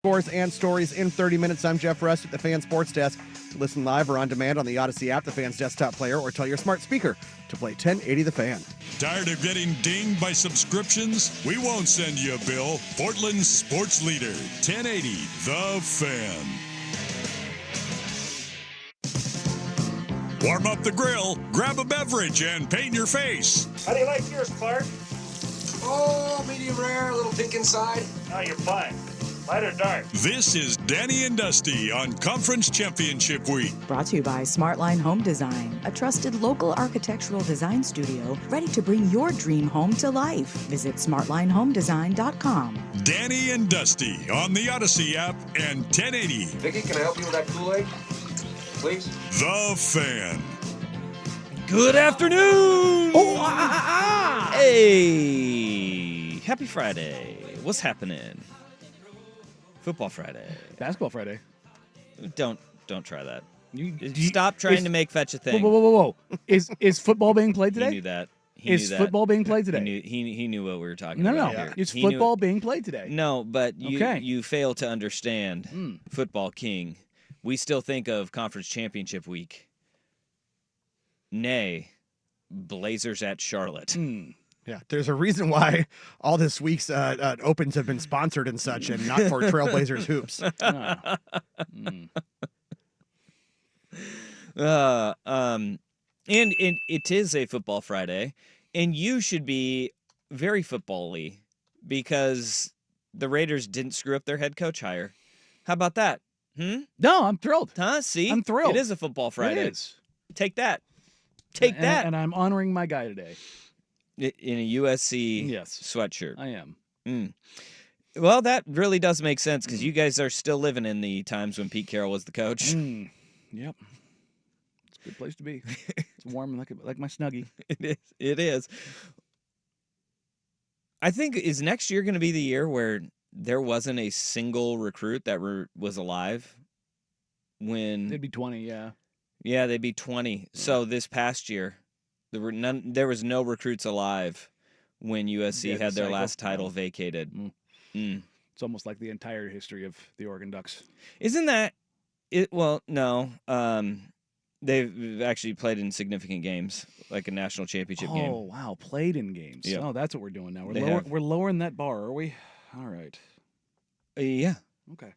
Scores and stories in 30 minutes. I'm Jeff Rust at the Fan Sports Desk. To listen live or on demand on the Odyssey app, the Fan's desktop player, or tell your smart speaker to play 1080 The Fan. Tired of getting dinged by subscriptions? We won't send you a bill. Portland's sports leader, 1080 The Fan. Warm up the grill, grab a beverage, and paint your face. How do you like yours, Clark? Oh, medium rare, a little pink inside. Oh, you're fine. Light or dark? This is Danny and Dusty on Conference Championship Week. Brought to you by Smartline Home Design, a trusted local architectural design studio ready to bring your dream home to life. Visit smartlinehomedesign.com. Danny and Dusty on the Odyssey app and 1080. Vicky, can I help you with that Kool-Aid? Please? The Fan. Good afternoon! Oh, Hey! Happy Friday. What's happening? Football Friday. Basketball Friday. Don't try that. You Stop trying to make fetch a thing. Whoa. Is football being played today? He knew that. Is football being played today? He knew what we were talking No. about here. Is football being played today? No, but Okay. you fail to understand, Football King. We still think of Conference Championship Week. Nay, Blazers at Charlotte. Yeah, there's a reason why all this week's Opens have been sponsored and such, and not for Trailblazers hoops. And it is a football Friday, and you should be very football-y because the Raiders didn't screw up their head coach hire. How about that? No, I'm thrilled. Huh? See? I'm thrilled. It is a football Friday. It is. Take that. Take that. And I'm honoring my guy today. In a USC Yes. sweatshirt. I am. Well, that really does make sense because you guys are still living in the times when Pete Carroll was the coach. Yep. It's a good place to be. It's warm like my Snuggie. It is. I think, is next year going to be the year where there wasn't a single recruit that was alive when... It'd be 20, yeah. Yeah, they'd be 20. So this past year, there was no recruits alive when USC had their last title vacated. It's almost like the entire history of the Oregon Ducks. Isn't that it? Well, no. They've actually played in significant games, like a national championship game. Oh, wow. Played in games. Yep. Oh, that's what we're doing now. They We're lowering that bar, are we? All right. Yeah. Okay.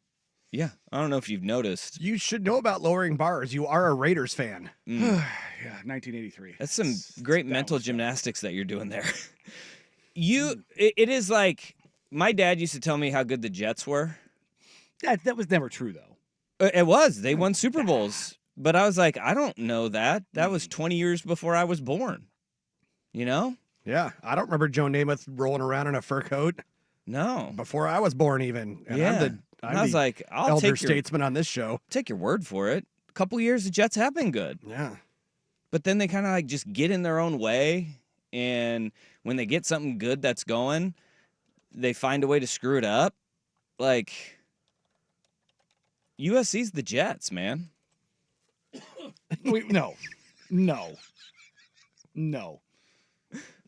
Yeah. I don't know if you've noticed. You should know about lowering bars. You are a Raiders fan. Yeah, 1983. That's some great mental gymnastics that you're doing there. It is like, my dad used to tell me how good the Jets were. That was never true, though. It was. They won Super Bowls. But I was like, I don't know that. That was 20 years before I was born. You know? Yeah, I don't remember Joe Namath rolling around in a fur coat. No. Before I was born, even. And Yeah. I was like, I'll elder take statesman on this show. take your word for it. A couple years, the Jets have been good. Yeah. But then they kind of like just get in their own way. And when they get something good that's going, they find a way to screw it up. Like, USC's the Jets, man. No.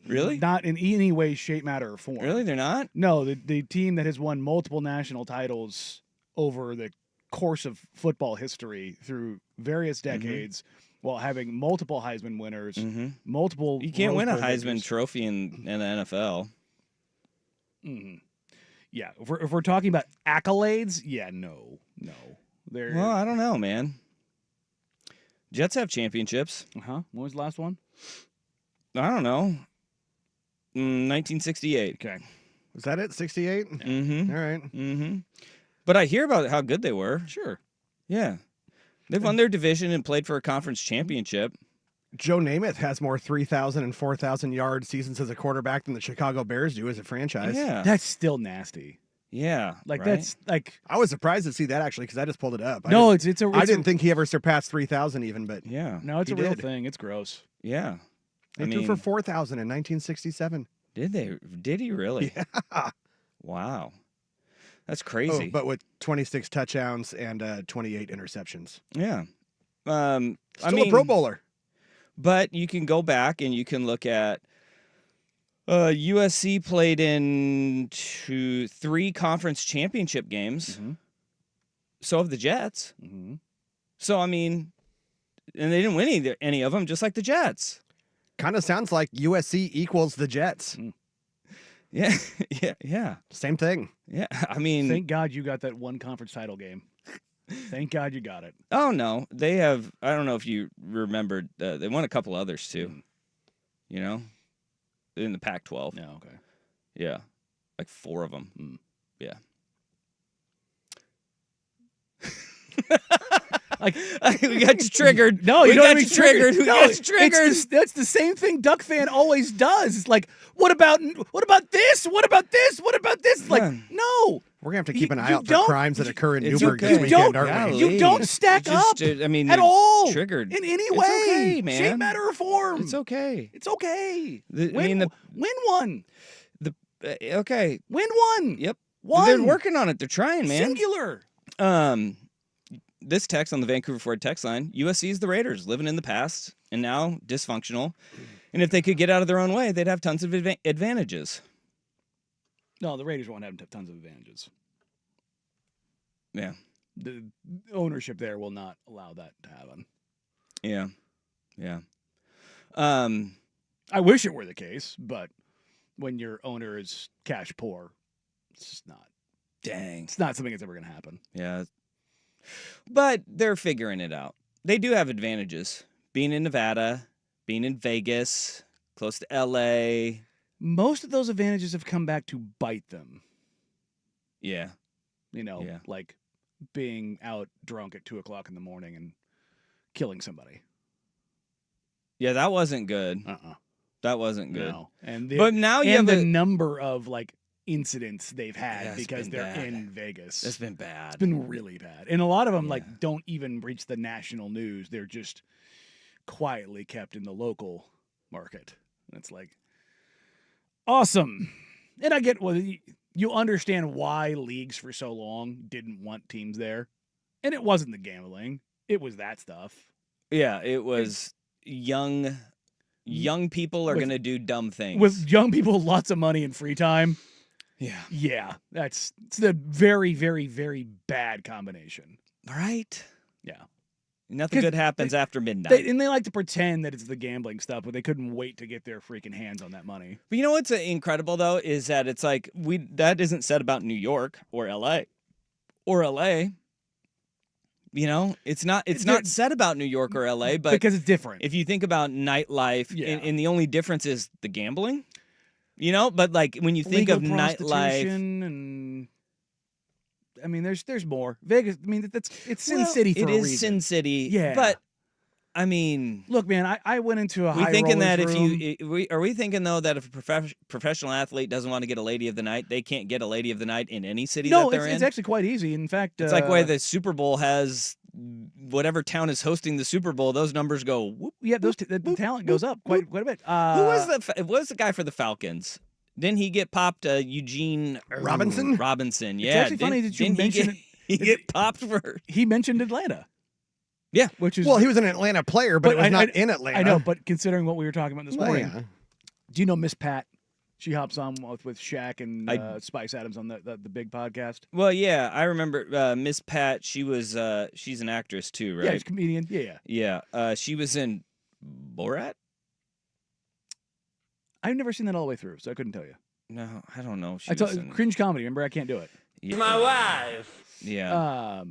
Really? Not in any way, shape, matter, or form. Really? They're not? No, the team that has won multiple national titles over the course of football history through various decades while having multiple Heisman winners, multiple... You can't win a Rose Bowl Heisman victories. trophy in the NFL. Yeah, if we're talking about accolades, yeah, no. They're, Well, I don't know, man. Jets have championships. When was the last one? I don't know. 1968. Okay. Was that it? 68? Mm-hmm. All right. But I hear about how good they were. Sure. Yeah. They've won their division and played for a conference championship. Joe Namath has more 3,000 and 4,000 yard seasons as a quarterback than the Chicago Bears do as a franchise. Yeah. That's still nasty. Yeah. Like, right? that's, like... I was surprised to see that, actually, because I just pulled it up. No, I a didn't think he ever surpassed 3,000 even, but Yeah. No, it's He a real did. thing. It's gross. Yeah. he threw for 4,000 in 1967. Did he really? Yeah. Wow. That's Oh, crazy. but with 26 touchdowns and 28 interceptions. Yeah. Still a Pro Bowler. But you can go back and you can look at USC played in 3 conference championship games So have the Jets. Mm-hmm. So, I mean, and they didn't win any of them, just like the Jets. Kind of sounds like USC equals the Jets. Yeah, yeah. Same thing. Yeah, I mean... Thank God you got that one conference title game. Thank God you got it. Oh, no. They have... I don't know if you remembered. They won a couple others, too. You know? In the Pac-12. No, okay. Yeah. Like 4 of them. Yeah. Like we got you triggered. No, you we don't got get you triggered. We got you triggered. That's the same thing Duck fan always does. It's like, what about this? What about this? What about this? Like, no. We're going to have to keep an eye You out for don't- crimes that occur in It's Newburgh okay. this You weekend, don't- aren't we? Golly. You don't stack Just, up I mean, at all. Triggered. In any It's way. okay, man. Shape, matter, or form. It's okay. It's okay. The- Win one. Okay. Win one. Yep. One. They're working on it. They're trying, man. Singular. This text on the Vancouver Ford text line, USC is the Raiders, living in the past and now dysfunctional. And if they could get out of their own way, they'd have tons of advantages. No, the Raiders won't have tons of advantages. Yeah. The ownership there will not allow that to happen. Yeah. Yeah. I wish it were the case, but when your owner is cash poor, it's just not. Dang. It's not something that's ever going to happen. Yeah. But they're figuring it out. They do have advantages. Being in Nevada, being in Vegas, close to LA. Most of those advantages have come back to bite them. Yeah. You know, Yeah. like being out drunk at 2:00 in the morning and killing somebody. Yeah, that wasn't good. Uh-uh. That wasn't good. No. And But now you have the number of like incidents they've had Yeah, it's because been they're bad. in Vegas. It's been bad. It's been really bad. And a lot of them Yeah. like don't even reach the national news. They're just quietly kept in the local market. And it's like awesome. And I get you understand why leagues for so long didn't want teams there. And it wasn't the gambling. It was that stuff. Yeah, it was young people are With- going to do dumb things. With young people, lots of money and free time. yeah. Yeah, it's a very, very, very bad combination. Right? Yeah. Nothing 'Cause good happens after midnight. They like to pretend that it's the gambling stuff, but they couldn't wait to get their freaking hands on that money. But you know what's incredible though is that it's like that isn't said about New York or LA. You know, it's not said about New York or LA, but because it's different. if you think about nightlife, Yeah. and the only difference is the gambling, you know, but like when you think Legal of nightlife, prostitution and I mean, there's more. Vegas. I mean, it's Sin well, City for it a is reason. Sin City, Yeah. but I mean, Look, man, I went into a we high thinking rollers that if room. are we thinking though that if a professional athlete doesn't want to get a lady of the night, they can't get a lady of the night in any city No, that they're it's in? actually quite easy. In fact, It's like why the Super Bowl has whatever town is hosting the Super Bowl. Those numbers go. Whoop. yeah, the talent goes up quite a bit. Who was the guy for the Falcons? Didn't he get popped? Eugene Robinson? Robinson. It's Yeah. actually funny that you didn't mention he get popped for? He mentioned Atlanta. Yeah. Which is Well, he was an Atlanta player, but it was not in Atlanta. I know, but considering what we were talking about this Well, morning, yeah. do you know Miss Pat? She hops on with Shaq and I- Spice Adams on the big podcast. Well, yeah, I remember Miss Pat. She was she's an actress too, right? Yeah, she's a comedian. Yeah. Yeah. She was in Borat. I've never seen that all the way through, so I couldn't tell you. No, I don't know. She I was told in, cringe comedy. Remember, I can't do it. yeah, My wife. yeah.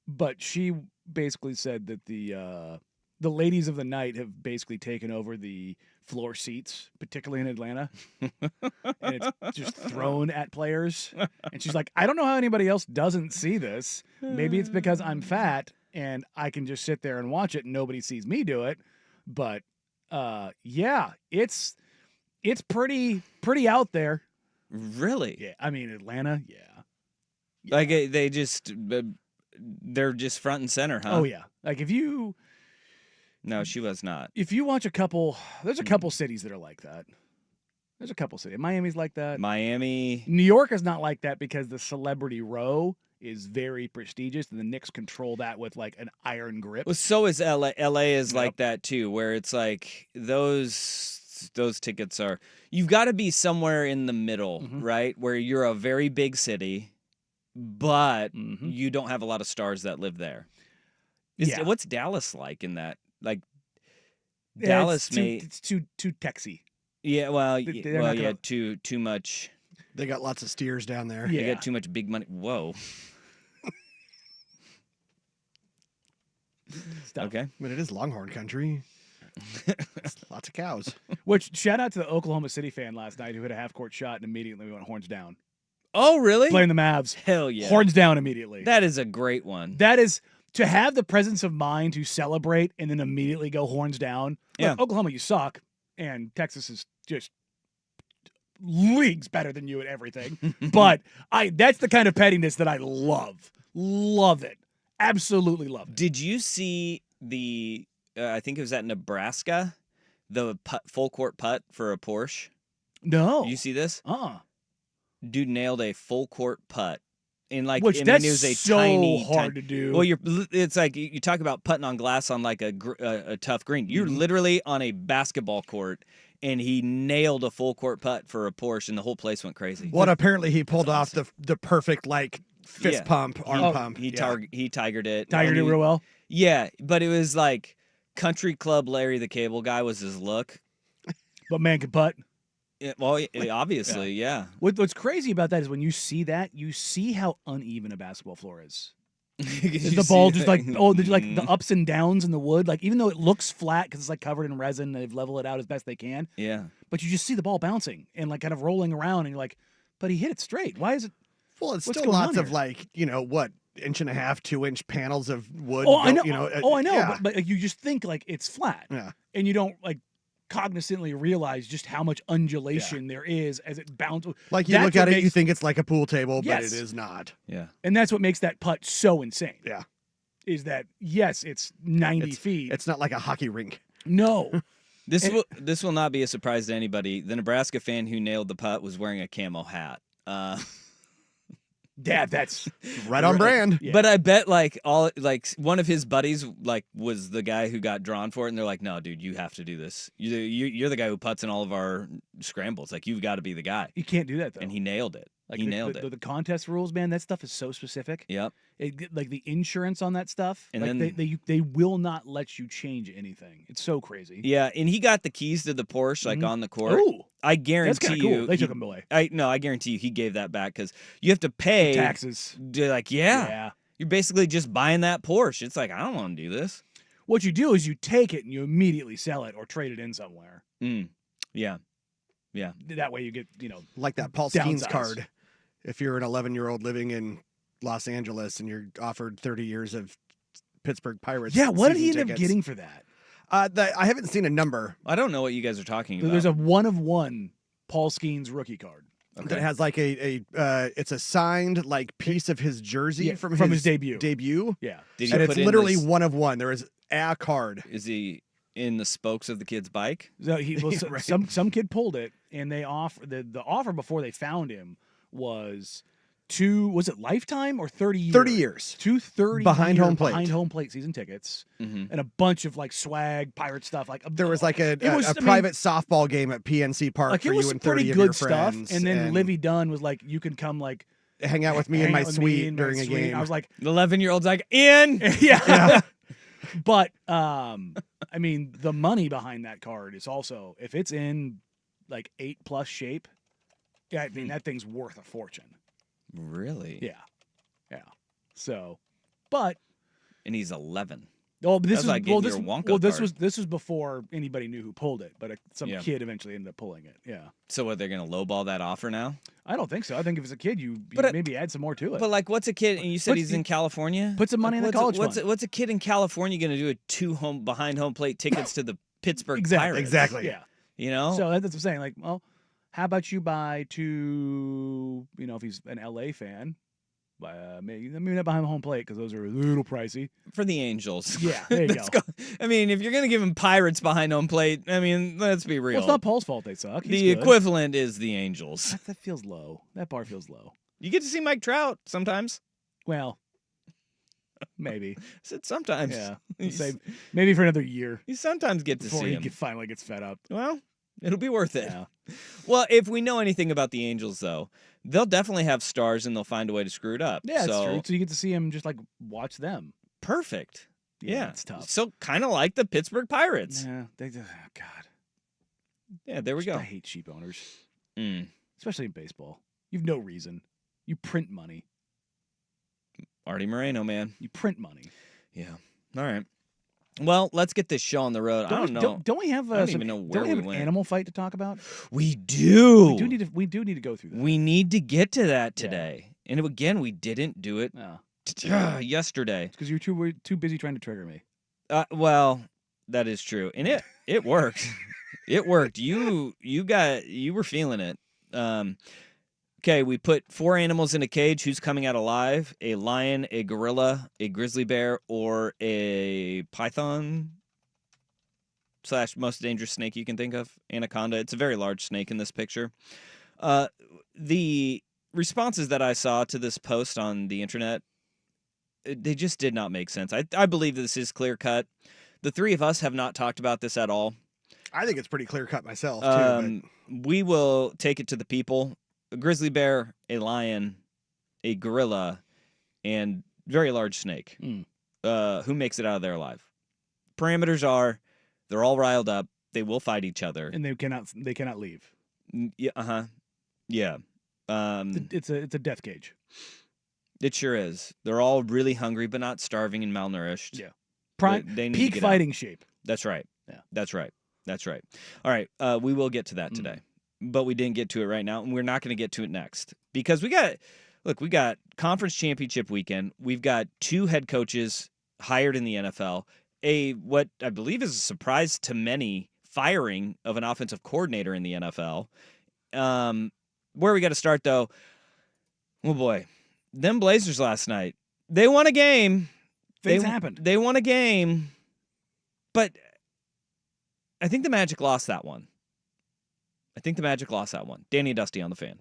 But she basically said that the ladies of the night have basically taken over the floor seats, particularly in Atlanta, and it's just thrown at players. And she's like, I don't know how anybody else doesn't see this. Maybe it's because I'm fat and I can just sit there and watch it and nobody sees me do it. But yeah, it's pretty out there. Really? Yeah, I mean Atlanta. Yeah. Like they just they're just front and center, huh? Oh yeah. Like if you No, she was not. watch a couple, there's a couple cities that are like that. There's a couple cities. Miami's like that. Miami. New York is not like that because the celebrity row is very prestigious, and the Knicks control that with like an iron grip. Well, so is LA. LA is Yep. like that too, where it's like those tickets are. You've got to be somewhere in the middle, Mhm. right? Where you're a very big city, but Mhm. you don't have a lot of stars that live there. Yeah. What's Dallas like in that? Like Yeah, Dallas it's too Texy. yeah, well, They're not gonna- too much. They got lots of steers down there. They Yeah. got too much big money. Whoa. Stuff. Okay. I mean, it is Longhorn country. It's lots of cows. Which shout out to the Oklahoma City fan last night who hit a half court shot and immediately went horns down. Oh, really? Playing the Mavs, Hell yeah. horns down immediately. That is a great one. That is to have the presence of mind to celebrate and then immediately go horns down. Yeah. Look, Oklahoma, you suck, and Texas is just leagues better than you at everything. But that's the kind of pettiness that I love. Love it. Absolutely love it. Did you see the? I think it was at Nebraska, the full court putt for a Porsche. No. You see this? Dude, Dude nailed a full court putt. In like, which I that's mean, it was a so tiny, hard to do. Well, it's like you talk about putting on glass on like a tough green. You're Mm-hmm. literally on a basketball court, and he nailed a full court putt for a Porsche, and the whole place went crazy. Well, apparently he pulled off the perfect like fist Yeah. pump, arm pump. He Yeah. he tigered it. Tigered it real well. Yeah, but it was like Country Club Larry the Cable Guy was his look. But man can putt. Obviously, yeah. What's crazy about that is when you see that, you see how uneven a basketball floor is. Is the ball just like the ups and downs in the wood? Like even though it looks flat because it's like covered in resin, they've leveled it out as best they can. Yeah. But you just see the ball bouncing and like kind of rolling around, and you're like, but he hit it straight. Why is it? Well, it's What's still going lots on of here? like, what, 1.5 to 2-inch panels of wood. Oh, I know. I know. Yeah. But like, you just think like it's flat, Yeah. and you don't like cognizantly realize just how much undulation there is as it bounces. Like you That's look at what it, you makes- think it's like a pool table, but Yes. it is not. Yeah. And that's what makes that putt so insane. Yeah. Is that yes, it's 90 feet. It's not like a hockey rink. No. This will not be a surprise to anybody. The Nebraska fan who nailed the putt was wearing a camo hat. Dad, that's Right on brand. Yeah. But I bet like one of his buddies was the guy who got drawn for it, and they're like, "No, dude, you have to do this. You're the guy who putts in all of our scrambles. Like you've got to be the guy." You can't do that though. And he nailed it. like he the, nailed the, it. The contest rules, man, that stuff is so specific. Yep. Like the insurance on that stuff, And like then- they will not let you change anything. It's so crazy. Yeah, and he got the keys to the Porsche like on the court. Oh, I that's guarantee kind of cool. you. They took him away. I guarantee you he gave that back because you have to pay Taxes. Like Yeah. you're basically just buying that Porsche. It's like I don't want to do this. What you do is you take it and you immediately sell it or trade it in somewhere. Yeah. That way you get, Like that Paul Skeens Downsize. card. If you're an 11-year-old living in Los Angeles and you're offered 30 years of Pittsburgh Pirates. yeah. What did he season end up tickets. getting for that? I haven't seen a number I don't know what you guys are talking about. There's a 1-of-1 Paul Skeens rookie card. that has like it's a signed like piece of his jersey Yeah, from from his his debut. Debut. Yeah. Did he And it's put in literally this- 1-of-1. There is a card. Is he in the spokes of the kid's bike? So he well, Right. some kid pulled it, and they offer the offer before they found him was was it lifetime or 30 years? 30 years. 230 Behind home plate. behind home plate season tickets Mm-hmm. and a bunch of like swag pirate stuff. Like There was like a It was- I mean, private softball game at PNC Park like for it was you and pretty 30 of good your stuff. friends. And then Livy Dunn was like, "You can come like hang out with me in hang my out with me suite in my during a suite." game. I was like, The 11-year-old's like in. yeah. But I mean, the money behind that card is also if it's in like 8+ shape. Yeah, I mean that thing's worth a fortune. Really? Yeah. So, but And he's 11. oh, this That's is like well, getting this your Wonka well, this card. was before anybody knew who pulled it, but some Yeah. kid eventually ended up pulling it. Yeah, So what? They're gonna lowball that offer now? I don't think so. I think if it's a kid, you But, maybe add some more to it. But like, what's a kid? And you said What's he's the- in California. put some money in the college what's fund. what's a kid in California gonna do? Behind home plate tickets to the Pittsburgh Pirates? Exactly. Yeah. You know. So that's what I'm saying. Like, well, how about you buy two? If he's an LA fan, maybe not behind home plate because those are a little pricey. for the Angels. Yeah, there you Let's go. I mean, if you're gonna give him Pirates behind home plate, I mean, let's be real. Well, it's not Paul's fault they suck. He's the good. equivalent is the Angels. That feels low. That bar feels low. You get to see Mike Trout sometimes. Well, maybe. I said sometimes. Yeah. You Say maybe for another year You sometimes get to before see he him. finally gets fed up. Well, It'll be worth it. Yeah. Well, if we know anything about the Angels, though, they'll definitely have stars and they'll find a way to screw it up. Yeah, that's true. So you get to see him just like watch them. Perfect. Yeah. It's tough. So kind of like the Pittsburgh Pirates. Yeah, God. Yeah, there we go. I hate sheep owners, Mm. especially in baseball. You've no reason. You print money. Artie Moreno, man. You print money. Yeah. All right. Well, let's get this show on the road. I don't know. Don't we have? I don't even know where don't we have an went. animal fight to talk about? We do. We do need to go through that. We need to get to that today. And again, we didn't do it yesterday. Because you were too busy trying to trigger me. Well, that is true, and it worked. It worked. You were feeling it. Okay, we put 4 animals in a cage. Who's coming out alive? A lion, a gorilla, a grizzly bear, or a python / most dangerous snake you can think of, anaconda. It's a very large snake in this picture. The responses that I saw to this post on the internet, they just did not make sense. I believe this is clear cut. The 3 of us have not talked about this at all. I think it's pretty clear cut myself, too. We will take it to the people. A grizzly bear, a lion, a gorilla, and very large snake. Who makes it out of there alive? Parameters are they're all riled up. They will fight each other. And they cannot leave. Yeah, Yeah. It's a death cage. It sure is. They're all really hungry, but not starving and malnourished. Yeah. They need to peak get fighting out. shape. That's right. Yeah. That's right. All right. We will get to that today, but we didn't get to it right now, and we're not going to get to it next because we got conference championship weekend. We've got 2 head coaches hired in the NFL. What I believe is a surprise to many firing of an offensive coordinator in the NFL. Where we got to start though? Oh boy, them Blazers last night. They won a game. Things happened. They won a game, but I think the Magic lost that one. Danny and Dusty on the Fan.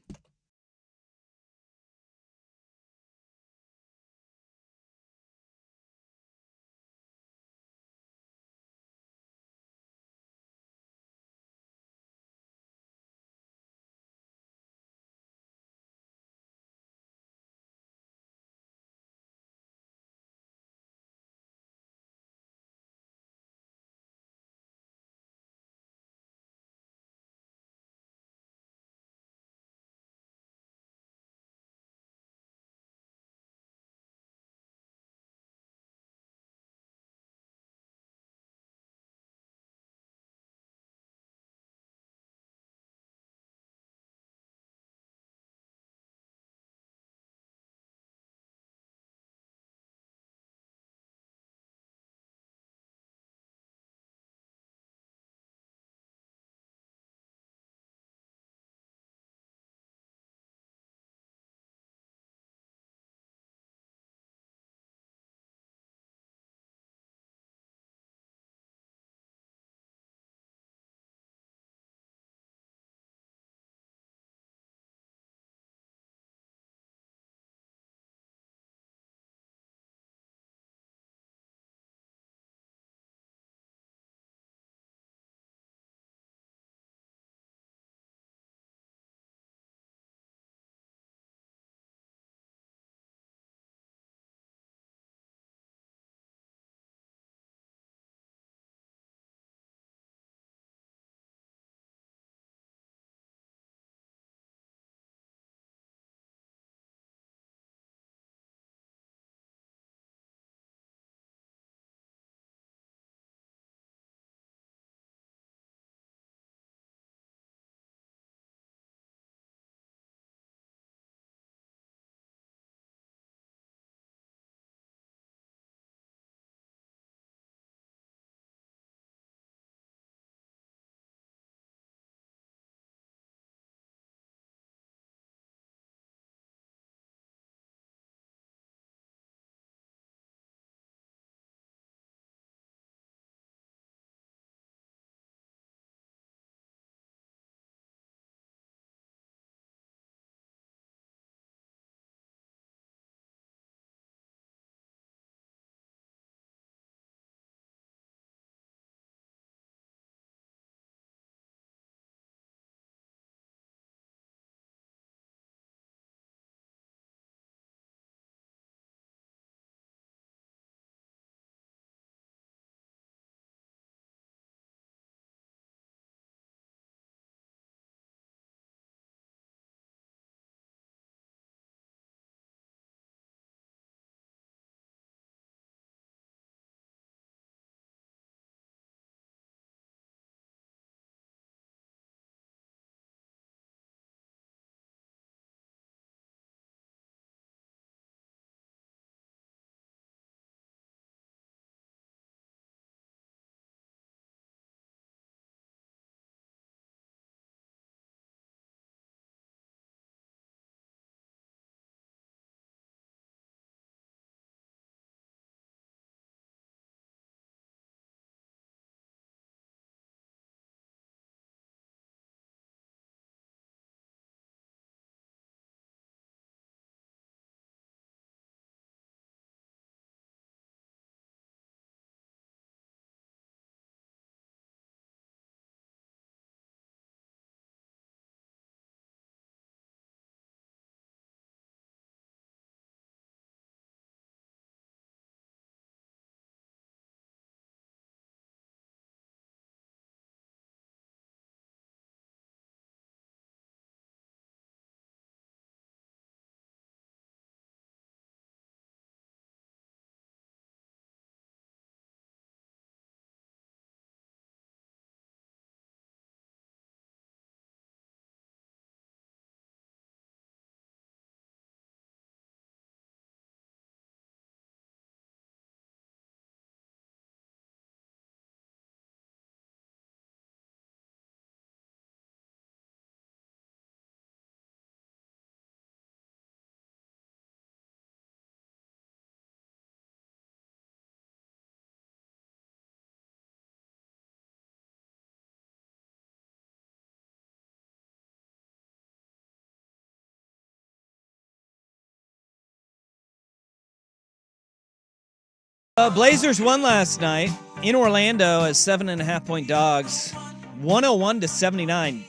Blazers won last night in Orlando as 7.5-point dogs, 101-79.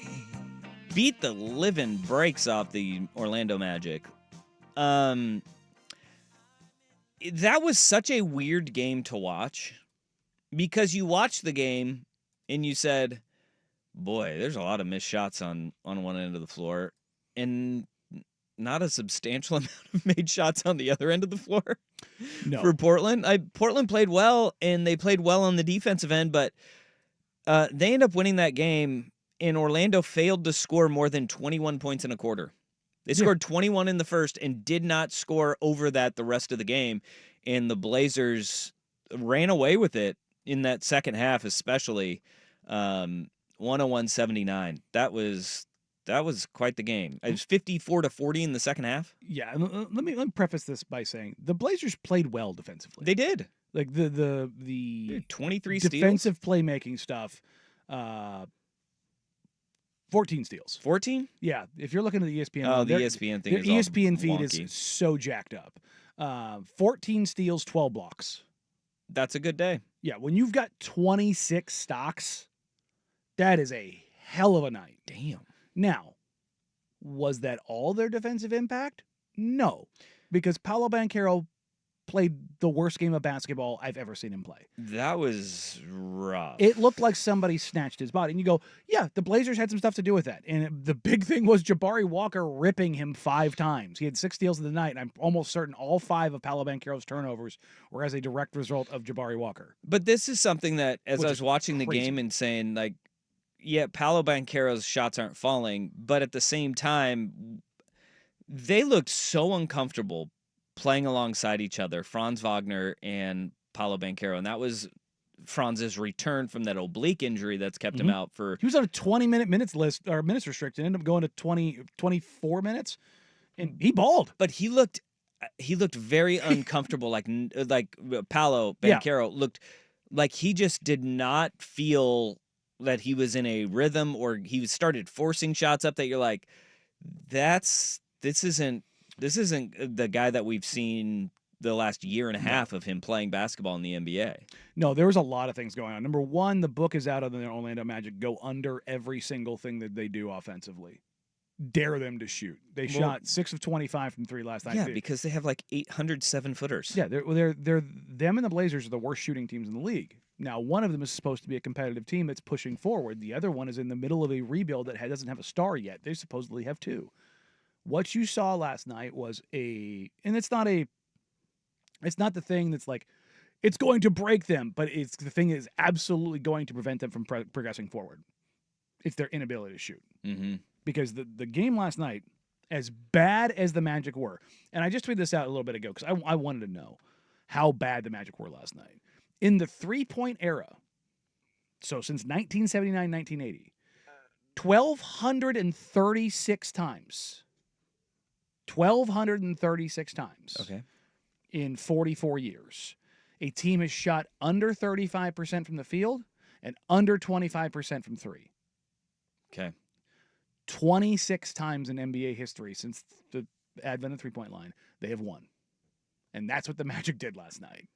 Beat the living brakes off the Orlando Magic. That was such a weird game to watch because you watched the game and you said, boy, there's a lot of missed shots on one end of the floor and not a substantial amount of made shots on the other end of the floor. No. For Portland. Portland played well, and they played well on the defensive end, but they end up winning that game, and Orlando failed to score more than 21 points in a quarter. They scored 21 in the first and did not score over that the rest of the game, and the Blazers ran away with it in that second half, especially 101-79. That was quite the game. It was 54-40 in the second half. Yeah, and let me preface this by saying the Blazers played well defensively. They did. Like the 23 defensive steals? playmaking stuff. 14 steals. 14? Yeah, if you're looking at the ESPN, Oh, the ESPN thing the is all ESPN feed wonky. is so jacked up. 14 steals, 12 blocks. That's a good day. Yeah, when you've got 26 stocks, that is a hell of a night. Damn. Now, was that all their defensive impact? No, because Paolo Banchero played the worst game of basketball I've ever seen him play. That was rough. It looked like somebody snatched his body. And you go, yeah, the Blazers had some stuff to do with that. And the big thing was Jabari Walker ripping him 5 times. He had 6 steals of the night, and I'm almost certain all 5 of Paolo Banchero's turnovers were as a direct result of Jabari Walker. But this is something that, as Which I was is watching the crazy. game and saying, like, yeah, Paolo Banchero's shots aren't falling, but at the same time, they looked so uncomfortable playing alongside each other, Franz Wagner and Paolo Banchero, and that was Franz's return from that oblique injury that's kept him out for... He was on a 20-minute minutes list, or minutes restricted, ended up going to 24 minutes, and he balled. But he looked very uncomfortable, like Paolo Banchero looked like he just did not feel that he was in a rhythm, or he started forcing shots up that you're like, this isn't the guy that we've seen the last year and a half of him playing basketball in the NBA. No, there was a lot of things going on. Number one, the book is out on the Orlando Magic. Go under every single thing that they do offensively. Dare them to shoot. They shot 6 of 25 from 3 last night. Yeah, because they have like 807 footers. Yeah, they're them and the Blazers are the worst shooting teams in the league. Now, one of them is supposed to be a competitive team that's pushing forward. The other one is in the middle of a rebuild that doesn't have a star yet. They supposedly have 2. What you saw last night was and it's not the thing that's like, it's going to break them, but it's the thing is absolutely going to prevent them from progressing forward. It's their inability to shoot. Mm-hmm. Because the game last night, as bad as the Magic were, and I just tweeted this out a little bit ago because I wanted to know how bad the Magic were last night. In the three-point era, so since 1979, 1980, 1,236 times. 1,236 times. Okay. In 44 years. A team has shot under 35% from the field and under 25% from 3. Okay. 26 times in NBA history since the advent of three-point line, they have won. And that's what the Magic did last night.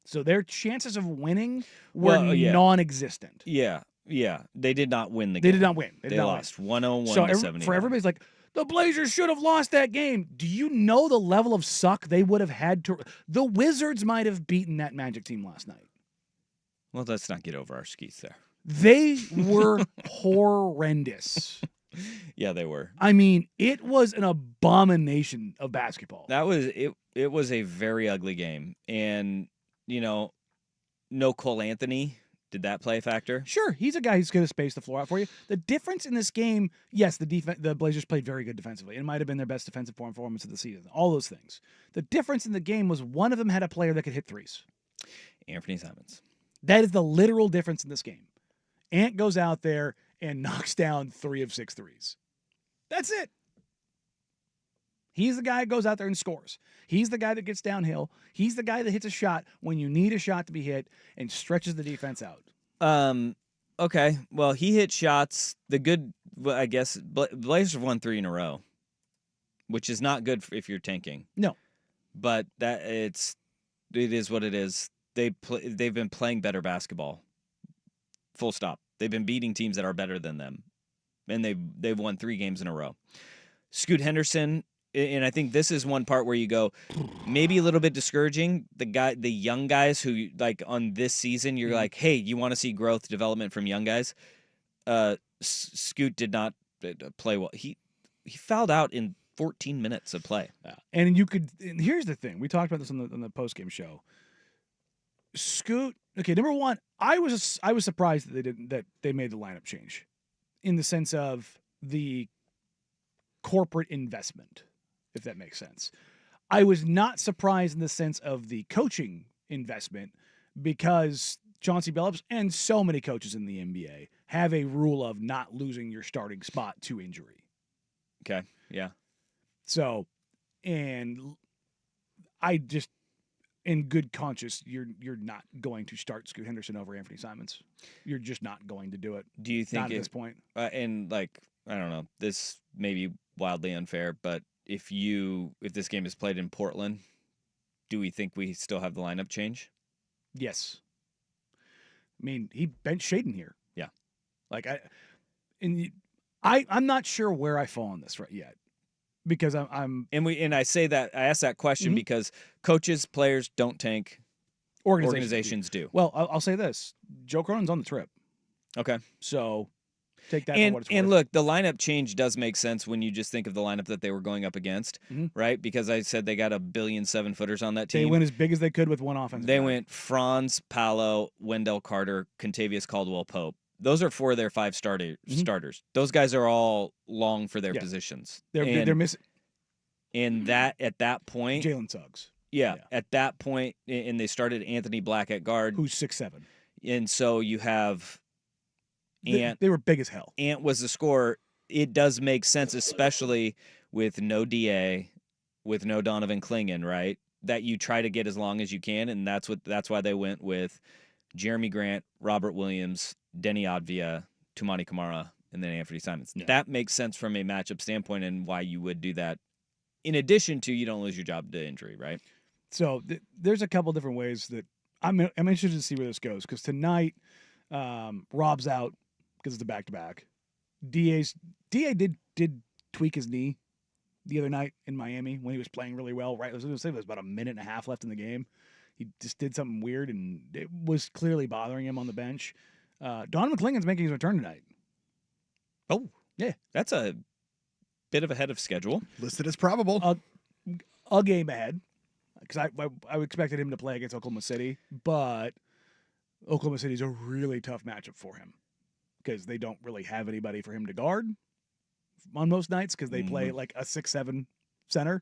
So their chances of winning were non-existent. Yeah. They did not win the game. They did not win. They lost 101 so to 79. For everybody's like, the Blazers should have lost that game. Do you know the level of suck they would have had to... The Wizards might have beaten that Magic team last night. Well, let's not get over our skis there. They were horrendous. Yeah, they were. I mean, it was an abomination of basketball. That was it. It was a very ugly game, and no Cole Anthony. Did that play a factor? Sure, he's a guy who's going to space the floor out for you. The difference in this game, yes, the Blazers played very good defensively. It might have been their best defensive performance of the season. All those things. The difference in the game was one of them had a player that could hit threes. Anthony Simons. That is the literal difference in this game. Ant goes out there and knocks down 3 of 6 threes. That's it. He's the guy that goes out there and scores. He's the guy that gets downhill. He's the guy that hits a shot when you need a shot to be hit and stretches the defense out. Okay. Well, he hit shots. I guess, Blazers won 3 in a row, which is not good if you're tanking. No. But it is what it is. they've been playing better basketball. Full stop. They've been beating teams that are better than them, and they've won 3 games in a row. Scoot Henderson, and I think this is one part where you go, maybe a little bit discouraging. The young guys who like on this season, you're like, hey, you want to see growth, development from young guys. Scoot did not play well. He fouled out in 14 minutes of play. And here's the thing. We talked about this on the post-game show. Scoot, okay, number one, I was surprised that they made the lineup change in the sense of the corporate investment, if that makes sense. I was not surprised in the sense of the coaching investment because Chauncey Billups and so many coaches in the NBA have a rule of not losing your starting spot to injury. Okay, yeah. So, and I just, in good conscience, you're not going to start Scoot Henderson over Anthony Simons. You're just not going to do it. Do you think not at this point? And like, I don't know, this may be wildly unfair, but if this game is played in Portland, do we think we still have the lineup change? Yes. I mean, he benched Shaden here. Yeah. Like I'm not sure where I fall on this right yet. Because I'm I say that I ask that question because coaches, players don't tank. Organizations do. Well, I'll say this: Joe Cronin's on the trip. Okay, so take that and, for what it's worth. And look, the lineup change does make sense when you just think of the lineup that they were going up against, right? Because I said they got 1.7 billion footers on that team. They went as big as they could with one offensive. They went Franz, Paolo, Wendell Carter, Contavious Caldwell-Pope. Those are 4 of their 5 starters. Those guys are all long for their positions. They're missing. And that at that point, Jalen Suggs. Yeah, at that point, and they started Anthony Black at guard, who's 6'7", and so you have Ant. They were big as hell. Ant was the scorer. It does make sense, especially with no DA, with no Donovan Clingan, right? That you try to get as long as you can, and that's why they went with Jeremy Grant, Robert Williams, Denny Advia, Tumani Kamara, and then Anthony Simons. Yeah. That makes sense from a matchup standpoint and why you would do that. In addition to you don't lose your job to injury, right? So there's a couple different ways that I'm interested to see where this goes because tonight Rob's out because it's a back-to-back. DA did tweak his knee the other night in Miami when he was playing really well. Right, I was going to say there was about 1.5 minutes left in the game. He just did something weird, and it was clearly bothering him on the bench. Donovan Clingan's making his return tonight. Oh, yeah. That's a bit of ahead of schedule. Listed as probable. A game ahead, because I expected him to play against Oklahoma City, but Oklahoma City is a really tough matchup for him because they don't really have anybody for him to guard on most nights because they play like a 6'7" center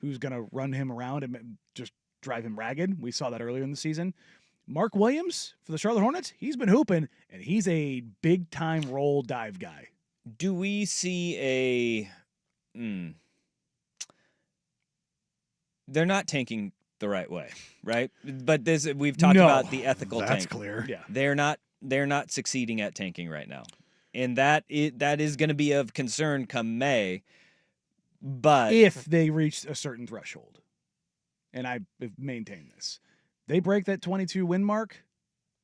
who's going to run him around and just drive him ragged. We saw that earlier in the season. Mark Williams for the Charlotte Hornets, he's been hooping, and he's a big-time roll dive guy. Do we see a... They're not tanking the right way, right? But we've talked about the ethical tank. That's clear. Yeah. They're not succeeding at tanking right now. And that is going to be of concern come May. But if they reach a certain threshold, and I maintain this, they break that 22 win mark,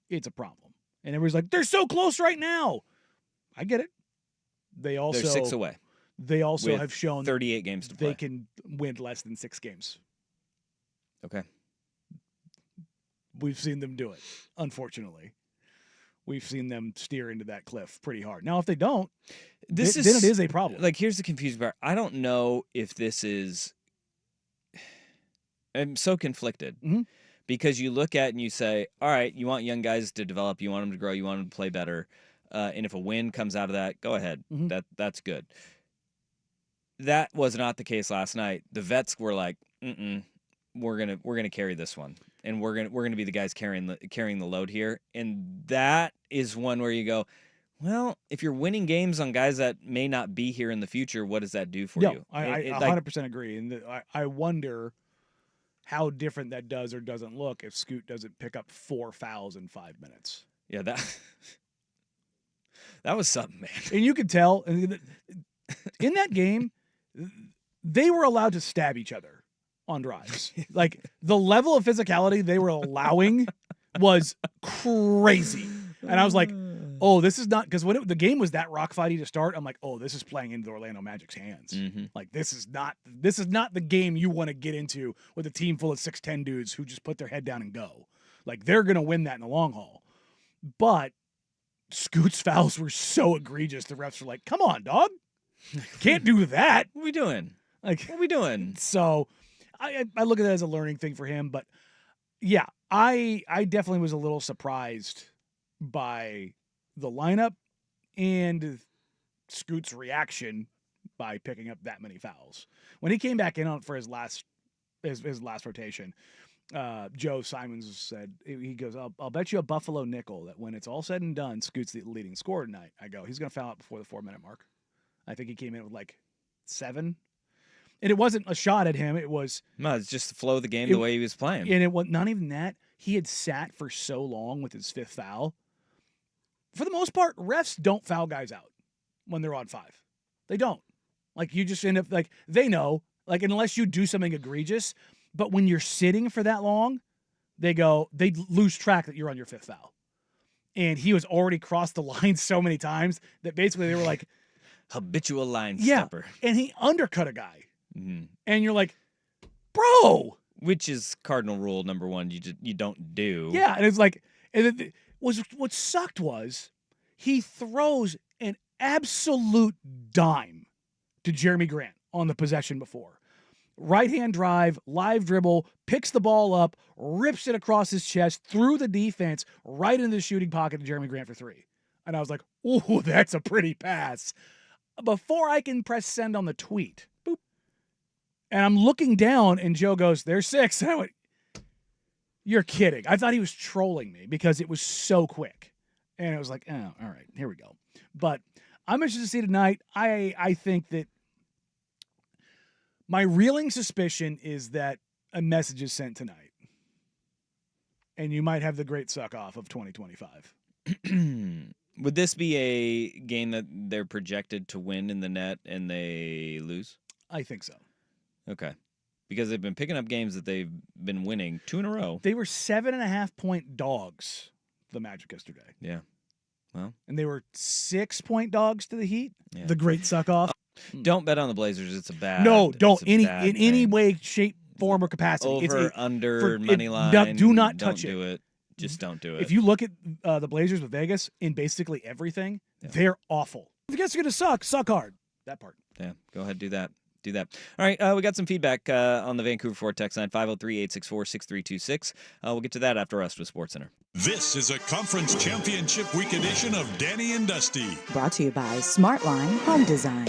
it's a problem. And everybody's like, they're so close right now. I get it. They're 6 away. They also have shown 38 games to play. They can win less than 6 games. Okay. We've seen them do it, unfortunately. We've seen them steer into that cliff pretty hard. Now, if they don't, then it is a problem. Like, here's the confusing part. I don't know if this is... I'm so conflicted. Because you look at it and you say, all right, you want young guys to develop, you want them to grow, you want them to play better. And if a win comes out of that, go ahead. That's good. That was not the case last night. The vets were like, we're gonna carry this one, and we're gonna be the guys carrying the load here. And that is one where you go, well, if you're winning games on guys that may not be here in the future, what does that do for you? I 100% agree, and I wonder how different that does or doesn't look if Scoot doesn't pick up 4 fouls in 5 minutes. Yeah, that was something, man. And you could tell in that game, they were allowed to stab each other on drives. Like the level of physicality they were allowing was crazy. And I was like, oh, this is not, because when the game was that rock fighty to start, I'm like, oh, this is playing into the Orlando Magic's hands. Like, this is not the game you want to get into with a team full of 6'10" dudes who just put their head down and go. Like, they're going to win that in the long haul. But Scoot's fouls were so egregious, the refs were like, come on, dog. Can't do that. What are we doing? Like, what are we doing? So I look at that as a learning thing for him. But, yeah, I definitely was a little surprised by the lineup and Scoot's reaction by picking up that many fouls. When he came back in for his last rotation, Joe Simons said, he goes, I'll bet you a Buffalo nickel that when it's all said and done, Scoot's the leading scorer tonight. I go, he's going to foul out before the 4-minute mark. I think he came in with like 7. And it wasn't a shot at him. It was... No, it's just the flow of the game the way he was playing. And it was not even that. He had sat for so long with his 5th foul. For the most part, refs don't foul guys out when they're on 5. They don't. Like, you just end up, like, they know, like, unless you do something egregious. But when you're sitting for that long, they lose track that you're on your 5th foul. And he was already crossed the line so many times that basically they were like... habitual line stepper. And he undercut a guy. Mm-hmm. And you're like, bro! Which is cardinal rule number 1, you don't do. Yeah, and it's like... And what sucked was he throws an absolute dime to Jeremy Grant on the possession before. Right-hand drive, live dribble, picks the ball up, rips it across his chest, through the defense, right into the shooting pocket to Jeremy Grant for 3. And I was like, ooh, that's a pretty pass. Before I can press send on the tweet, boop. And I'm looking down, and Joe goes, there's 6. And I went, you're kidding. I thought he was trolling me because it was so quick. And it was like, oh, all right, here we go. But I'm interested to see tonight. I think that my reeling suspicion is that a message is sent tonight. And you might have the great suck-off of 2025. Would this be a game that they're projected to win in the net and they lose? I think so. Okay. Because they've been picking up games that they've been winning 2 in a row. They were 7.5-point dogs, the Magic, yesterday. Yeah. Well. And they were 6-point dogs to the Heat. Yeah. The great suck-off. Don't bet on the Blazers. It's a bad. No, don't. In Any way, shape, form, or capacity. Over, under, money line. Do not touch Don't do it. Just don't do it. If you look at the Blazers with Vegas in basically everything, they're awful. If you guys are going to suck hard. That part. Yeah, go ahead, do that. All right, we got some feedback on the Vancouver Ford text line, 503-864-6326. We'll get to that after Rest with SportsCenter. This is a Conference Championship Week edition of Danny and Dusty. Brought to you by Smartline Home Design.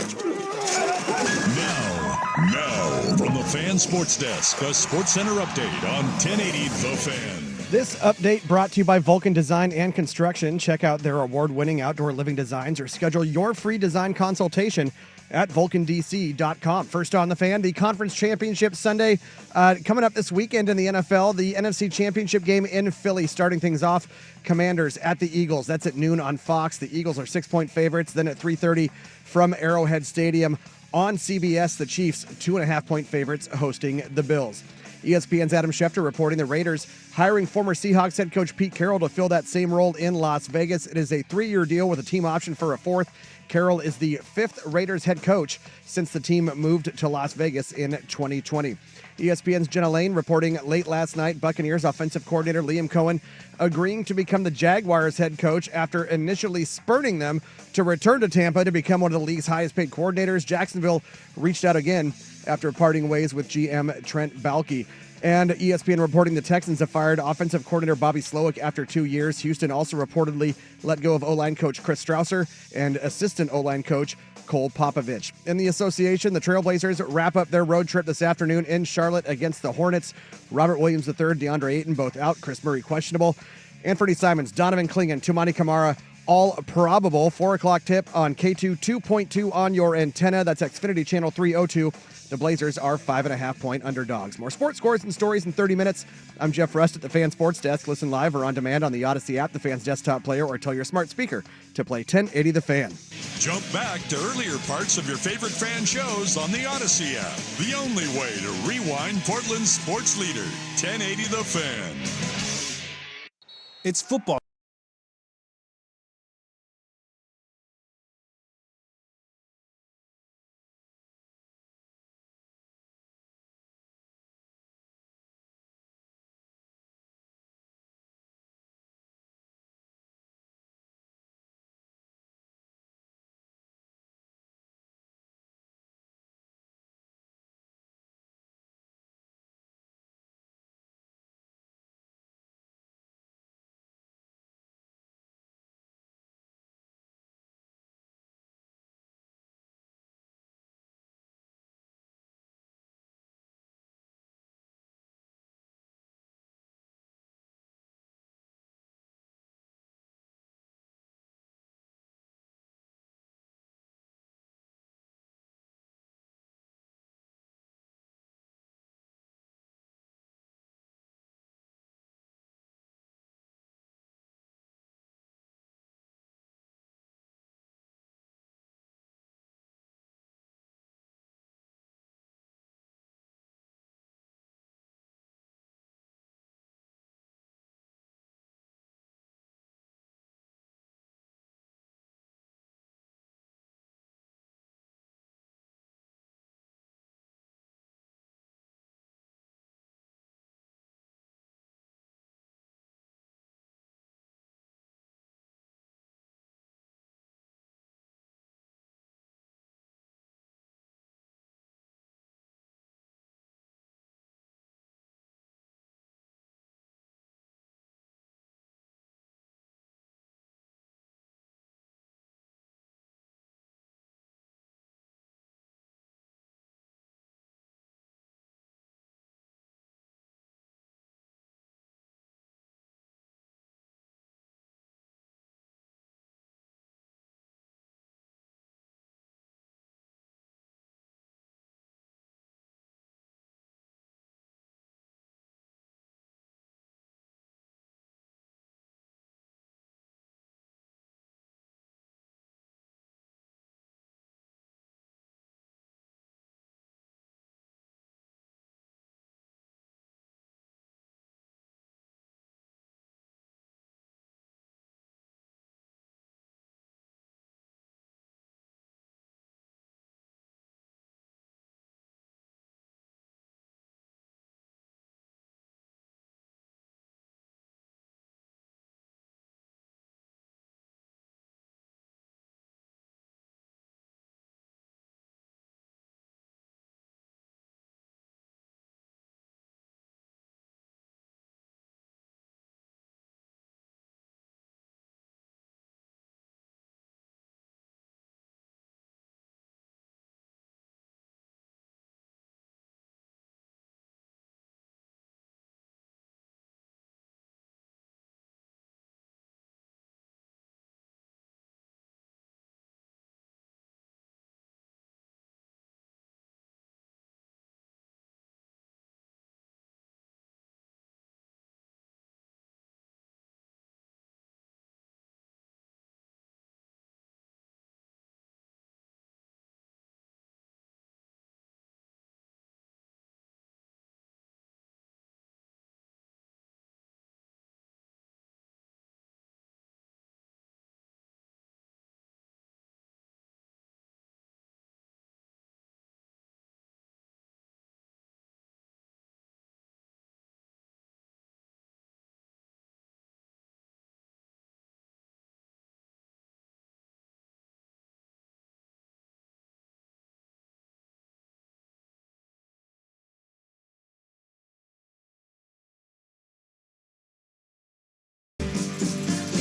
Now, from the Fan Sports Desk, a SportsCenter update on 1080 The Fan. This update brought to you by Vulcan Design and Construction. Check out their award-winning outdoor living designs or schedule your free design consultation at vulcandc.com. First on the Fan, the Conference Championship Sunday coming up this weekend in the NFL. The NFC Championship game in Philly starting things off. Commanders at the Eagles. That's at noon on Fox. The Eagles are 6-point favorites. Then at 3:30 from Arrowhead Stadium on CBS, the Chiefs 2.5-point favorites hosting the Bills. ESPN's Adam Schefter reporting the Raiders hiring former Seahawks head coach Pete Carroll to fill that same role in Las Vegas. It is a 3-year deal with a team option for a 4th. Carroll is the 5th Raiders head coach since the team moved to Las Vegas in 2020. ESPN's Jenna Lane reporting late last night, Buccaneers offensive coordinator Liam Cohen agreeing to become the Jaguars head coach after initially spurning them to return to Tampa to become one of the league's highest paid coordinators. Jacksonville reached out again after parting ways with GM Trent Baalke. And ESPN reporting the Texans have fired offensive coordinator Bobby Slowick after 2 years. Houston also reportedly let go of O-line coach Chris Strausser and assistant O-line coach Cole Popovich. In the association, the Trailblazers wrap up their road trip this afternoon in Charlotte against the Hornets. Robert Williams III, DeAndre Ayton, both out. Chris Murray questionable. Anthony Simons, Donovan Clingan, Tumani Kamara, all probable. 4 o'clock tip on K2 2.2 on your antenna. That's Xfinity Channel 302. The Blazers are 5.5-point underdogs. More sports scores and stories in 30 minutes. I'm Jeff Rust at the Fan Sports Desk. Listen live or on demand on the Odyssey app, the Fan's desktop player, or tell your smart speaker to play 1080 The Fan. Jump back to earlier parts of your favorite fan shows on the Odyssey app. The only way to rewind Portland's sports leader, 1080 The Fan. It's football.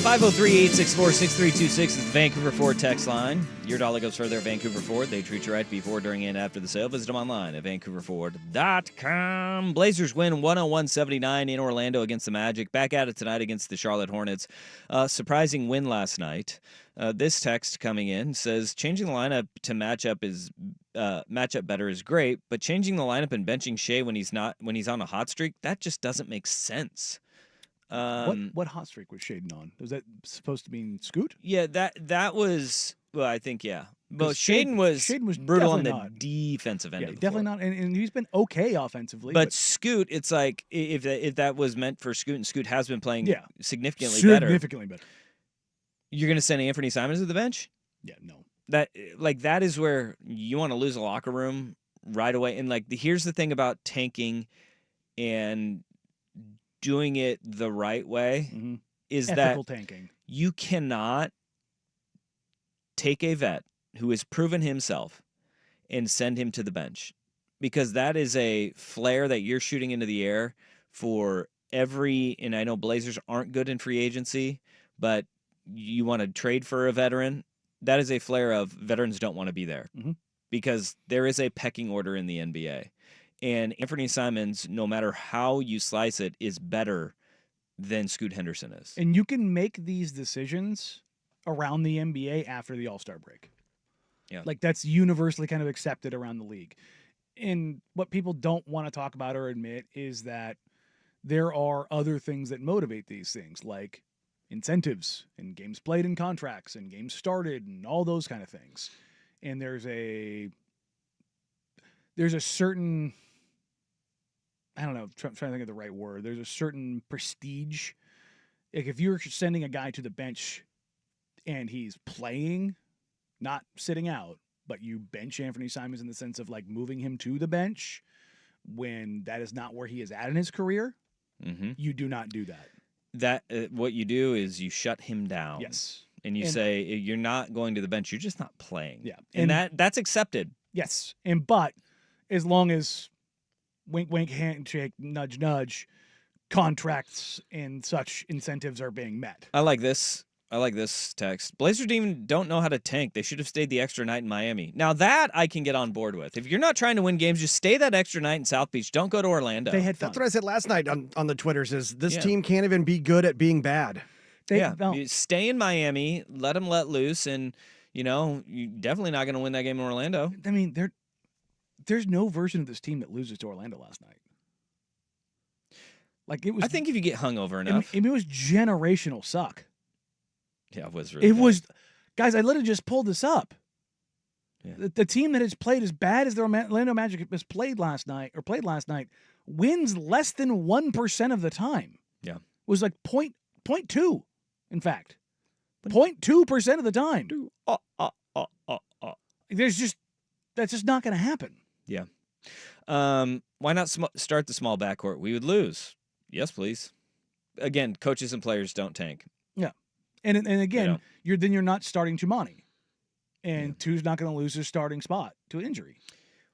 Five zero 864-6326 is the Vancouver Ford text line. Your dollar goes further at Vancouver Ford. They treat you right before, during, and after the sale. Visit them online at vancouverford.com. Blazers win 101-79 in Orlando against the Magic. Back at it tonight against the Charlotte Hornets. Surprising win last night. This text coming in says, changing the lineup to match up better is great, but changing the lineup and benching Shea when he's on a hot streak, that just doesn't make sense. What hot streak was Shaden on? Was that supposed to mean Scoot? Yeah, that was, well, I think, yeah. But 'Cause Shaden was brutal on the definitely not. defensive end Yeah, of the definitely floor. not. And he's been okay offensively. But Scoot, it's like if that was meant for Scoot, and Scoot has been playing Yeah. significantly better, better. you're going to send Anthony Simons to the bench? Yeah, no. That is where you want to lose a locker room right away. And here's the thing about tanking and doing it the right way Mm-hmm. is Ethical that tanking. you cannot take a vet who has proven himself and send him to the bench, because that is a flare that you're shooting into the air for every. And I know Blazers aren't good in free agency, but you want to trade for a veteran. That is a flare of veterans don't want to be there, because there is a pecking order in the NBA. And Anthony Simons, no matter how you slice it, is better than Scoot Henderson is. And you can make these decisions around the NBA after the All-Star break. Yeah. That's universally kind of accepted around the league. And what people don't want to talk about or admit is that there are other things that motivate these things, like incentives and games played and contracts and games started and all those kind of things. And there's a certain, I don't know, trying to think of the right word. There's a certain prestige. Like if you're sending a guy to the bench and he's playing, not sitting out, but you bench Anthony Simons in the sense of moving him to the bench when that is not where he is at in his career, you do not do that. What you do is you shut him down. Yes. And you say, you're not going to the bench, you're just not playing. Yeah. And that's accepted. Yes. But as long as wink, wink, handshake, nudge, nudge, contracts and such incentives are being met. I like this text. Blazers don't know how to tank. They should have stayed the extra night in Miami. Now that I can get on board with. If you're not trying to win games, just stay that extra night in South Beach. Don't go to Orlando. They had fun. That's what I said last night on the Twitters is this team can't even be good at being bad. Stay in Miami, let them let loose, and you're definitely not going to win that game in Orlando. I mean, there's no version of this team that loses to Orlando last night. It was. I think if you get hungover enough, it was generational suck. Yeah, it was really It bad. was, guys, I literally just pulled this up. Yeah. The team that has played as bad as the Orlando Magic has played last night wins less than 1% of the time. Yeah. It was 0.2, in fact. 0.2% of the time. That's just not going to happen. Yeah. Why not start the small backcourt? We would lose. Yes, please. Again, coaches and players don't tank. Yeah. And again, you're not starting Chumani. And Tu's not going to lose his starting spot to an injury.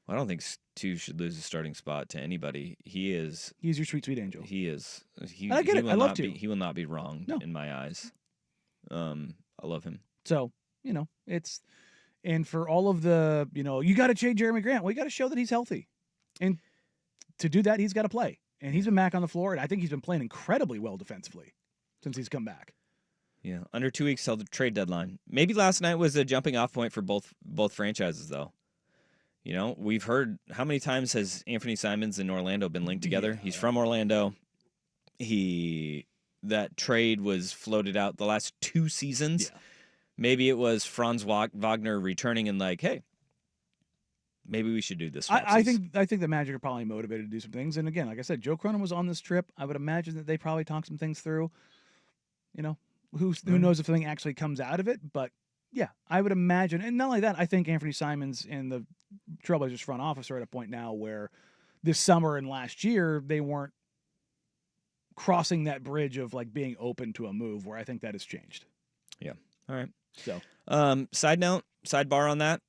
Well, I don't think Tu should lose his starting spot to anybody. He's your sweet, sweet angel. He is. I get it. I love Tu. He will not be wrong in my eyes. I love him. So, it's, and for all of the, you got to trade Jeremy Grant. Well, you got to show that he's healthy. And to do that, he's got to play. And he's been back on the floor, and I think he's been playing incredibly well defensively since he's come back. Yeah, under 2 weeks till the trade deadline. Maybe last night was a jumping off point for both franchises, though. We've heard, how many times has Anthony Simons and Orlando been linked together? He's from Orlando. That trade was floated out the last 2 seasons. Yeah. Maybe it was Franz Wagner returning and hey, maybe we should do this. I think the Magic are probably motivated to do some things. And again, like I said, Joe Cronin was on this trip. I would imagine that they probably talked some things through. Who knows if something actually comes out of it? But yeah, I would imagine. And not only that, I think Anthony Simons and the Trailblazers front office are at a point now where this summer and last year they weren't crossing that bridge of being open to a move, where I think that has changed. Yeah. All right. So, sidebar on that.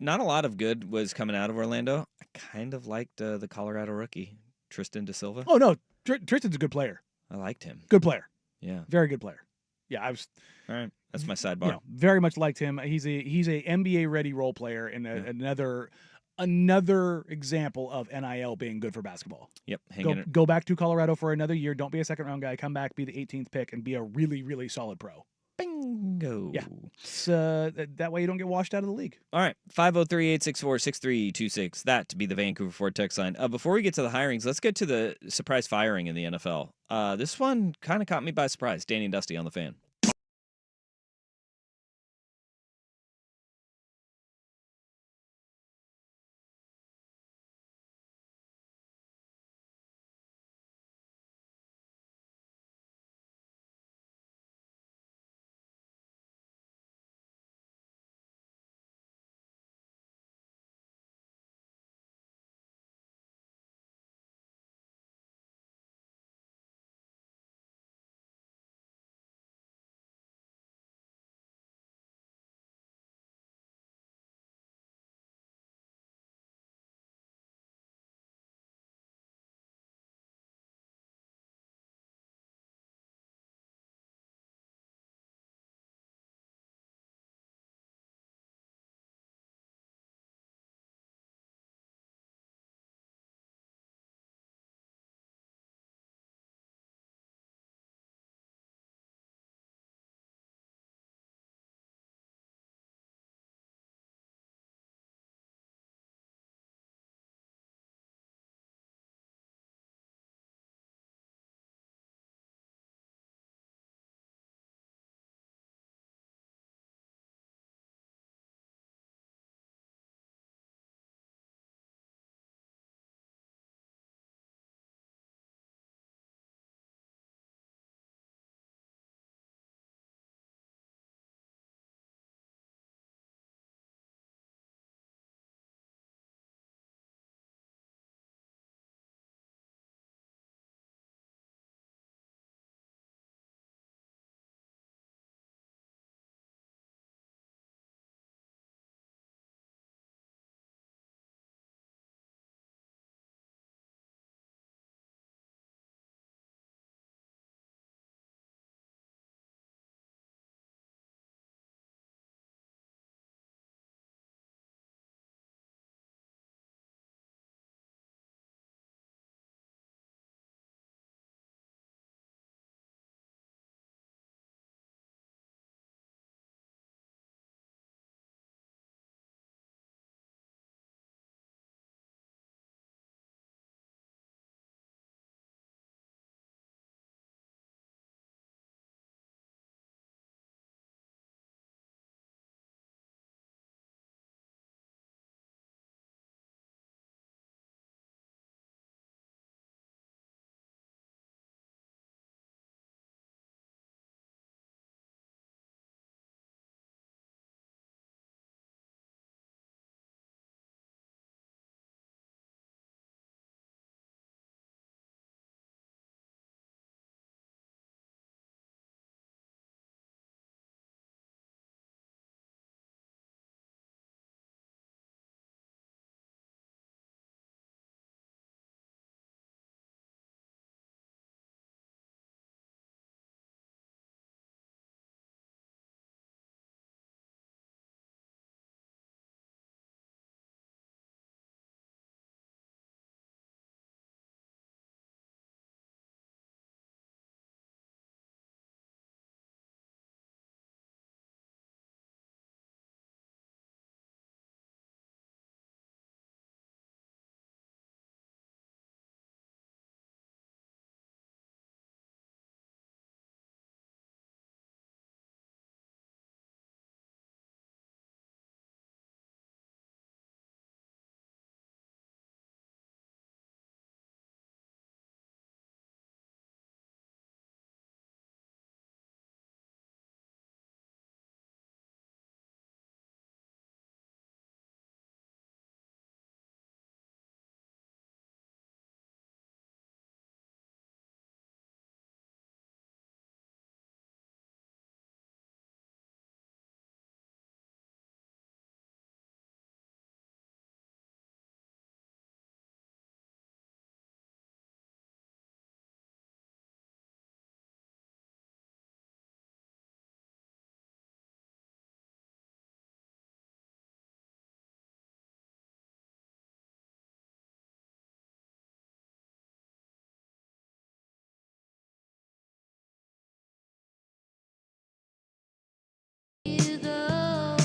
Not a lot of good was coming out of Orlando. I kind of liked the Colorado rookie, Tristan da Silva. Oh, no. Tristan's a good player. I liked him. Good player. Yeah. Very good player. Yeah, I was. All right. That's my sidebar. Very much liked him. He's a NBA ready role player and another example of NIL being good for basketball. Yep. Go back to Colorado for another year. Don't be a second round guy. Come back, be the 18th pick, and be a really, really solid pro. Bingo. Yeah. So that way you don't get washed out of the league. All right. 503-864-6326. That to be the Vancouver Ford text line. Before we get to the hirings, let's get to the surprise firing in the NFL. This one kind of caught me by surprise. Danny and Dusty on the Fan.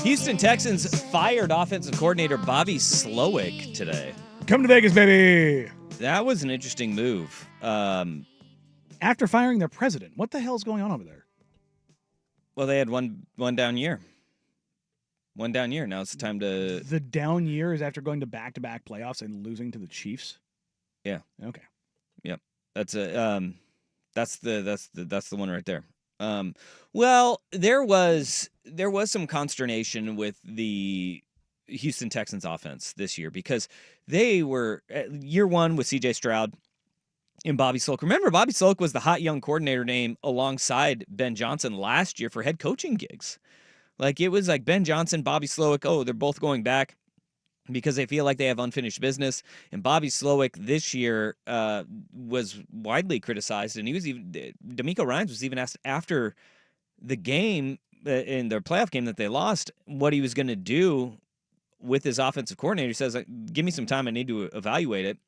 Houston Texans fired offensive coordinator Bobby Slowick today. Come to Vegas, baby. That was an interesting move. After firing their president, what the hell's going on over there? Well, they had one down year. One down year. Now it's time to. The down year is after going to back-to-back playoffs and losing to the Chiefs. Yeah. Okay. Yep. That's the one right there. Well, there was some consternation with the Houston Texans offense this year because they were year one with C.J. Stroud and Bobby Slowick. Remember, Bobby Slowick was the hot young coordinator name alongside Ben Johnson last year for head coaching gigs. Like, it was like Ben Johnson, Bobby Slowick, they're both going back because they feel like they have unfinished business. And Bobby Slowick this year was widely criticized, and he was even DeMeco Ryans was even asked after the game in their playoff game that they lost what he was going to do with his offensive coordinator. He says, give me some time, I need to evaluate it.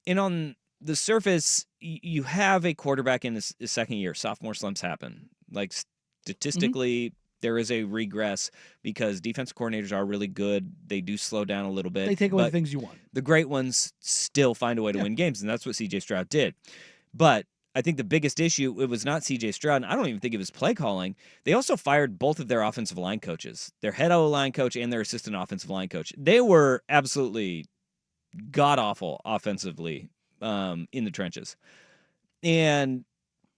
And on the surface, you have a quarterback in his second year. Sophomore slumps happen. Like, statistically, there is a regress because defensive coordinators are really good. They do slow down a little bit. They take away the things you want. The great ones still find a way to win games, and that's what C.J. Stroud did. But I think the biggest issue, it was not C.J. Stroud, and I don't even think it was play calling. They also fired both of their offensive line coaches, their head O-line coach and their assistant offensive line coach. They were absolutely god-awful offensively in the trenches. And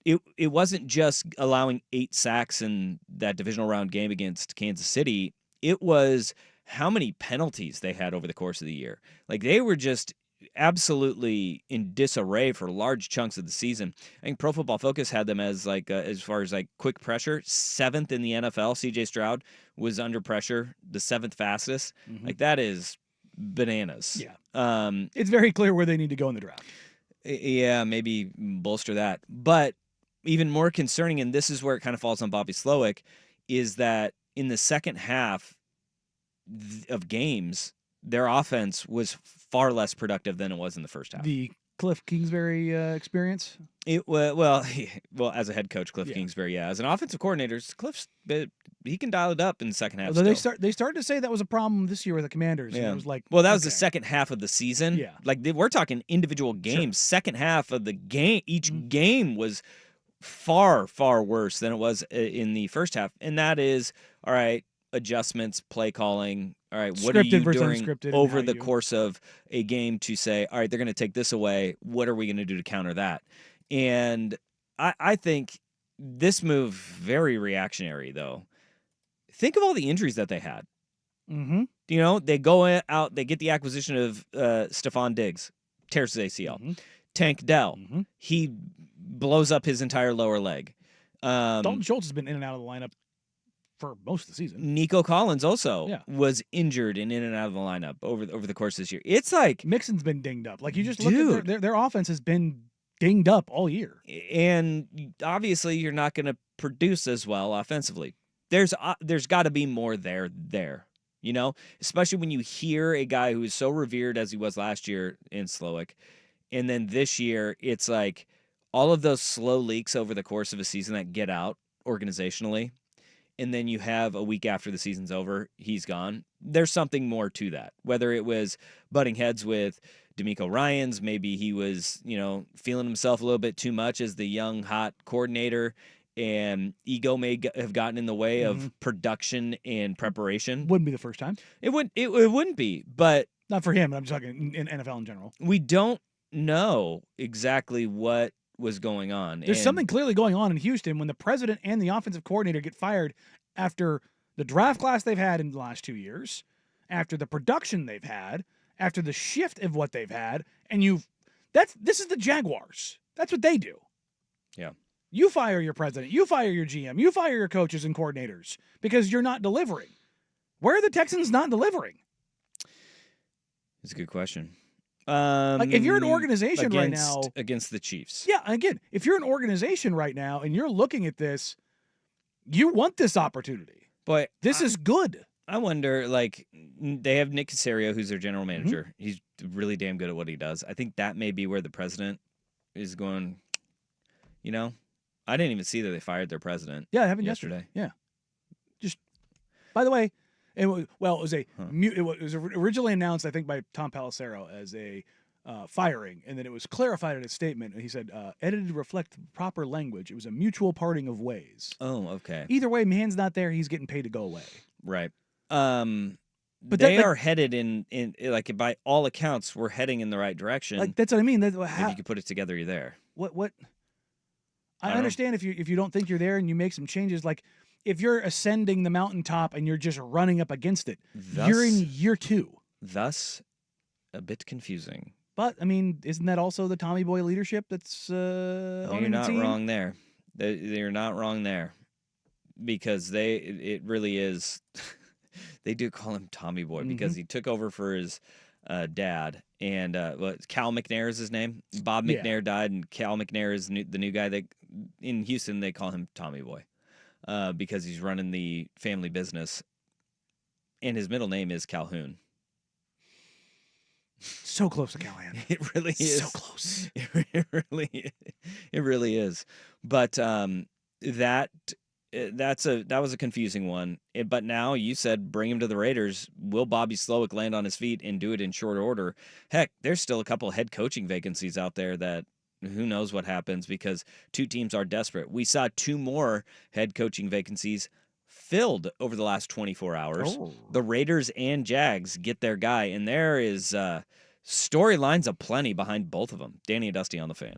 it wasn't just allowing 8 sacks in that divisional round game against Kansas City. It was how many penalties they had over the course of the year. Like, they were just absolutely in disarray for large chunks of the season. I think Pro Football Focus had them as as far as quick pressure, 7th in the NFL. CJ Stroud was under pressure, the 7th fastest. Like, that is bananas. Yeah. It's very clear where they need to go in the draft. Yeah, maybe bolster that. But even more concerning, and this is where it kind of falls on Bobby Slowick, is that in the second half of games, their offense was far less productive than it was in the first half. The Cliff Kingsbury experience? Well, as a head coach, Cliff Kingsbury, yeah. As an offensive coordinator, Cliff's he can dial it up in the second half. Although they started to say that was a problem this year with the Commanders. Yeah. And it was like, well, that was the second half of the season. Yeah. Like, we're talking individual games. Sure. Second half of the game, each game was far, far worse than it was in the first half. And that is, all right, adjustments, play calling. All right, what are you doing over the course of a game to say, all right, they're going to take this away. What are we going to do to counter that? And I think this move, very reactionary, though. Think of all the injuries that they had. Mm-hmm. You know, they go out, they get the acquisition of Stephon Diggs, tears his ACL. Mm-hmm. Tank Dell, he blows up his entire lower leg. Dalton Schultz has been in and out of the lineup for most of the season. Nico Collins also was injured and in and out of the lineup over the course of this year. It's like Mixon's been dinged up. Like, you just look at their offense has been dinged up all year. And obviously you're not going to produce as well offensively. There's got to be more there, you know, especially when you hear a guy who is so revered as he was last year in Slowick. And then this year, it's like all of those slow leaks over the course of a season that get out organizationally. And then you have a week after the season's over, he's gone. There's something more to that. Whether it was butting heads with DeMeco Ryans, maybe he was, feeling himself a little bit too much as the young, hot coordinator, and ego may have gotten in the way of production and preparation. Wouldn't be the first time. It wouldn't be, but not for him. I'm just talking in NFL in general. We don't know exactly what was going on. There's something clearly going on in Houston when the president and the offensive coordinator get fired after the draft class they've had in the last 2 years, after the production they've had, after the shift of what they've had, and this is the Jaguars. That's what they do. Yeah. You fire your president, you fire your GM, you fire your coaches and coordinators because you're not delivering. Where are the Texans not delivering? That's a good question. If you're an organization right now against the Chiefs. Yeah, again, if you're an organization right now and you're looking at this, you want this opportunity. But this is good. I wonder, they have Nick Caserio, who's their general manager. He's really damn good at what he does. I think that may be where the president is going, I didn't even see that they fired their president. Yeah, it happened yesterday. Yeah. Just, by the way, It was it was originally announced, I think, by Tom Pelissero as a firing, and then it was clarified in a statement. And he said, edited to reflect proper language. It was a mutual parting of ways. Oh, okay. Either way, man's not there. He's getting paid to go away. Right. But they are headed in like, by all accounts, we're heading in the right direction. Like, that's what I mean. If you could put it together, you're there. What? I understand if you don't think you're there and you make some changes. Like, if you're ascending the mountaintop and you're just running up against it, you're in year 2. Thus, a bit confusing. But I mean, isn't that also the Tommy Boy leadership that's You're not wrong there. You're not wrong there, because it really is. They do call him Tommy Boy because he took over for his dad, and Cal McNair is his name. Bob McNair died, and Cal McNair is the new guy. That in Houston they call him Tommy Boy because he's running the family business, and his middle name is Calhoun. So close to Callahan. It really is. So close. It really is. But that was a confusing one. But now you said bring him to the Raiders. Will Bobby Slowick land on his feet and do it in short order? Heck, there's still a couple head coaching vacancies out there that who knows what happens, because 2 teams are desperate. We saw 2 more head coaching vacancies filled over the last 24 hours. Oh. The Raiders and Jags get their guy, and there is storylines aplenty behind both of them. Danny and Dusty on the Fan.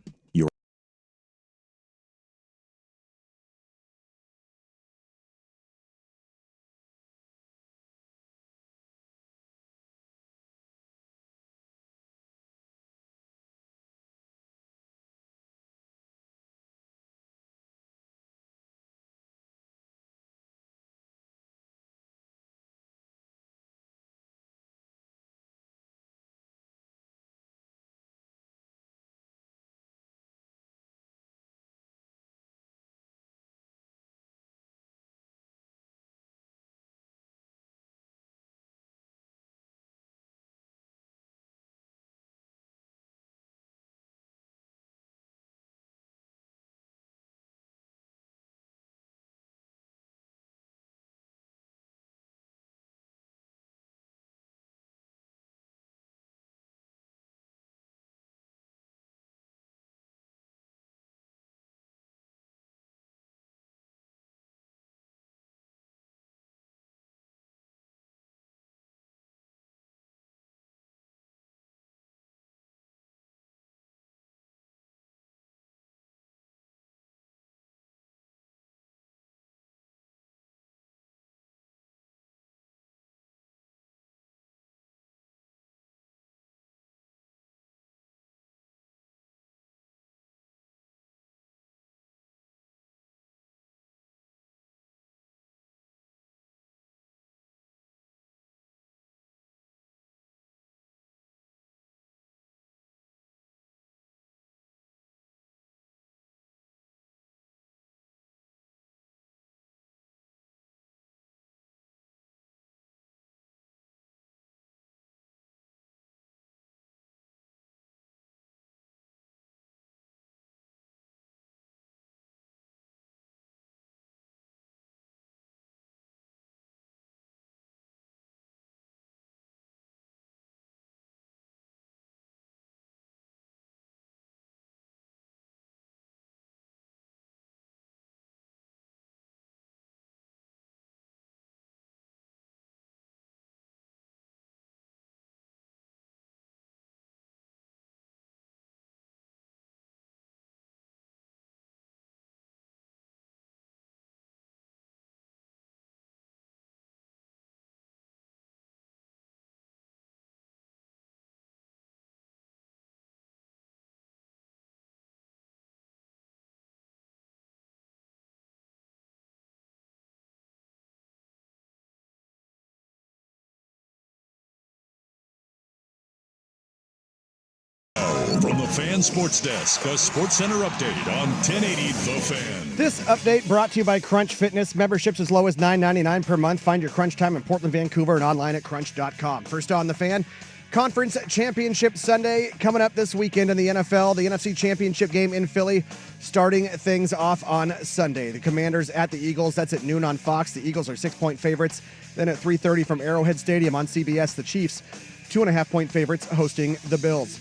From the Fan Sports Desk, a Sports Center update on 1080 The Fan. This update brought to you by Crunch Fitness. Memberships as low as $9.99 per month. Find your Crunch time in Portland, Vancouver, and online at crunch.com. First on The Fan, Conference Championship Sunday coming up this weekend in the NFL. The NFC Championship game in Philly starting things off on Sunday. The Commanders at the Eagles. That's at noon on Fox. The Eagles are 6-point favorites. Then at 3:30 from Arrowhead Stadium on CBS, the Chiefs, 2.5-point favorites hosting the Bills.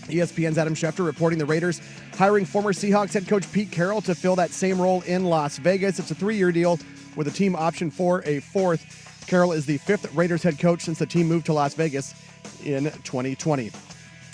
ESPN's Adam Schefter reporting the Raiders hiring former Seahawks head coach Pete Carroll to fill that same role in Las Vegas. It's a 3-year deal with a team option for a fourth. Carroll is the 5th Raiders head coach since the team moved to Las Vegas in 2020.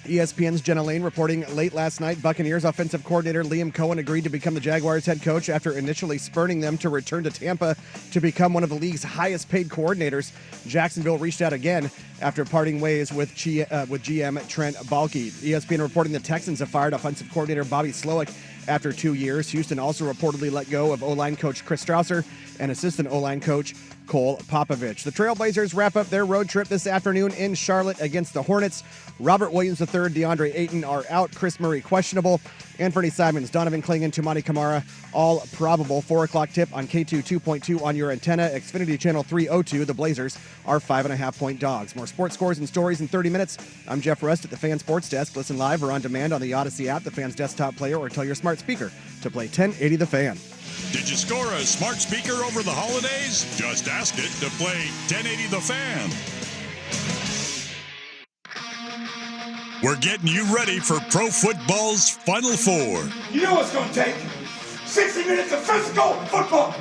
ESPN's Jenna Lane reporting late last night, Buccaneers offensive coordinator Liam Cohen agreed to become the Jaguars head coach after initially spurning them to return to Tampa to become one of the league's highest paid coordinators. Jacksonville reached out again after parting ways with GM Trent Baalke. ESPN reporting the Texans have fired offensive coordinator Bobby Slowick after 2 years. Houston also reportedly let go of O-line coach Chris Strausser and assistant O-line coach Cole Popovich. The Trailblazers wrap up their road trip this afternoon in Charlotte against the Hornets. Robert Williams III, DeAndre Ayton are out. Chris Murray questionable. Anthony Simons, Donovan Clingan, Tumani Kamara all probable. 4 o'clock tip on K2 2.2 on your antenna. Xfinity Channel 302. The Blazers are 5.5-point dogs. More sports scores and stories in 30 minutes. I'm Jeff Rust at the Fan Sports Desk. Listen live or on demand on the Odyssey app, the Fan's desktop player, or tell your smart speaker to play 1080 The Fan. Did you score a smart speaker over the holidays? Just ask it to play 1080 The Fan. We're getting you ready for pro football's Final Four. You know what's going to take? 60 minutes of physical football.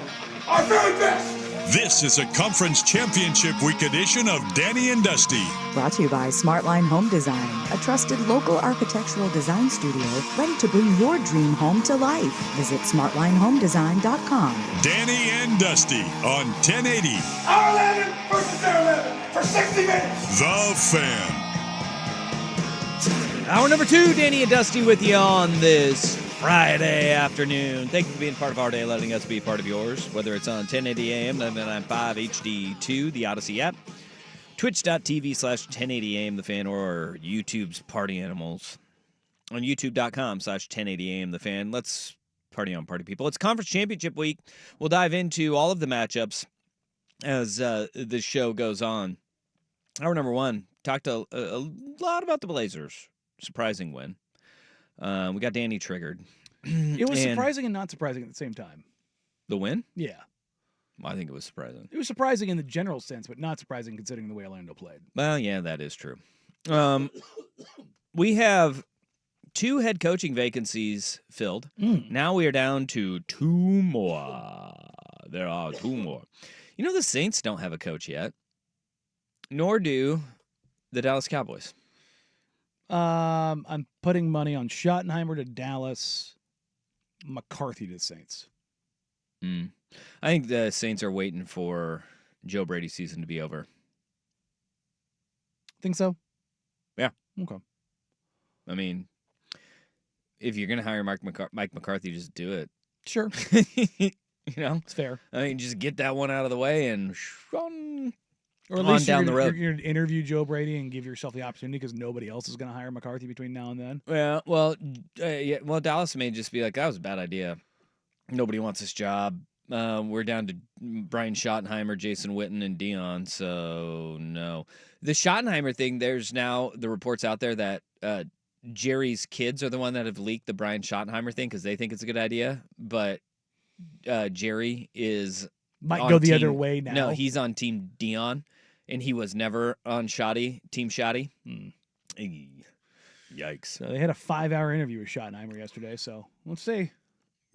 Our very best. This is a Conference Championship Week edition of Danny and Dusty. Brought to you by Smartline Home Design, a trusted local architectural design studio ready to bring your dream home to life. Visit smartlinehomedesign.com. Danny and Dusty on 1080. Our 11 versus their 11 for 60 minutes. The Fan. Hour number 2, Danny and Dusty with you on this Friday afternoon. Thank you for being part of our day, letting us be part of yours, whether it's on 1080 AM, 1195 HD2, the Odyssey app, twitch.tv/1080 AM, the Fan, or YouTube's Party Animals on youtube.com/1080 AM, the Fan. Let's party on, party people. It's Conference Championship Week. We'll dive into all of the matchups as the show goes on. Hour number 1, talked a lot about the Blazers. Surprising win. We got Danny triggered. It was surprising and not surprising at the same time. The win? Yeah. Well, I think it was surprising. It was surprising in the general sense, but not surprising considering the way Orlando played. Well, yeah, that is true. We have 2 head coaching vacancies filled. Now we are down to 2 more. There are 2 more. You know, the Saints don't have a coach yet, nor do the Dallas Cowboys. I'm putting money on Schottenheimer to Dallas, McCarthy to the Saints. I think the Saints are waiting for Joe Brady's season to be over. Think so? Yeah. Okay. I mean, if you're going to hire Mike McCarthy, just do it. Sure. You know? It's fair. I mean, just get that one out of the way and Or at least down the road. You're going to interview Joe Brady and give yourself the opportunity because nobody else is going to hire McCarthy between now and then. Yeah, well, Dallas may just be like, that was a bad idea. Nobody wants this job. We're down to Brian Schottenheimer, Jason Witten, and Dion, so no. The Schottenheimer thing, there's now the reports out there that Jerry's kids are the one that have leaked the Brian Schottenheimer thing because they think it's a good idea, but Jerry might go the other way now. No, he's on Team Dion, and he was never on Team Shoddy. Yikes. So they had a 5-hour interview with Schottenheimer yesterday, so let's see.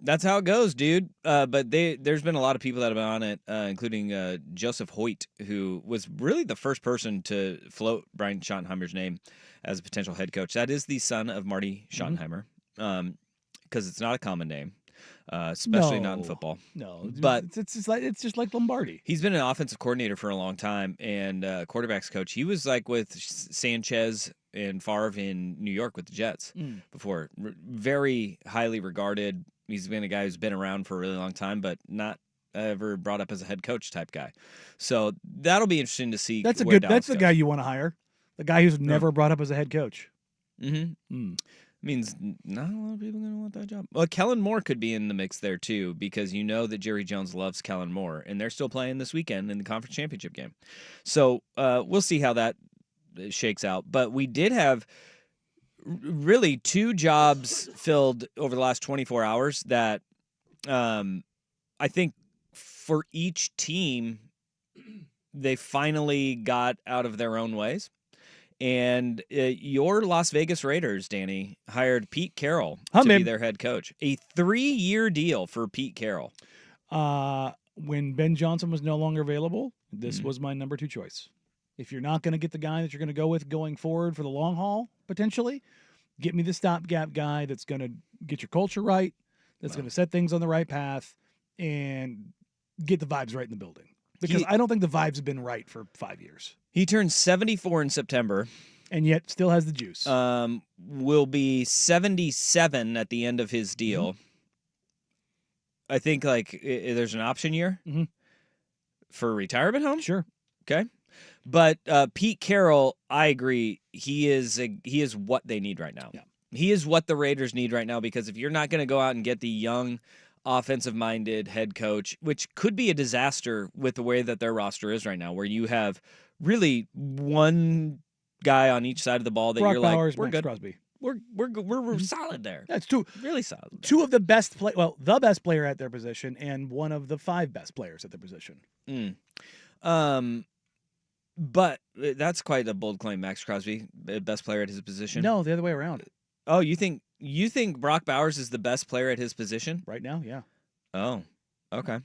That's how it goes, dude. But there's been a lot of people that have been on it, including Joseph Hoyt, who was really the first person to float Brian Schottenheimer's name as a potential head coach. That is the son of Marty Schottenheimer, because it's not a common name, especially not in football. No, but it's just like Lombardi. He's been an offensive coordinator for a long time and quarterbacks coach. He was like with Sanchez and Favre in New York with the Jets before. Very highly regarded. He's been a guy who's been around for a really long time, but not ever brought up as a head coach type guy. So that'll be interesting to see. That's the guy you want to hire. The guy who's never brought up as a head coach. Means not a lot of people are going to want that job. Well, Kellen Moore could be in the mix there too, because you know that Jerry Jones loves Kellen Moore, and they're still playing this weekend in the conference championship game. So we'll see how that shakes out. But we did have really 2 jobs filled over the last 24 hours that I think for each team, they finally got out of their own ways. And your Las Vegas Raiders, Danny, hired Pete Carroll to be their head coach. A 3-year deal for Pete Carroll. When Ben Johnson was no longer available, this was my number 2 choice. If you're not going to get the guy that you're going to go with going forward for the long haul, potentially, get me the stopgap guy that's going to get your culture right, that's going to set things on the right path, and get the vibes right in the building. Because I don't think the vibes have been right for 5 years. He turned 74 in September. And yet still has the juice. Will be 77 at the end of his deal. I think there's an option year for a retirement home. Sure. Okay. But Pete Carroll, I agree. He is what they need right now. Yeah. He is what the Raiders need right now, because if you're not going to go out and get the young, offensive-minded head coach, which could be a disaster with the way that their roster is right now, where you have really one guy on each side of the ball that Brock you're Bowers, like, we're Max good. Crosby. We're solid there. That's 2. Really solid. 2 of the best the best player at their position and one of the 5 best players at their position. But that's quite a bold claim, Max Crosby, best player at his position. No, the other way around. Oh, you think Brock Bowers is the best player at his position? Right now, yeah. Oh, okay.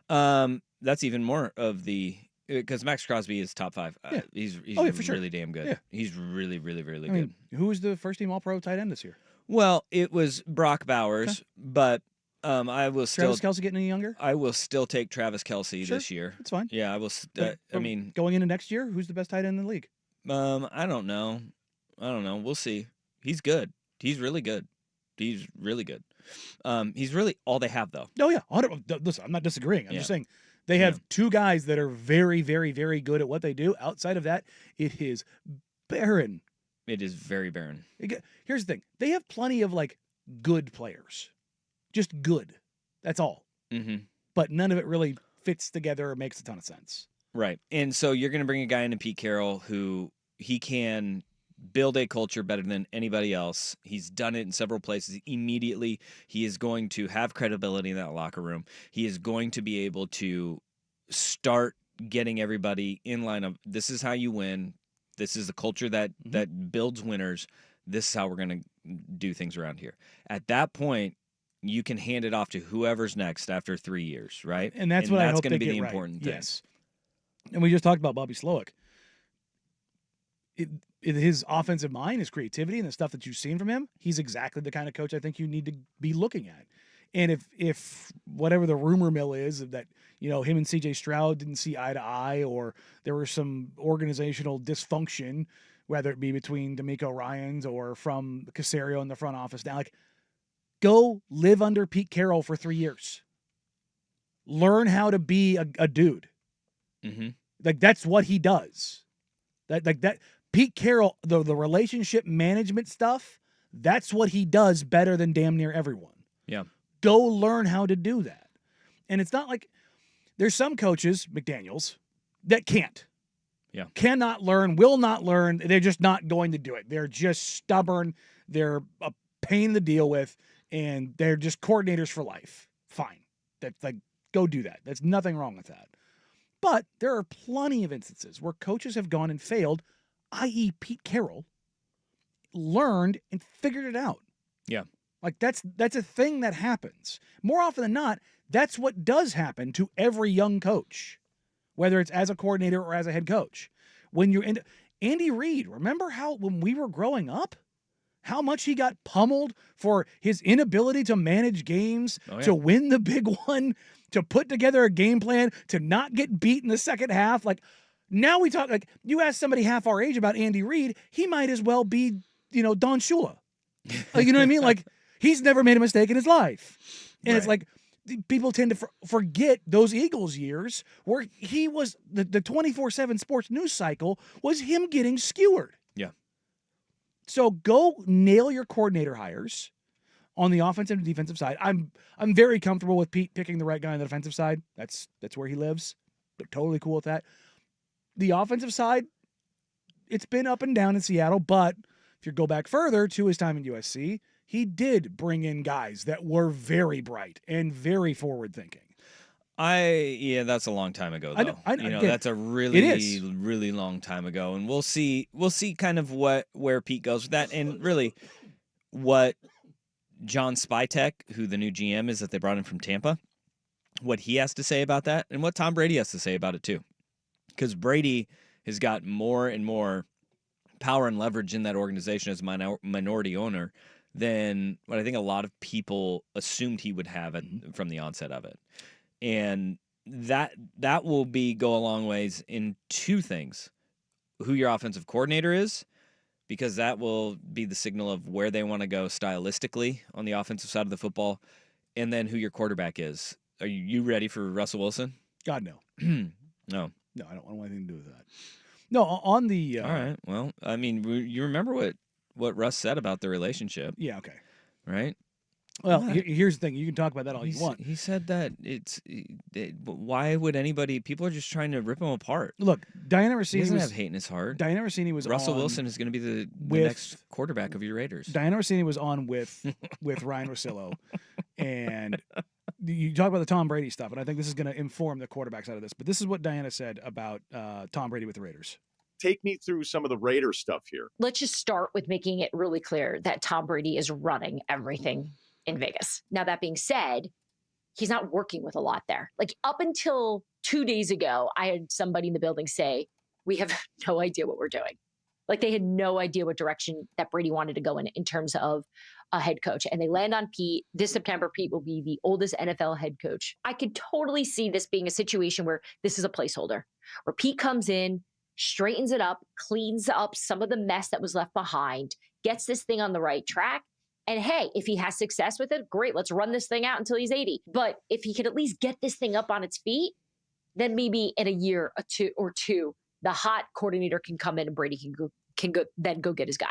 That's even more of the, because Max Crosby is top 5. Yeah. He's for sure. really damn good. Yeah. He's really, really, really I good. mean, who was the first team All-Pro tight end this year? Well, it was Brock Bowers, but I will still. Travis Kelce getting any younger? I will still take Travis Kelce Sure, this year. That's fine. Yeah, I will. I mean, going into next year, who's the best tight end in the league? I don't know. We'll see. He's good. He's really good. He's really good. He's really all they have, though. Oh, yeah. Listen, I'm not disagreeing. I'm just saying they have 2 guys that are very, very, very good at what they do. Outside of that, it is barren. It is very barren. Here's the thing. They have plenty of, good players. Just good. That's all. Mm-hmm. But none of it really fits together or makes a ton of sense. Right. And so you're going to bring a guy into Pete Carroll who he can build a culture better than anybody else. He's done it in several places. Immediately, he is going to have credibility in that locker room. He is going to be able to start getting everybody in line of, this is how you win. This is the culture that builds winners. This is how we're going to do things around here. At that point, you can hand it off to whoever's next after 3 years, right? And that's what I hope going to they be the get right. important thing. Yes. And we just talked about Bobby Slowick. His offensive mind, his creativity, and the stuff that you've seen from him, he's exactly the kind of coach I think you need to be looking at. And if whatever the rumor mill is that, him and C.J. Stroud didn't see eye to eye, or there was some organizational dysfunction, whether it be between D'Amico Ryans or from Caserio in the front office now, go live under Pete Carroll for 3 years. Learn how to be a dude. Mm-hmm. That's what he does. That Pete Carroll, the relationship management stuff, that's what he does better than damn near everyone. Yeah. Go learn how to do that. And it's not like there's some coaches, McDaniels, that can't. Yeah. Cannot learn, will not learn. They're just not going to do it. They're just stubborn. They're a pain to deal with, and they're just coordinators for life. Fine. That's go do that. There's nothing wrong with that. But there are plenty of instances where coaches have gone and failed, i.e. Pete Carroll, learned and figured it out. Yeah. That's a thing that happens. More often than not, that's what does happen to every young coach, whether it's as a coordinator or as a head coach. When you're in Andy Reid, remember how when we were growing up, how much he got pummeled for his inability to manage games, to win the big one, to put together a game plan, to not get beat in the second half. Now we talk, you ask somebody half our age about Andy Reid, he might as well be, Don Shula. You know what I mean? He's never made a mistake in his life. And it's people tend to forget those Eagles years where he was, the 24/7 sports news cycle was him getting skewered. Yeah. So go nail your coordinator hires on the offensive and defensive side. I'm very comfortable with Pete picking the right guy on the defensive side. That's where he lives. But totally cool with that. The offensive side, it's been up and down in Seattle, but if you go back further to his time in USC, he did bring in guys that were very bright and very forward thinking. That's a long time ago, though. Again, That's a really, really long time ago, and we'll see kind of where Pete goes with that, and really what John Spytek, who the new GM is that they brought in from Tampa, what he has to say about that, and what Tom Brady has to say about it too, because Brady has got more and more power and leverage in that organization as a minority owner than what I think a lot of people assumed he would have from the onset of it. And that will go a long ways in two things: who your offensive coordinator is, because that will be the signal of where they want to go stylistically on the offensive side of the football, and then who your quarterback is. Are you ready for Russell Wilson? God, no. No. No, I don't want anything to do with that. No, on the... All right. Well, I mean, you remember what Russ said about the relationship. Yeah, okay. Right? Well, here's the thing. You can talk about that all you want. He said that why would anybody... People are just trying to rip him apart. Look, Diana Rossini... He doesn't have hate in his heart. Diana Rossini was Russell on Wilson is going to be the next quarterback of your Raiders. Diana Rossini was on with Ryan Russillo, and you talk about the Tom Brady stuff, and I think this is going to inform the quarterback side of this, but this is what Diana said about Tom Brady with the Raiders. Take me through some of the Raiders stuff here. Let's just start with making it really clear that Tom Brady is running everything in Vegas. Now, that being said, he's not working with a lot there. Like, up until 2 days ago, I had somebody in the building say, we have no idea what we're doing. Like, they had no idea what direction that Brady wanted to go in terms of a head coach. And they land on Pete. This September, Pete will be the oldest NFL head coach. I could totally see this being a situation where this is a placeholder, where Pete comes in, straightens it up, cleans up some of the mess that was left behind, gets this thing on the right track. And hey, if he has success with it, great, let's run this thing out until he's 80. But if he could at least get this thing up on its feet, then maybe in a year or two, the hot coordinator can come in and Brady can go get his guy.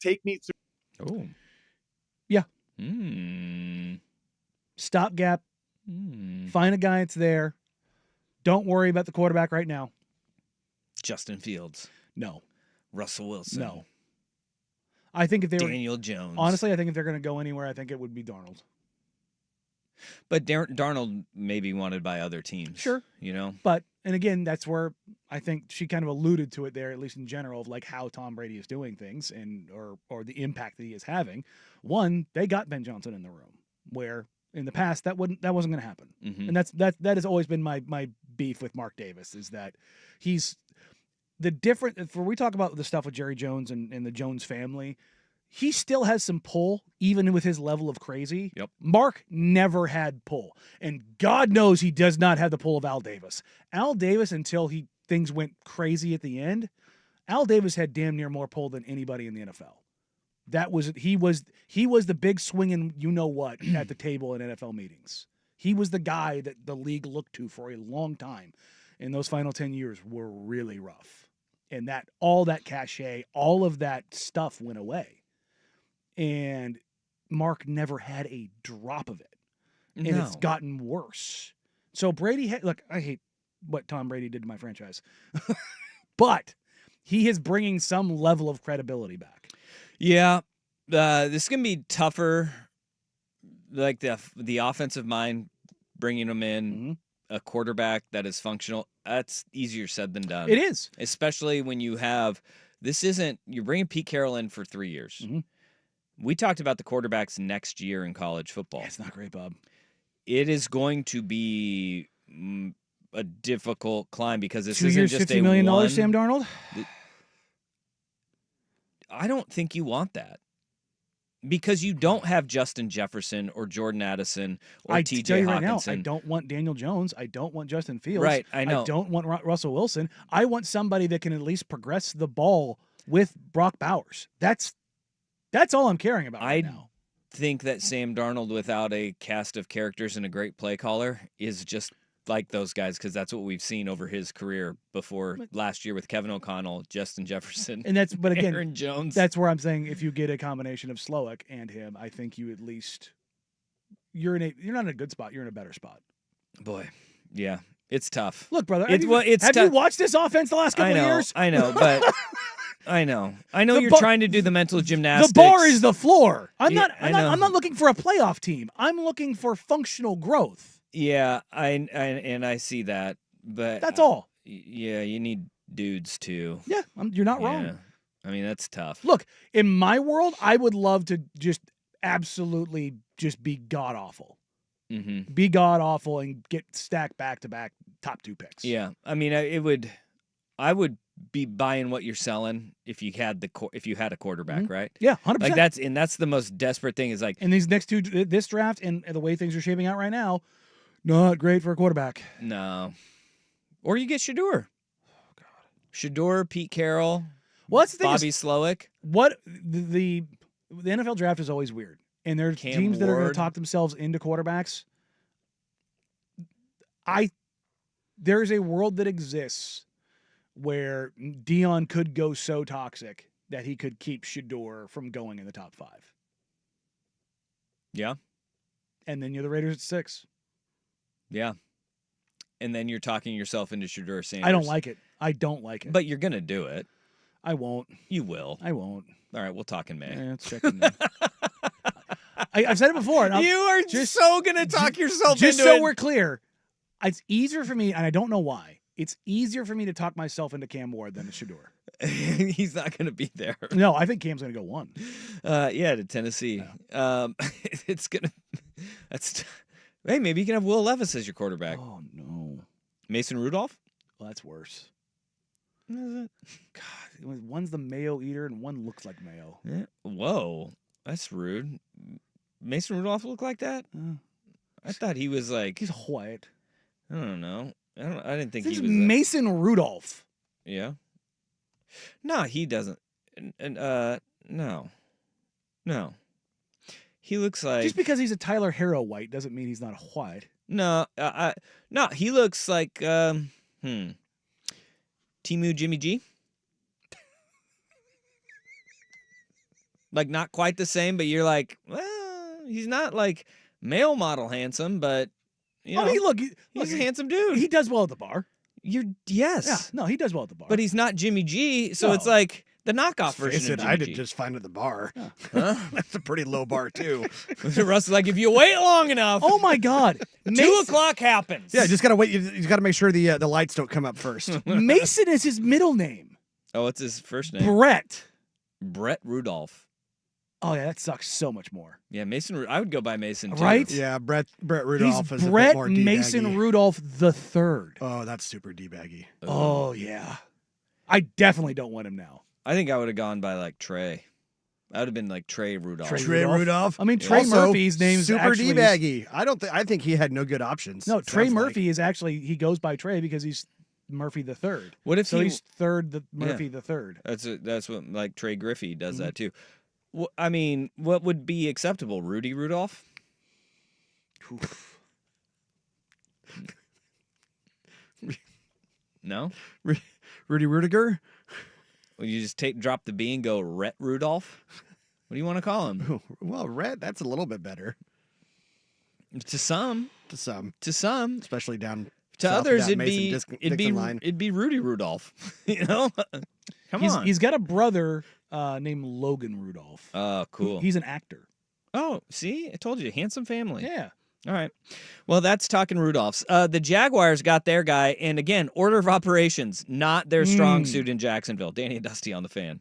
Take me through. Oh. Yeah. Mm. Stopgap. Find a guy that's there. Don't worry about the quarterback right now. Justin Fields. No. Russell Wilson. No. I think if they Daniel Jones. Honestly, I think if they're going to go anywhere, I think it would be Darnold. But Darnold may be wanted by other teams. Sure. You know? But, and again, that's where I think she kind of alluded to it there, at least in general, of like how Tom Brady is doing things and or the impact that he is having. One, they got Ben Johnson in the room, where in the past that wasn't going to happen. Mm-hmm. And that has always been my beef with Mark Davis, is that he's the different. If we talk about the stuff with Jerry Jones and the Jones family, he still has some pull, even with his level of crazy. Yep. Mark never had pull. And God knows he does not have the pull of Al Davis. Al Davis, until things went crazy at the end, Al Davis had damn near more pull than anybody in the NFL. He was the big swinging you-know-what at the table in NFL meetings. He was the guy that the league looked to for a long time. And those final 10 years were really rough. And all that cachet, all of that stuff went away. And Mark never had a drop of it. And it's gotten worse. So Brady, look, I hate what Tom Brady did to my franchise. But he is bringing some level of credibility back. Yeah. This is going to be tougher. Like the offensive mind, bringing him in, a quarterback that is functional, that's easier said than done. It is. Especially when you have, you're bringing Pete Carroll in for 3 years. Mm-hmm. We talked about the quarterbacks next year in college football. Yeah, it's not great, Bob. It is going to be a difficult climb because this 2 isn't years, just $50 million, Sam Darnold? I don't think you want that. Because you don't have Justin Jefferson or Jordan Addison or T.J. Hawkinson. Right now, I don't want Daniel Jones. I don't want Justin Fields. Right, I know. I don't want Russell Wilson. I want somebody that can at least progress the ball with Brock Bowers. That's all I'm caring about right now. I think that Sam Darnold without a cast of characters and a great play caller is just like those guys, because that's what we've seen over his career before last year with Kevin O'Connell, Justin Jefferson, and again, Aaron Jones. That's where I'm saying if you get a combination of Slowick and him, I think you at least you're not in a good spot. You're in a better spot. Boy, yeah, it's tough. Look, brother, have you watched this offense the last couple of years? I know, but I know you're bar- trying to do the mental gymnastics. The bar is the floor. I'm Yeah, not looking for a playoff team. I'm looking for functional growth. Yeah, I see that, but That's all. Yeah, you need dudes too. Yeah, you're not wrong. I mean, that's tough. Look, in my world, I would love to just absolutely just be god awful. Mm-hmm. Be god awful and get stacked back to back top 2 picks. Yeah, I mean, I would be buying what you're selling if you had a quarterback, right? Yeah, 100%. Like that's the most desperate thing is like. And these next 2, this draft and the way things are shaping out right now, not great for a quarterback. No, or you get Shador. Oh God, Shador, Pete Carroll. Well, that's the thing. Bobby Slowick. What the NFL draft is always weird, and there are Cam teams that are going to Ward. talk themselves into quarterbacks. There is a world that exists where Dion could go so toxic that he could keep Shador from going in the top 5. Yeah, And then you're the Raiders at 6. yeah, and then you're talking yourself into Shador Sanders. I don't like it. But you're gonna do it. I won't. You will. I won't. All right, we'll talk in May. Let's check in there. I've said it before. And You are so gonna talk yourself just into so it. we're clear. It's easier for me, and I don't know why. It's easier for me to talk myself into Cam Ward than to Shador. He's not going to be there. No, I think Cam's going to go 1. Yeah, to Tennessee. Yeah. It's gonna. Hey, maybe you can have Will Levis as your quarterback. Oh no, Mason Rudolph. Well, that's worse. What is it? God, one's the mayo eater and one looks like mayo. Yeah. Whoa, that's rude. Mason Rudolph look like that? I thought he was like. He's white. I don't know. I didn't think This he is was Mason Rudolph. Yeah. No, he doesn't. No. He looks like Just because he's a Tyler Harrow white doesn't mean he's not a white. no. No, he looks like Timu Jimmy G. Like not quite the same, but you're like, well, he's not like male model handsome, but you know, I mean, look, he's a handsome dude. He does well at the bar. Yes. Yeah, no, he does well at the bar. But he's not Jimmy G, so No. it's like the knockoff version Face of it, Jimmy I did G. just fine at the bar. Huh? That's a pretty low bar too. Russ is like, if you wait long enough, oh my God, 2 o'clock happens. Yeah, just gotta wait. You got to make sure the lights don't come up first. Mason is his middle name. Oh, what's his first name? Brett. Rudolph. Oh yeah, that sucks so much more. Yeah, Mason. I would go by Mason too. Right? Yeah, Brett Rudolph He's is a bit Brett more Mason D-baggy. Rudolph the third. Oh, that's super D-baggy. Oh yeah, I definitely don't want him now. I think I would have gone by like Trey. I would have been like Trey Rudolph. Trey Rudolph. I mean, Trey Also, Murphy's name's super actually D-baggy. I think he had no good options. No, Trey sounds like. Murphy is actually he goes by Trey because he's Murphy the third. What if so he- he's third? The Murphy the third. That's what like Trey Griffey does that too. I mean, what would be acceptable? Rudy Rudolph? No? Rudy Rudiger. Well, you just drop the B and go Rhett Rudolph? What do you want to call him? Well, Red, that's a little bit better. To some. To some. To Especially down To south of others, that it'd line. be Rudy Rudolph. You know? Come on. He's got a brother named Logan Rudolph. Oh, cool. He's an actor. Oh, see? I told you. Handsome family. Yeah. All right. Well, that's talking Rudolphs. The Jaguars got their guy, and again, order of operations, not their strong suit in Jacksonville. Danny and Dusty on the Fan.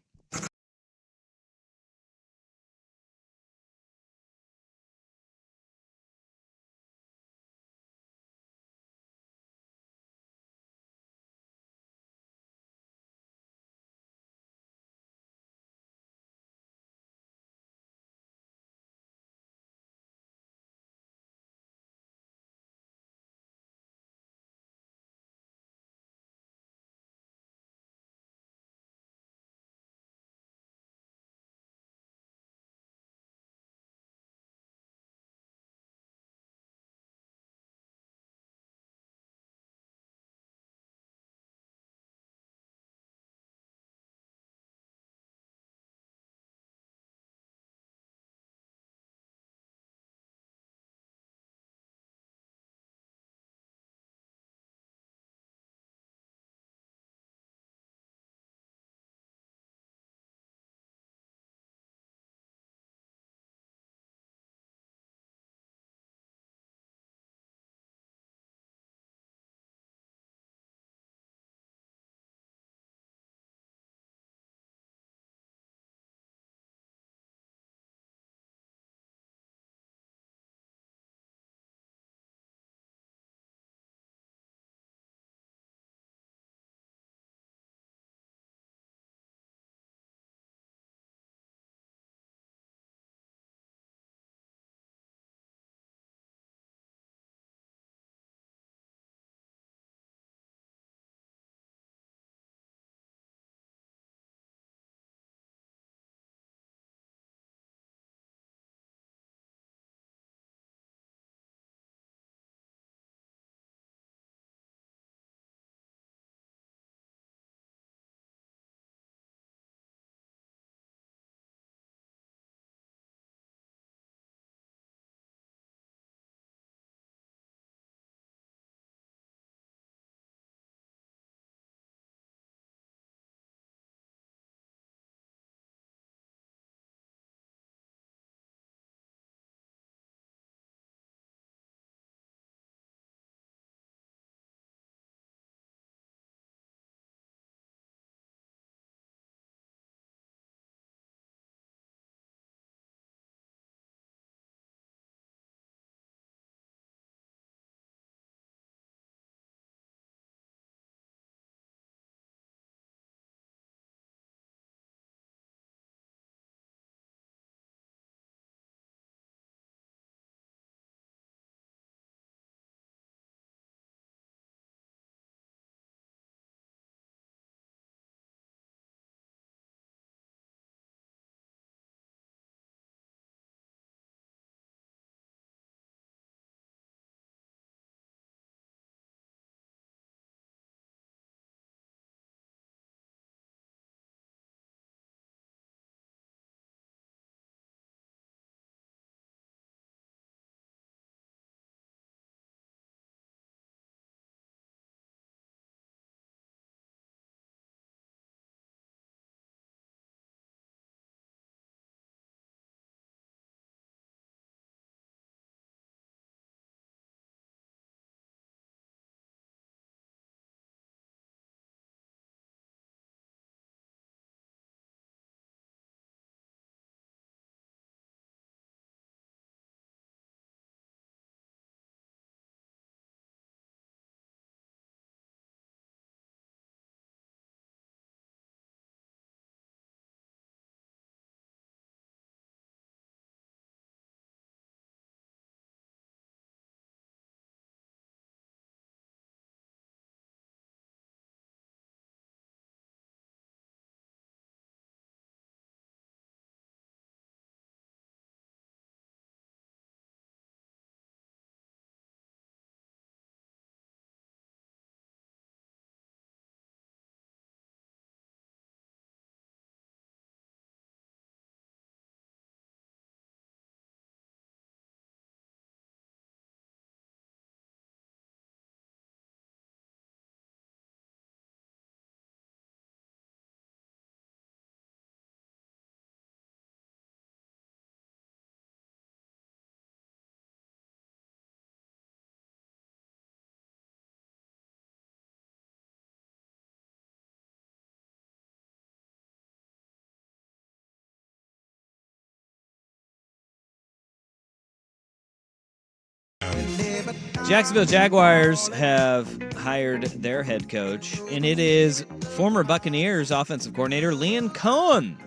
Jacksonville Jaguars have hired their head coach, and it is former Buccaneers offensive coordinator Liam Cohen.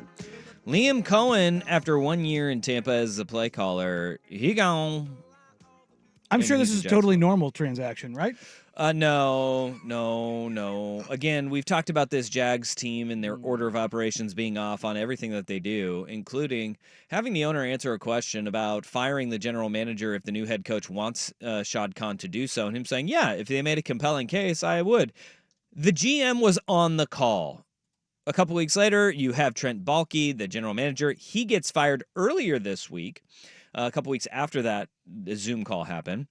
Liam Cohen, after 1 year in Tampa as a play caller, he gone. I'm sure this is a totally normal transaction, right? No. Again, we've talked about this Jags team and their order of operations being off on everything that they do, including having the owner answer a question about firing the general manager if the new head coach wants Shad Khan to do so, and him saying, yeah, if they made a compelling case, I would. The GM was on the call. A couple weeks later, you have Trent Baalke, the general manager. He gets fired earlier this week. A couple weeks after that, the Zoom call happened.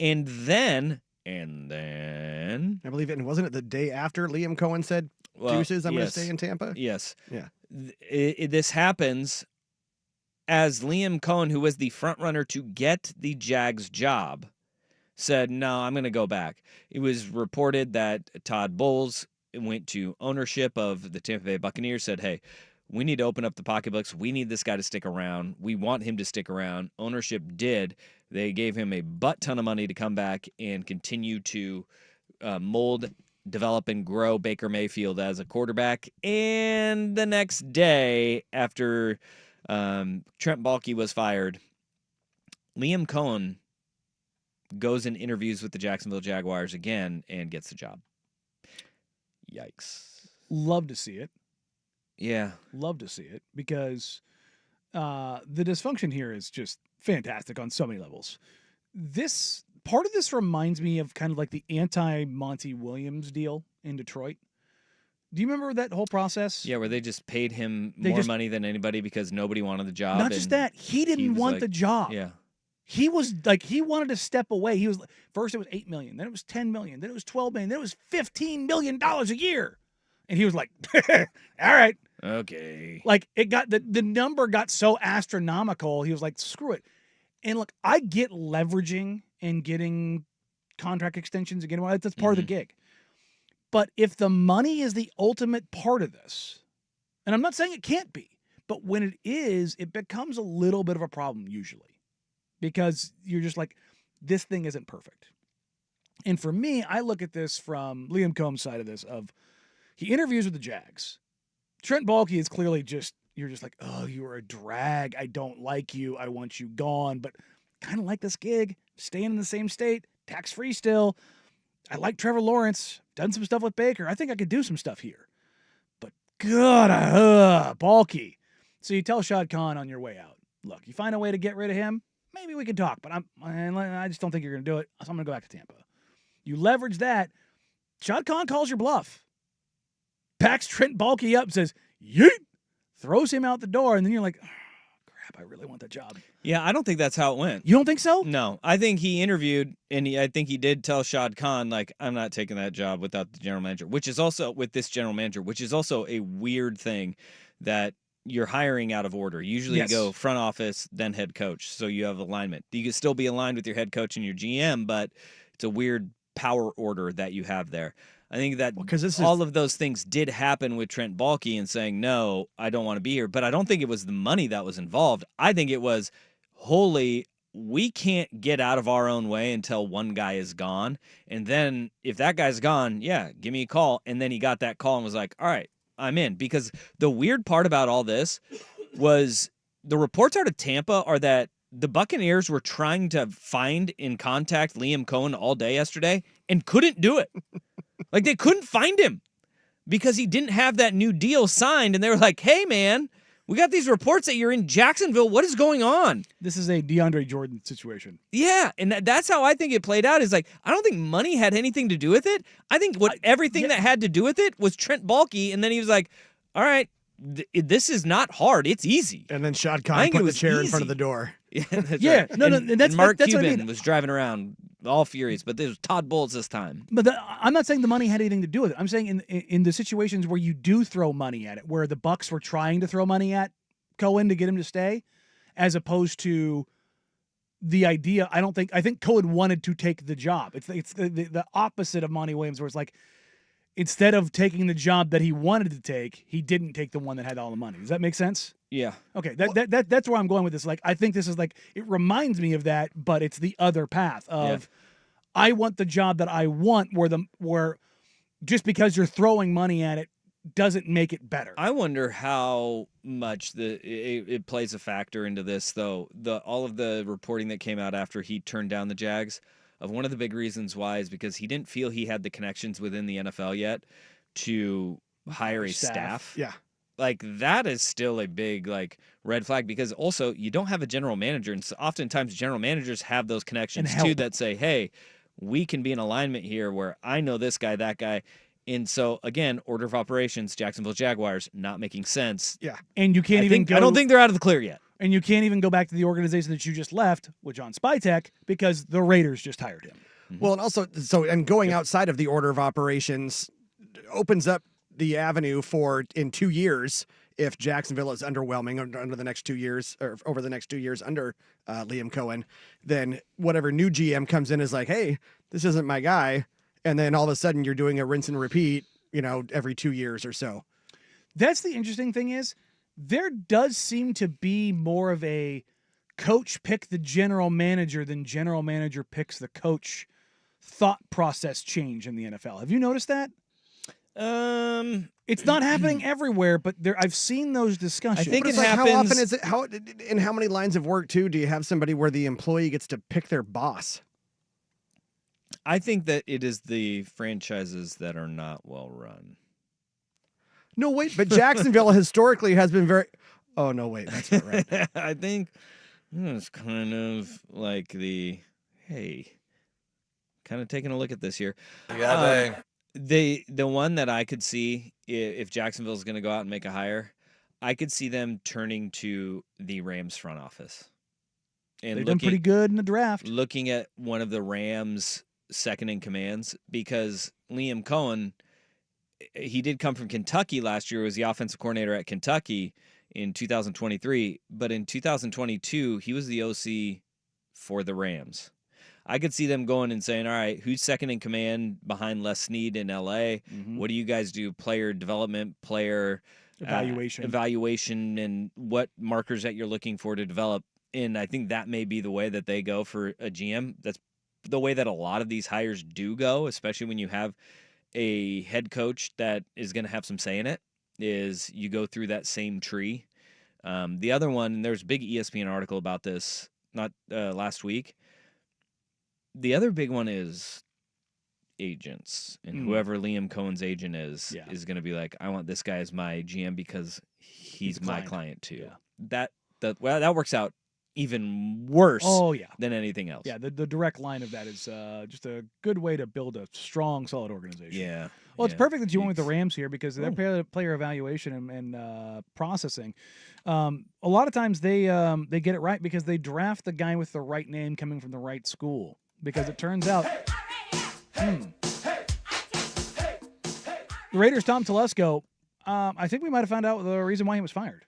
And then I believe it wasn't it the day after Liam Cohen said, "Deuces, I'm going to stay in Tampa." Yes. Yeah. This happens as Liam Cohen, who was the front runner to get the Jags job, said, "No, I'm going to go back." It was reported that Todd Bowles went to ownership of the Tampa Bay Buccaneers, said, "Hey, we need to open up the pocketbooks. We need this guy to stick around. We want him to stick around." Ownership did. They gave him a butt ton of money to come back and continue to mold, develop, and grow Baker Mayfield as a quarterback. And the next day, after Trent Baalke was fired, Liam Cohen goes and interviews with the Jacksonville Jaguars again and gets the job. Yikes. Love to see it. Yeah. Love to see it because the dysfunction here is just fantastic on so many levels. This part of this reminds me of kind of like the anti-Monty Williams deal in Detroit. Do you remember that whole process? Yeah, where they just paid him more money than anybody because nobody wanted the job. Not just that, he didn't want the job. Yeah. He was like, he wanted to step away. He was first it was $8 million, then it was $10 million, then it was $12 million, then it was $15 million a year. And he was like, all right. Okay. Like it got the number got so astronomical. He was like, screw it. And look, I get leveraging and getting contract extensions again. Well, that's part of the gig. But if the money is the ultimate part of this, and I'm not saying it can't be, but when it is, it becomes a little bit of a problem usually because you're just like, this thing isn't perfect. And for me, I look at this from Liam Cohen's side of this of he interviews with the Jags. Trent Baalke is clearly just, you're just like, oh, you are a drag. I don't like you. I want you gone. But kind of like this gig, staying in the same state, tax-free still. I like Trevor Lawrence. Done some stuff with Baker. I think I could do some stuff here. But God, Baalke. So you tell Shad Khan on your way out, look, you find a way to get rid of him, maybe we can talk. But I just don't think you're going to do it. So I'm going to go back to Tampa. You leverage that. Shad Khan calls your bluff. Packs Trent Baalke up, says, yeet, throws him out the door, and then you're like, oh, crap, I really want that job. Yeah, I don't think that's how it went. You don't think so? No. I think he interviewed, and I think he did tell Shad Khan, like, I'm not taking that job without the general manager, which is also, with this general manager, which is also a weird thing that you're hiring out of order. Usually you go front office, then head coach, so you have alignment. You can still be aligned with your head coach and your GM, but it's a weird power order that you have there. I think that all of those things did happen with Trent Baalke and saying, no, I don't want to be here. But I don't think it was the money that was involved. I think it was, we can't get out of our own way until one guy is gone. And then if that guy's gone, yeah, give me a call. And then he got that call and was like, all right, I'm in. Because the weird part about all this was the reports out of Tampa are that the Buccaneers were trying to find and contact Liam Cohen all day yesterday and couldn't do it. Like, they couldn't find him because he didn't have that new deal signed. And they were like, hey, man, we got these reports that you're in Jacksonville. What is going on? This is a DeAndre Jordan situation. Yeah, and that's how I think it played out. Is like, I don't think money had anything to do with it. I think everything that had to do with it was Trent Baalke. And then he was like, all right, this is not hard. It's easy. And then Shad Khan put the chair in front of the door. Yeah, that's yeah. right. No, and Mark that's Cuban what I mean. was driving around all furious, but this was Todd Bowles this time. But I'm not saying the money had anything to do with it. I'm saying in the situations where you do throw money at it, where the Bucs were trying to throw money at Cohen to get him to stay, as opposed to the idea. I think Cohen wanted to take the job. It's the opposite of Monty Williams, where it's like, instead of taking the job that he wanted to take, he didn't take the one that had all the money. Does that make sense? Yeah. Okay, that's where I'm going with this. Like, I think this is like, it reminds me of that, but it's the other path of, I want the job that I want, where just because you're throwing money at it doesn't make it better. I wonder how much it plays a factor into this, though. All of the reporting that came out after he turned down the Jags, of one of the big reasons why is because he didn't feel he had the connections within the NFL yet to hire a staff. Yeah. Like, that is still a big, like, red flag, because also you don't have a general manager, and so oftentimes general managers have those connections too that say, hey, we can be in alignment here where I know this guy, that guy. And so, again, order of operations, Jacksonville Jaguars, not making sense. Yeah. And you can't I don't think they're out of the clear yet. And you can't even go back to the organization that you just left with John Spytek because the Raiders just hired him. Mm-hmm. Well, and also, going outside of the order of operations opens up the avenue for, in 2 years, if Jacksonville is underwhelming under the next 2 years, or over the next 2 years under Liam Cohen, then whatever new GM comes in is like, hey, this isn't my guy. And then all of a sudden you're doing a rinse and repeat, every 2 years or so. That's the interesting thing is there does seem to be more of a coach pick the general manager than general manager picks the coach thought process change in the NFL. Have you noticed that? It's not happening everywhere, but I've seen those discussions. I think it happens. How often is it? In how many lines of work too do you have somebody where the employee gets to pick their boss? I think that it is the franchises that are not well run. No, wait, but Jacksonville historically has been very. Oh no, wait, that's not right. I think it's kind of like kind of taking a look at this here. Yeah, the one that I could see if Jacksonville is going to go out and make a hire, I could see them turning to the Rams front office. And they've done pretty good in the draft. Looking at one of the Rams' second in commands, because Liam Cohen, he did come from Kentucky last year, was the offensive coordinator at Kentucky in 2023, but in 2022, he was the OC for the Rams. I could see them going and saying, all right, who's second in command behind Les Snead in LA? Mm-hmm. What do you guys do? Player development, player evaluation, and what markers that you're looking for to develop. And I think that may be the way that they go for a GM. That's the way that a lot of these hires do go, especially when you have a head coach that is going to have some say in it, is you go through that same tree. The other one, and there's a big ESPN article about this not last week. The other big one is agents, and whoever Liam Cohen's agent is going to be like, I want this guy as my GM because he's my client too. Yeah. That works out even worse than anything else. Yeah, the direct line of that is just a good way to build a strong, solid organization. Yeah. Well, it's perfect that you went with the Rams here because their player evaluation and processing. A lot of times they get it right because they draft the guy with the right name coming from the right school. Because it turns out the Raiders' Tom Telesco, I think we might have found out the reason why he was fired.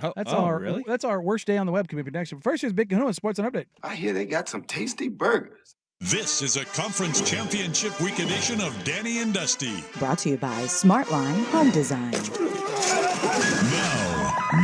Really? That's our worst day on the web community connection. First, here's Big Kahuna Sports and Update. I hear they got some tasty burgers. This is a Conference Championship Week edition of Danny and Dusty. Brought to you by Smartline Home Design.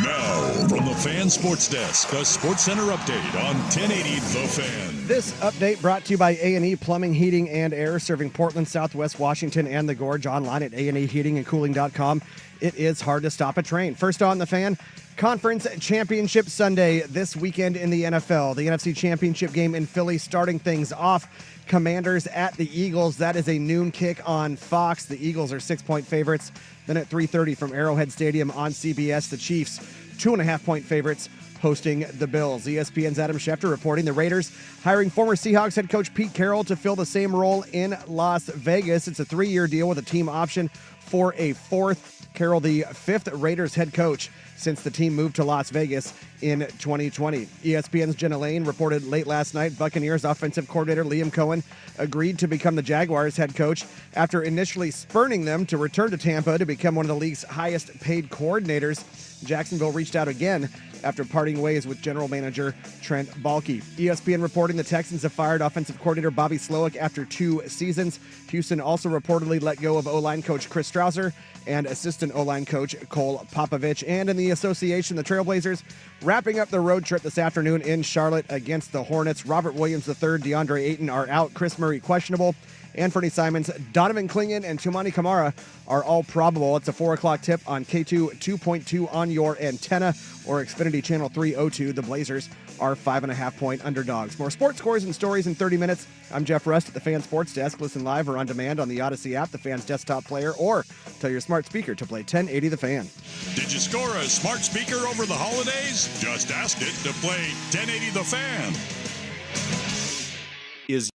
Now, from the Fan Sports Desk, a Sports Center update on 1080 The Fan. This update brought to you by A&E Plumbing, Heating, and Air, serving Portland, Southwest Washington, and the Gorge. Online at aneheatingandcooling.com. It is hard to stop a train. First on The Fan, Conference Championship Sunday this weekend in the NFL. The NFC Championship game in Philly starting things off. Commanders at the Eagles. That is a noon kick on Fox. The Eagles are 6-point favorites. Then at 3:30 from Arrowhead Stadium on CBS, the Chiefs 2.5-point favorites hosting the Bills. ESPN's Adam Schefter reporting the Raiders hiring former Seahawks head coach Pete Carroll to fill the same role in Las Vegas. It's a 3-year deal with a team option for a fourth. Carroll, the fifth Raiders head coach since the team moved to Las Vegas in 2020. ESPN's Jenna Lane reported late last night Buccaneers offensive coordinator Liam Cohen agreed to become the Jaguars head coach after initially spurning them to return to Tampa to become one of the league's highest paid coordinators. Jacksonville reached out again after parting ways with general manager Trent Baalke. ESPN reporting the Texans have fired offensive coordinator Bobby Slowick after 2 seasons. Houston also reportedly let go of O-line coach Chris Strausser and assistant O-line coach Cole Popovich. And in the association, the Trailblazers wrapping up their road trip this afternoon in Charlotte against the Hornets. Robert Williams III, DeAndre Ayton are out. Chris Murray questionable. Anthony Simons, Donovan Clingan, and Tumani Kamara are all probable. It's a 4 o'clock tip on K2 2.2 on your antenna or Xfinity Channel 302. The Blazers are 5.5-point underdogs. More sports scores and stories in 30 minutes. I'm Jeff Rust at the Fan Sports Desk. Listen live or on demand on the Odyssey app, the Fan's desktop player, or tell your smart speaker to play 1080 The Fan. Did you score a smart speaker over the holidays? Just ask it to play 1080 The Fan. Is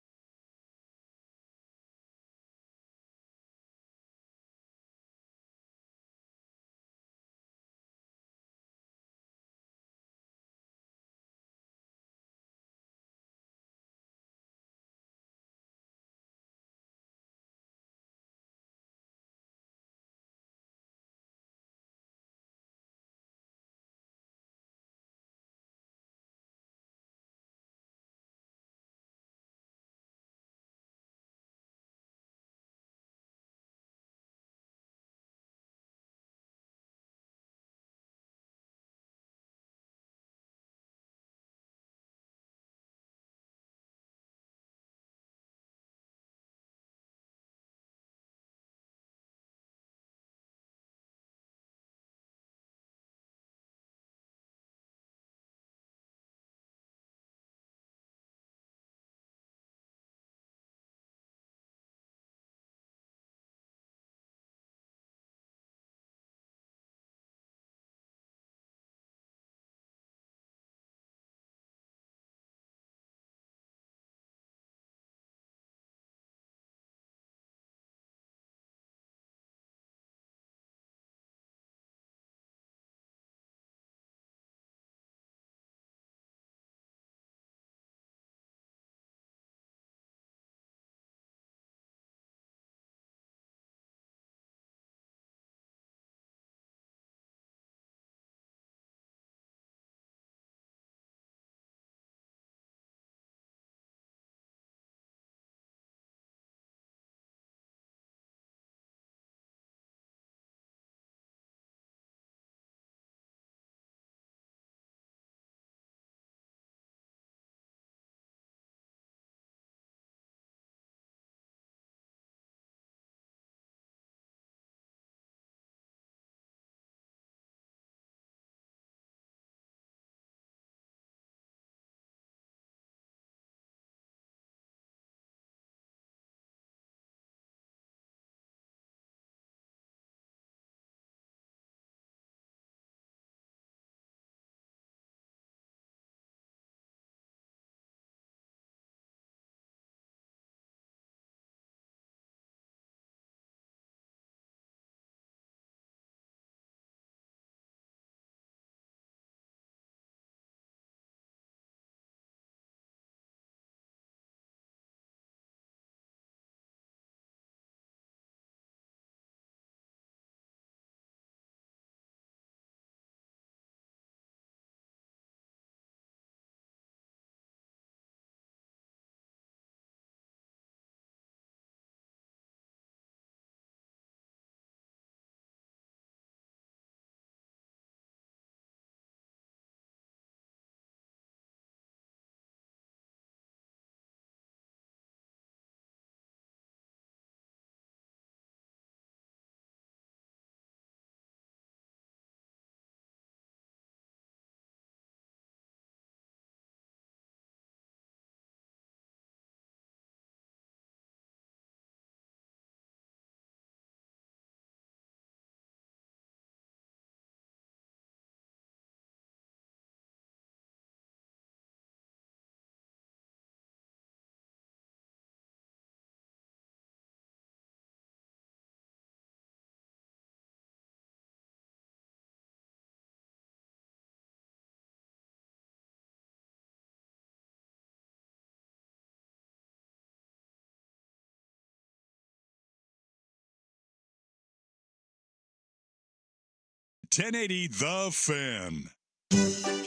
.1080 The Fan.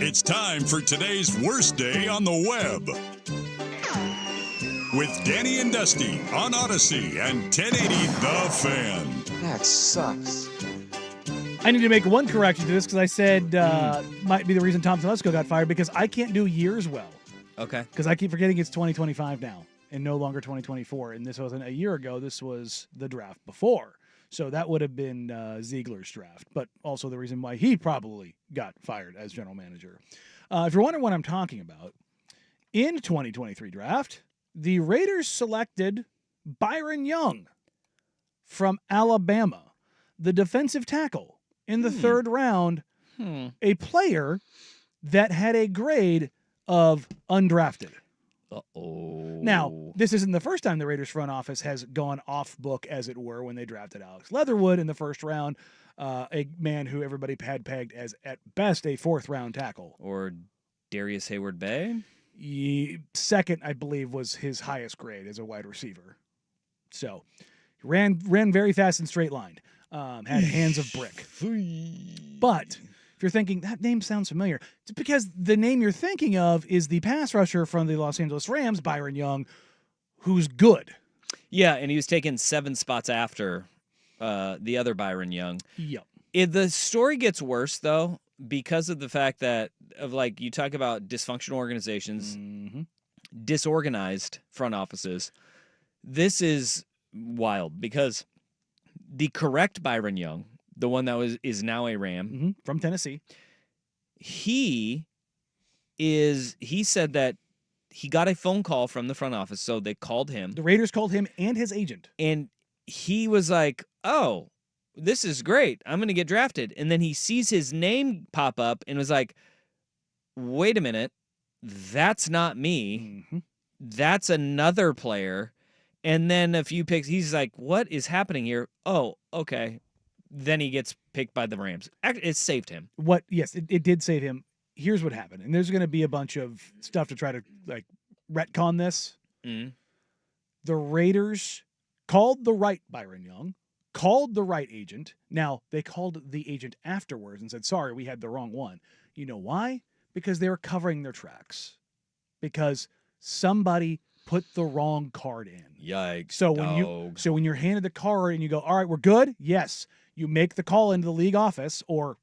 It's time for today's worst day on the web. With Danny and Dusty on Odyssey and 1080 The Fan. That sucks. I need to make one correction to this because I said might be the reason Tom Telesco got fired because I can't do years well. Okay. Because I keep forgetting it's 2025 now and no longer 2024. And this wasn't a year ago. This was the draft before. So that would have been Ziegler's draft, but also the reason why he probably got fired as general manager. If you're wondering what I'm talking about, in 2023 draft, the Raiders selected Byron Young from Alabama, the defensive tackle, in the third round, a player that had a grade of undrafted. Uh-oh. Now, this isn't the first time the Raiders front office has gone off book, as it were, when they drafted Alex Leatherwood in the first round, a man who everybody had pegged as, at best, a fourth-round tackle. Or Darius Hayward-Bay? Second, I believe, was his highest grade as a wide receiver. So, ran very fast and straight-lined. Had hands of brick. But if you're thinking, that name sounds familiar, it's because the name you're thinking of is the pass rusher from the Los Angeles Rams, Byron Young, who's good. Yeah, and he was taken 7 spots after the other Byron Young. Yep. The story gets worse, though, because of the fact that, you talk about dysfunctional organizations, disorganized front offices. This is wild because the correct Byron Young, the one that is now a Ram from Tennessee, he said that he got a phone call from the front office, so they called him. The Raiders called him and his agent. And he was like, oh, this is great. I'm going to get drafted. And then he sees his name pop up and was like, wait a minute. That's not me. That's another player. And then a few picks, he's like, what is happening here? Oh, okay. Then he gets picked by the Rams. It saved him. Yes, it did save him. Here's what happened. And there's going to be a bunch of stuff to try to retcon this. The Raiders called the right Byron Young, called the right agent. Now, they called the agent afterwards and said, sorry, we had the wrong one. You know why? Because they were covering their tracks. Because somebody put the wrong card in. Yikes. So when you're handed the card and you go, all right, we're good. Yes. You make the call into the league office, or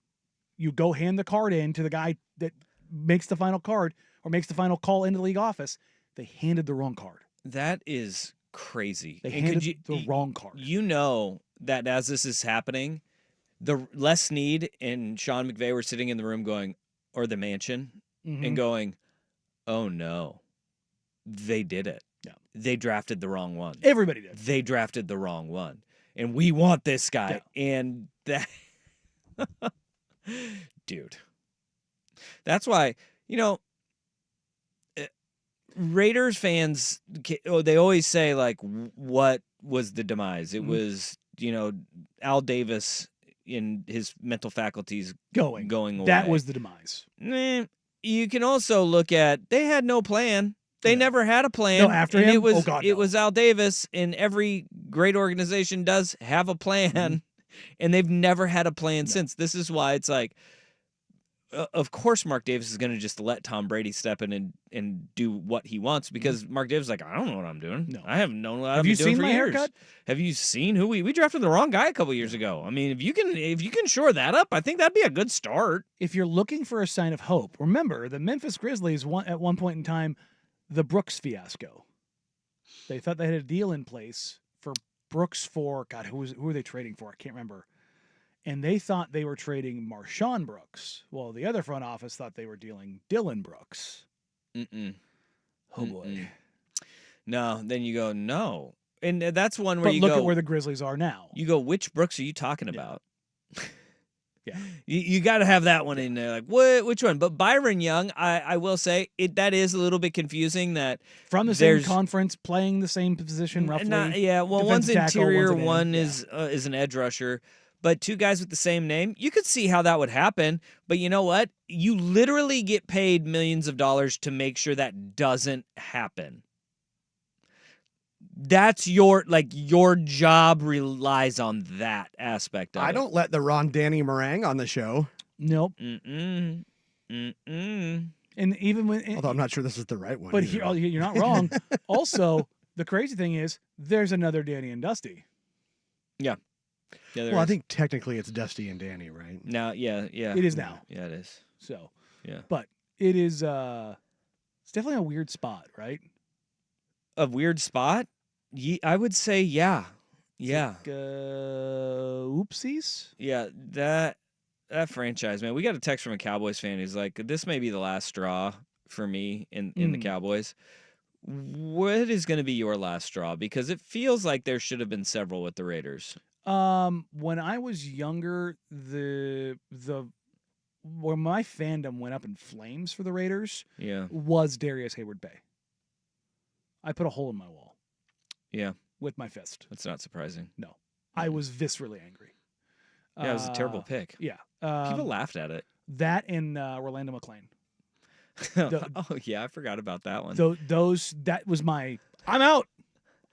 you go hand the card in to the guy that makes the final card or makes the final call into the league office. They handed the wrong card. That is crazy. They handed the wrong card. You know that as this is happening, the Les Snead and Sean McVay were sitting in the room going, or the mansion, and going, oh no, they did it. Yeah. They drafted the wrong one. Everybody did. They drafted the wrong one. And we want this guy. Yeah. And that, dude, that's why, Raiders fans, they always say, what was the demise? It was, Al Davis in his mental faculties going away. That was the demise. You can also look at, they had no plan. They never had a plan. No, after him? It was Al Davis, and every great organization does have a plan, and they've never had a plan since. This is why it's like, of course Mark Davis is going to just let Tom Brady step in and do what he wants, because Mark Davis is like, I don't know what I'm doing. No. I have known what Have I've you been doing seen for my years. haircut? Have you seen who we drafted the wrong guy a couple years ago? I mean, if you can shore that up, I think that'd be a good start. If you're looking for a sign of hope, remember the Memphis Grizzlies at one point in time, the Brooks fiasco. They thought they had a deal in place for Brooks for, God, who were they trading for? I can't remember. And they thought they were trading Marshawn Brooks. Well, the other front office thought they were dealing Dylan Brooks. Oh, boy. No, then you go, no. And that's one where But look at where the Grizzlies are now. You go, which Brooks are you talking about? Yeah. You got to have that one in there. Like, what? Which one? But Byron Young, I will say, that is a little bit confusing that from the same conference, playing the same position roughly. One's interior, one is an edge rusher. But two guys with the same name, you could see how that would happen. But you know what? You literally get paid millions of dollars to make sure that doesn't happen. That's your job relies on that aspect of it. I don't let the Ron Danny meringue on the show. Nope. Mm-mm. And even when, Although I'm not sure this is the right one. but either. you're not wrong. Also, the crazy thing is, there's another Danny and Dusty. Yeah. Yeah, there Well, I is. think technically it's Dusty and Danny, right? Now, yeah. It is now. Yeah, it is. So, Yeah. but it is. It's definitely a weird spot, right? A weird spot? I would say, yeah. Yeah. Like, oopsies. Yeah, that franchise, man. We got a text from a Cowboys fan who's like, "This may be the last straw for me in the Cowboys." What is going to be your last straw? Because it feels like there should have been several with the Raiders. When I was younger, when my fandom went up in flames for the Raiders, Yeah, was Darius Hayward Bay. I put a hole in my wall. Yeah, with my fist. That's not surprising. No, I was viscerally angry. Yeah, it was a terrible pick. Yeah, people laughed at it. That and Orlando McClain. Oh yeah, I forgot about that one. That was my. I'm out.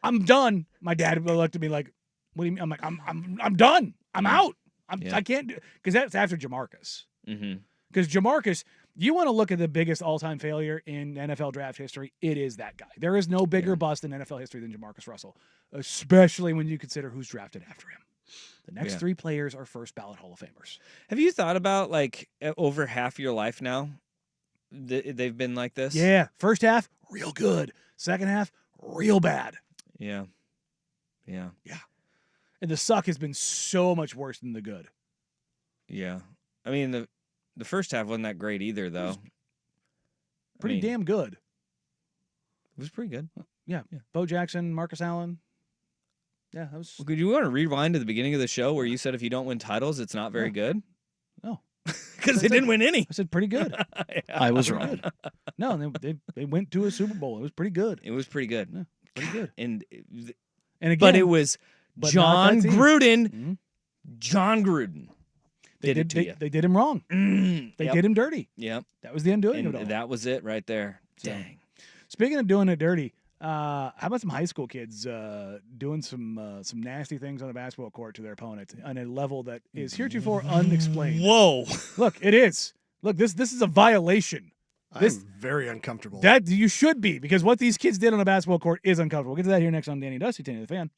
I'm done. My dad looked at me like, "What do you mean?" I'm like, "I'm done. I'm out. I can't do," because that's after Jamarcus. Because Jamarcus, you want to look at the biggest all-time failure in NFL draft history, it is that guy. There is no bigger bust in NFL history than Jamarcus Russell, especially when you consider who's drafted after him. The next three players are first ballot Hall of Famers. Have you thought about, like, over half your life now, they've been like this? Yeah. First half, real good. Second half, real bad. Yeah. Yeah. Yeah. And the suck has been so much worse than the good. Yeah. I mean, the first half wasn't that great either, though. Pretty damn good. It was pretty good. Yeah. Bo Jackson, Marcus Allen. Yeah, that was. Well, could you want to rewind to the beginning of the show where you said if you don't win titles, it's not very good? No. Because they didn't win any. I said pretty good. I was wrong. No, they went to a Super Bowl. It was pretty good. It was pretty good. Yeah, pretty good. And again, but it was John Gruden. Mm-hmm. John Gruden. They did him wrong. They did him dirty. Yep. That was the undoing of it all. That was it right there. Dang. Speaking of doing it dirty, how about some high school kids doing some nasty things on a basketball court to their opponent on a level that is heretofore unexplained? Whoa! Look, it is. Look, this is a violation. I'm very uncomfortable. That you should be, because what these kids did on a basketball court is uncomfortable. We'll get to that here next on Danny Dusty, Tanny the Fan.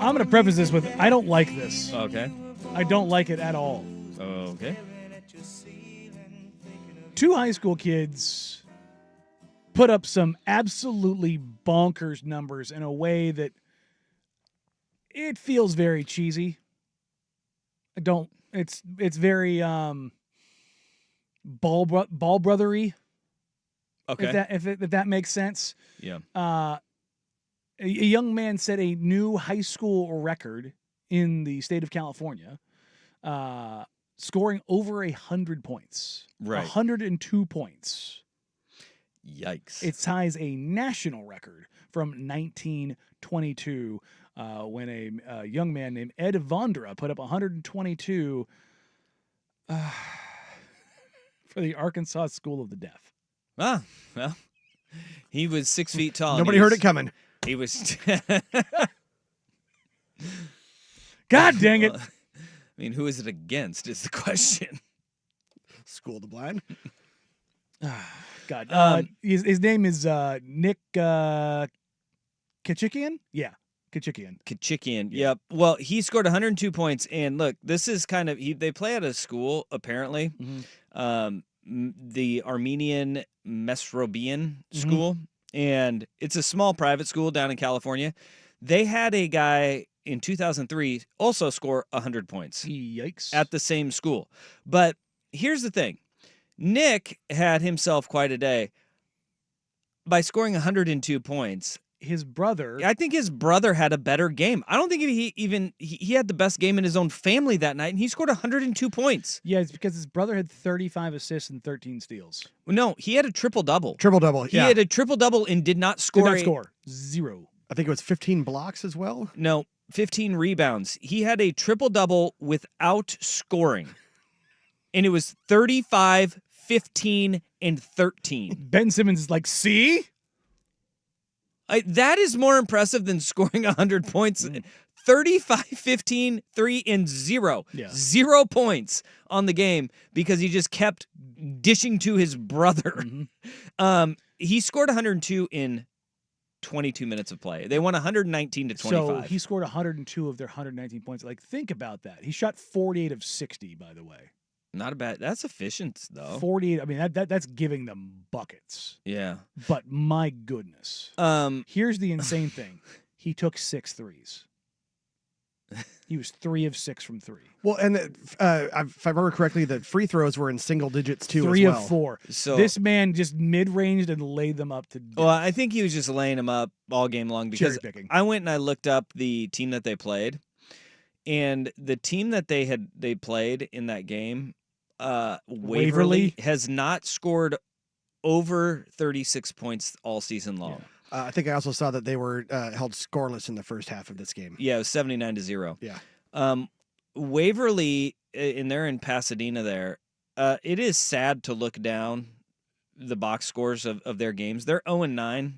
I'm going to preface this with I don't like this. Okay. I don't like it at all. Okay. 2 high school kids put up some absolutely bonkers numbers in a way that it feels very cheesy. It's very ball brothery. Okay. If that makes sense. Yeah. A young man set a new high school record in the state of California, scoring over 100 points. Right. 102 points. Yikes. It ties a national record from 1922 when a young man named Ed Vondra put up 122 for the Arkansas School of the Deaf. Ah, well, he was 6 feet tall. Nobody heard it coming. He was. God dang it. I mean, who is it against is the question. School of the Blind. God. His name is Nick Kachikian? Yeah, Kachikian. Kachikian, yep. Well, he scored 102 points, and look, this is kind of they play at a school apparently, the Armenian Mesrobian School, and it's a small private school down in California. They had a guy in 2003 also score 100 points. Yikes! At the same school, but here's the thing: Nick had himself quite a day by scoring 102 points. His brother, I think his brother had a better game. I don't think he had the best game in his own family that night, and he scored 102 points. Yeah, it's because his brother had 35 assists and 13 steals. No, he had a triple-double. Triple-double, He yeah. had a triple-double and did not score. Did not score. 0. I think it was 15 blocks as well. No, 15 rebounds. He had a triple-double without scoring, and it was 35, 15, and 13. Ben Simmons is like, see? That is more impressive than scoring 100 points. 35, 15, 3, and 0. Yeah. 0 points on the game because he just kept dishing to his brother. He scored 102 in 22 minutes of play. They won 119 to 25. So he scored 102 of their 119 points. Like, think about that. He shot 48 of 60, by the way. Not a bad. That's efficient, though. 48. I mean, that's giving them buckets. Yeah. But my goodness. Here's the insane thing. He took 6 threes. He was 3 of 6 from 3. Well, and if I remember correctly, the free throws were in single digits too. 3 as well. of 4. So this man just mid-ranged and laid them up to death. Well, I think he was just laying them up all game long because Cherry-picking. I went and I looked up the team that they played, and the team that they played in that game, Waverly, has not scored over 36 points all season long. Yeah. I think I also saw that they were held scoreless in the first half of this game. Yeah, it was 79-0. Yeah. Waverly, and they're in Pasadena there. It is sad to look down the box scores of their games. They're 0-9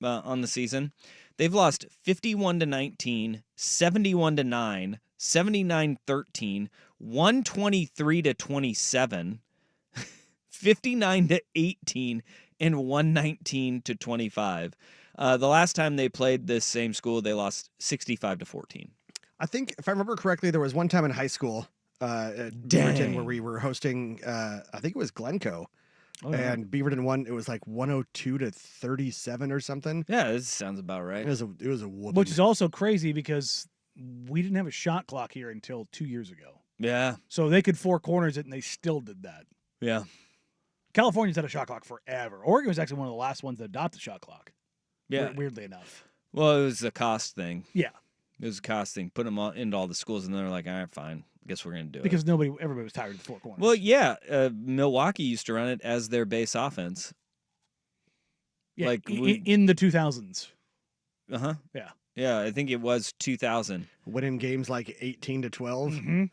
on the season. They've lost 51-19, 71-9, 79-13, 123-27, 59-18, and 119-25. The last time they played this same school, they lost 65-14. I think, if I remember correctly, there was one time in high school at Beaverton where we were hosting, I think it was Glencoe. Oh, yeah. And Beaverton won. It was like 102-37 or something. Yeah, this sounds about right. It was a whooping. Which is also crazy because we didn't have a shot clock here until 2 years ago. Yeah. So they could 4 corners it, and they still did that. Yeah. California's had a shot clock forever. Oregon was actually one of the last ones to adopt a shot clock. Yeah. Weirdly enough. Well, it was a cost thing. Yeah. It was a cost thing. Put them into all the schools, and they're like, all right, fine. I guess we're going to do it. Because everybody was tired of the 4 corners. Well, yeah. Milwaukee used to run it as their base offense. Yeah, like in the 2000s. Uh-huh. Yeah. Yeah, I think it was 2000. Winning games like 18-12.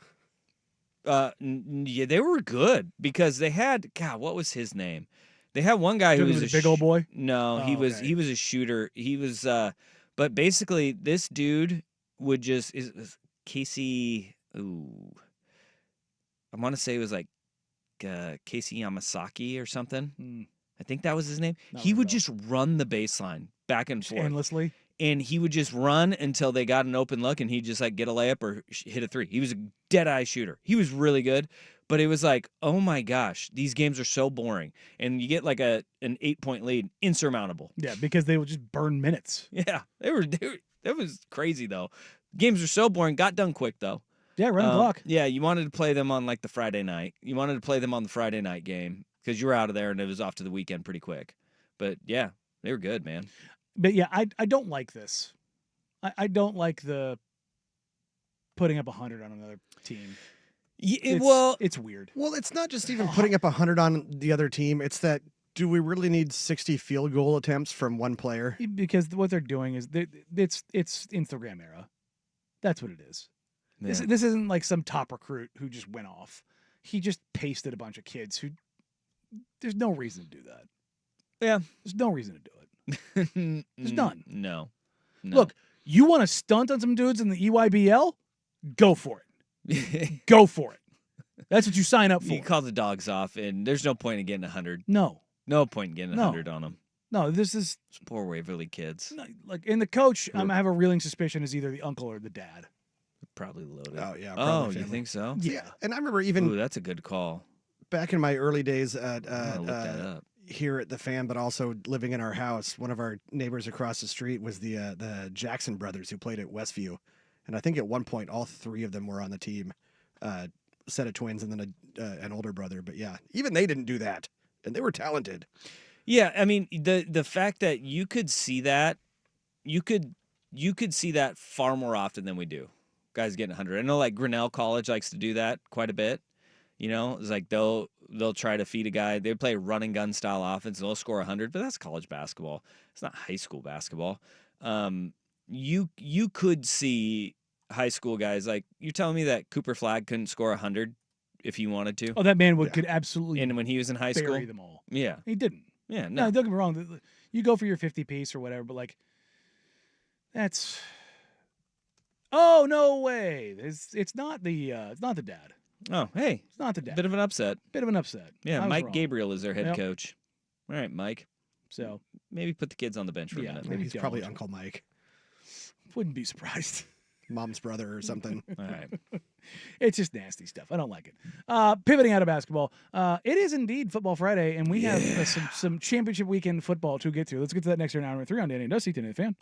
Mm-hmm. Yeah, they were good because they had, God, what was his name? They had one guy who was a big old boy. No, he was a shooter. He was, but basically this dude would just is Casey. Ooh, I want to say it was like Casey Yamasaki or something. I think that was his name. He would just run the baseline back and forth endlessly. and he would just run until they got an open look, and he'd just like get a layup or hit a three. He was a dead-eye shooter. He was really good, but it was like, oh my gosh, these games are so boring. And you get like an 8-point lead, insurmountable. Yeah, because they would just burn minutes. Yeah, that was crazy though. Games are so boring. Got done quick though. Yeah, run the clock. Yeah, you wanted to play them on like the Friday night. You wanted to play them on the Friday night game because you were out of there and it was off to the weekend pretty quick. But yeah, they were good, man. But yeah, I don't like this. I don't like the putting up 100 on another team. It's weird. Well, it's not just even putting up 100 on the other team. It's that, do we really need 60 field goal attempts from one player? Because what they're doing is it's Instagram era. That's what it is. Yeah. This isn't like some top recruit who just went off. He just pasted a bunch of kids who. There's no reason to do that. Yeah, there's no reason to do it. There's none. No. Look, you want to stunt on some dudes in the EYBL? Go for it. Go for it. That's what you sign up for. You call the dogs off, and there's no point in getting 100. No point in getting 100 on them. No, this is poor Waverly kids. Like, and the coach, I have a reeling suspicion is either the uncle or the dad. Probably loaded. Oh yeah. Oh, you think so? Yeah. And I remember even. Ooh, that's a good call. Back in my early days at look that up. Here at the Fan, but also living in our house, one of our neighbors across the street was the Jackson brothers who played at Westview, and I think at one point all three of them were on the team, set of twins, and then an older brother. But yeah, even they didn't do that, and they were talented. Yeah, I mean the fact that you could see that, you could see that far more often than we do. Guys getting 100. I know like Grinnell College likes to do that quite a bit. You know, it's like they'll try to feed a guy. They play a run and gun style offense. And they'll score 100, but that's college basketball. It's not high school basketball. You could see high school guys like you're telling me that Cooper Flagg couldn't score 100 if he wanted to. Oh, that man could absolutely. And when he was in high school, bury them all. Yeah, he didn't. Yeah, no, don't get me wrong. You go for your 50 piece or whatever, but like that's. Oh no way! It's not the dad. Oh, hey. It's not the dad. Bit of an upset. Yeah, Mike wrong. Gabriel is their head coach. All right, Mike. So maybe put the kids on the bench for a minute. Maybe he's probably Uncle Mike. Wouldn't be surprised. Mom's brother or something. All right. It's just nasty stuff. I don't like it. Pivoting out of basketball, it is indeed Football Friday, and we have some championship weekend football to get to. Let's get to that next year in hour 3 on Danny and Dusty, the Fan.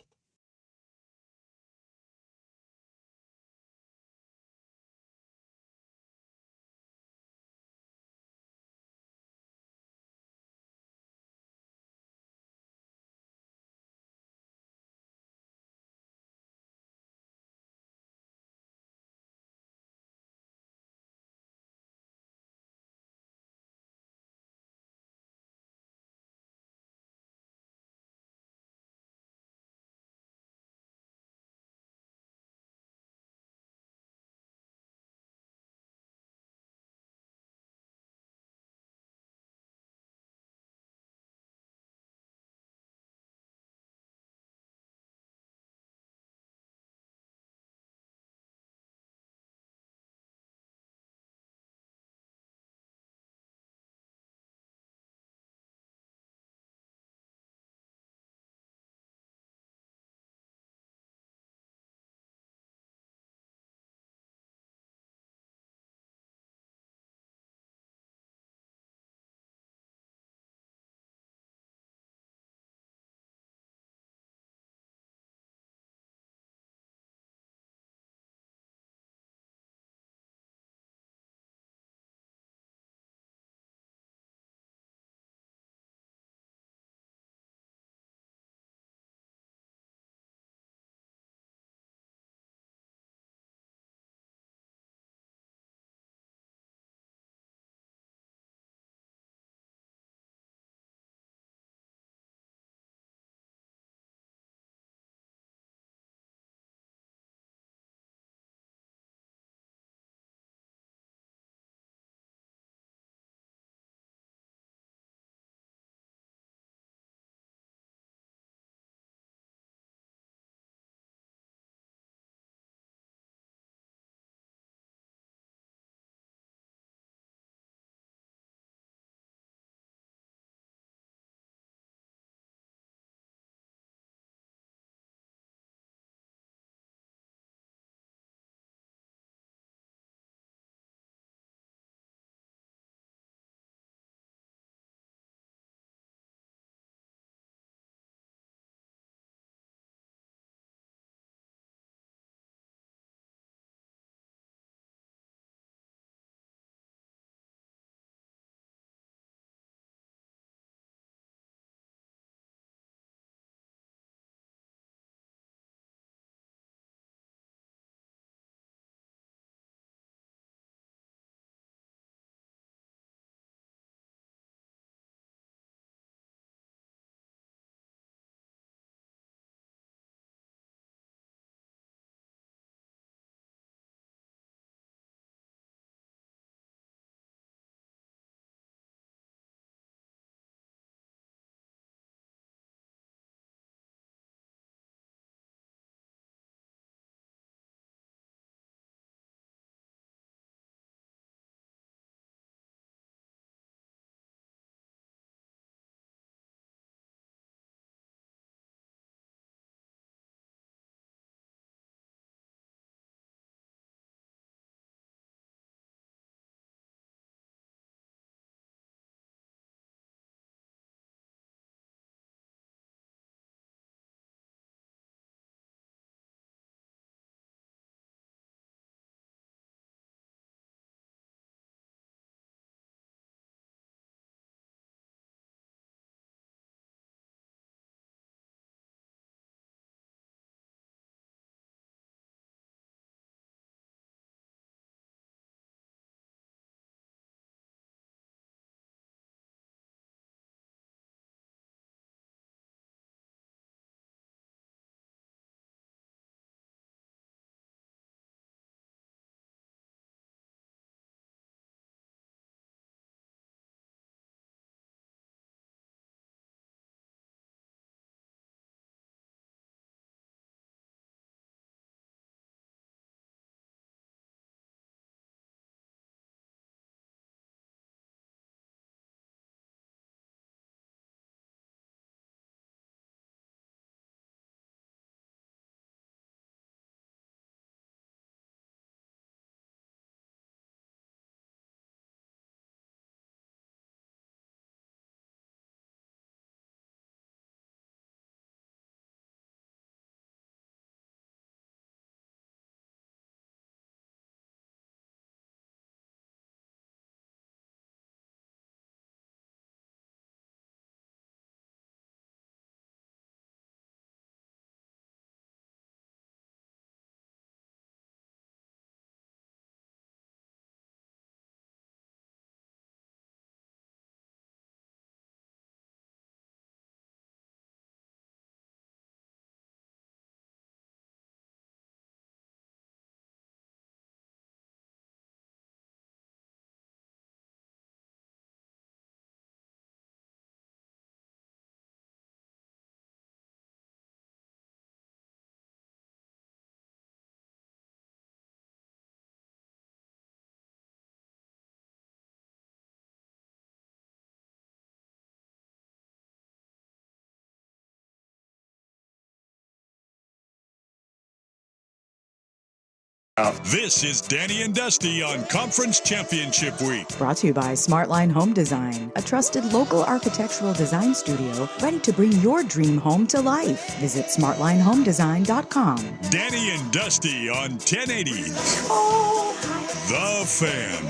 This is Danny and Dusty on Conference Championship Week. Brought to you by Smartline Home Design, a trusted local architectural design studio ready to bring your dream home to life. Visit smartlinehomedesign.com. Danny and Dusty on 1080. The Fan.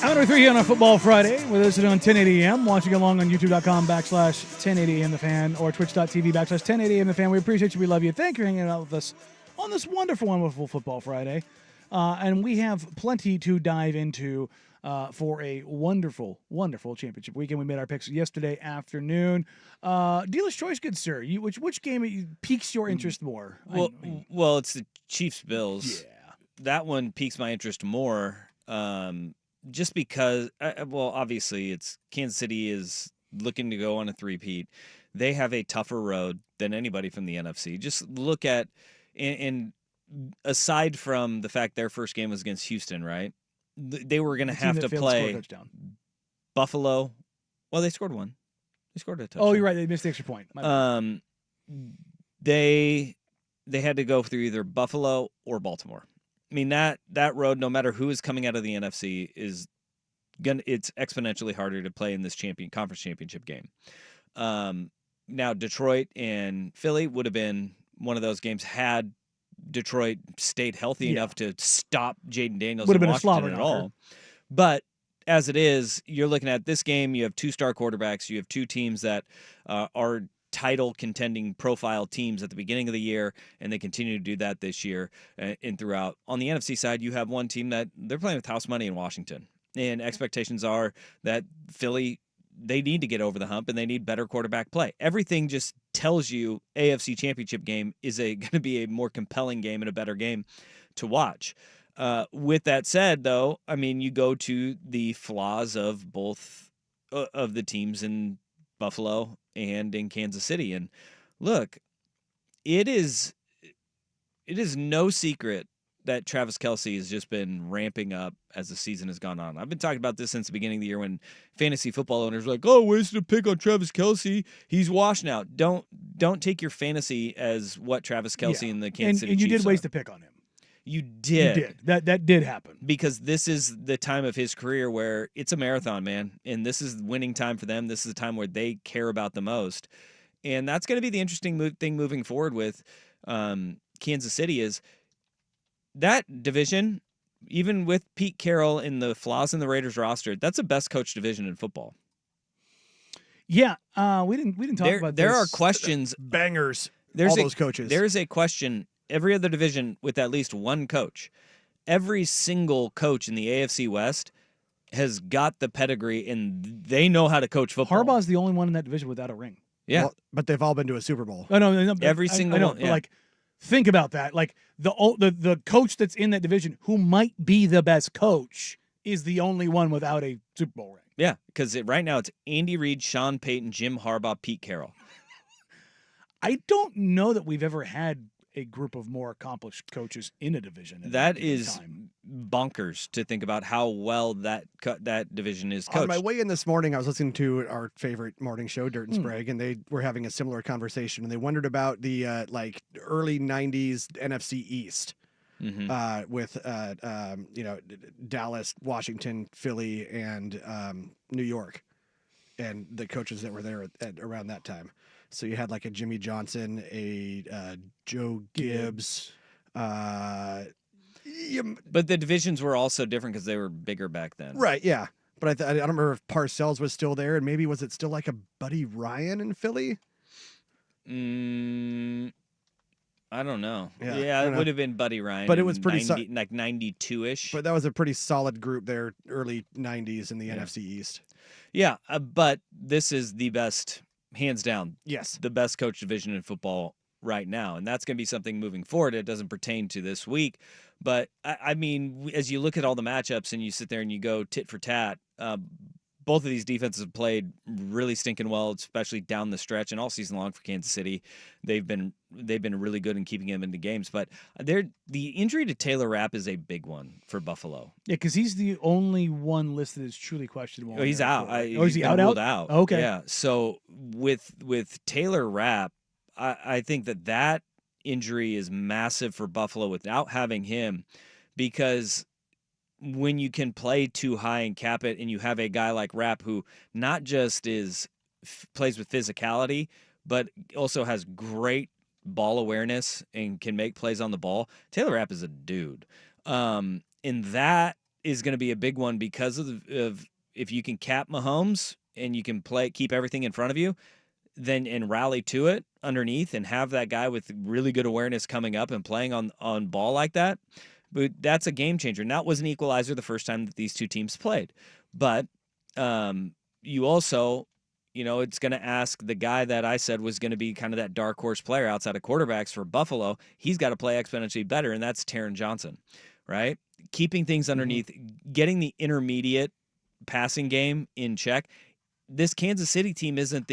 Hour number 3 on a Football Friday. We're listening on 1080 AM, watching along on youtube.com/1080 AM The Fan or twitch.tv/1080 AM The Fan. We appreciate you. We love you. Thank you for hanging out with us on this wonderful Football Friday. And we have plenty to dive into for a wonderful championship weekend. We made our picks yesterday afternoon. Dealer's choice, good sir. Which game piques your interest more? Well, it's the Chiefs-Bills. Yeah. That one piques my interest more. Just because, obviously, it's Kansas City is looking to go on a three-peat. They have a tougher road than anybody from the NFC. Just look at, and aside from the fact their first game was against Houston, right? They were going to have to play Buffalo. Well, they scored one. They scored a touchdown. Oh, you're right. They missed the extra point. They had to go through either Buffalo or Baltimore. I mean, that road, no matter who is coming out of the NFC, it's exponentially harder to play in this conference championship game. Now, Detroit and Philly would have been one of those games had Detroit stayed healthy enough to stop Jaden Daniels would have been Washington a at all. But as it is, you're looking at this game, you have two star quarterbacks, you have two teams that are title contending profile teams at the beginning of the year, and they continue to do that this year and throughout. On the NFC side, you have one team that they're playing with house money in Washington, and expectations are that Philly, they need to get over the hump and they need better quarterback play. Everything just tells you AFC Championship game is going to be a more compelling game and a better game to watch. With that said, though, I mean, you go to the flaws of both of the teams in Buffalo and in Kansas City. And look, it is no secret that Travis Kelce has just been ramping up as the season has gone on. I've been talking about this since the beginning of the year when fantasy football owners were like, oh, wasted a pick on Travis Kelce. He's washed now. Don't take your fantasy as what Travis Kelce and the Kansas City Chiefs Chiefs did waste a pick on him. You did. That did happen. Because this is the time of his career where it's a marathon, man. And this is winning time for them. This is the time where they care about the most. And that's going to be the interesting thing moving forward with Kansas City is that division, even with Pete Carroll and the flaws in the Raiders roster, that's the best coach division in football. Yeah, we didn't talk about this. There are questions. Bangers. All those coaches. There's a question. Every other division with at least one coach. Every single coach in the AFC West has got the pedigree, and they know how to coach football. Harbaugh's the only one in that division without a ring. Yeah. Well, but they've all been to a Super Bowl. No, every single one. Yeah. Like, think about that. Like, the coach that's in that division, who might be the best coach, is the only one without a Super Bowl ring. Yeah, because right now it's Andy Reid, Sean Payton, Jim Harbaugh, Pete Carroll. I don't know that we've ever had a group of more accomplished coaches in a division. That is bonkers to think about how well that division is coached. On my way in this morning, I was listening to our favorite morning show, Dirt and Sprague, and they were having a similar conversation, and they wondered about the early '90s NFC East with Dallas, Washington, Philly, and New York, and the coaches that were there at around that time. So you had like a Jimmy Johnson, a Joe Gibbs. But the divisions were also different because they were bigger back then. Right, yeah. But I don't remember if Parcells was still there, and maybe was it still like a Buddy Ryan in Philly? I don't know. Yeah, it would have been Buddy Ryan. But it was pretty like 92-ish. But that was a pretty solid group there, early 90s in the NFC East. Yeah, but this is the best, hands down. Yes. The best coach division in football right now. And that's going to be something moving forward. It doesn't pertain to this week. But, I mean, as you look at all the matchups and you sit there and you go tit for tat, both of these defenses have played really stinking well, especially down the stretch and all season long for Kansas City. They've been really good in keeping them into games. But the injury to Taylor Rapp is a big one for Buffalo. Yeah, because he's the only one listed as truly questionable. Oh, he's out. Is he out? Out. Okay. Yeah. So with Taylor Rapp, I think that injury is massive for Buffalo without having him, because when you can play too high and cap it, and you have a guy like Rapp who not just plays with physicality, but also has great ball awareness and can make plays on the ball. Taylor Rapp is a dude. And that is going to be a big one because of if you can cap Mahomes and you can keep everything in front of you, then and rally to it underneath and have that guy with really good awareness coming up and playing on ball like that. But that's a game changer. And that was an equalizer the first time that these two teams played. But you also, it's going to ask the guy that I said was going to be kind of that dark horse player outside of quarterbacks for Buffalo. He's got to play exponentially better, and that's Taron Johnson, right? Keeping things underneath, getting the intermediate passing game in check. This Kansas City team isn't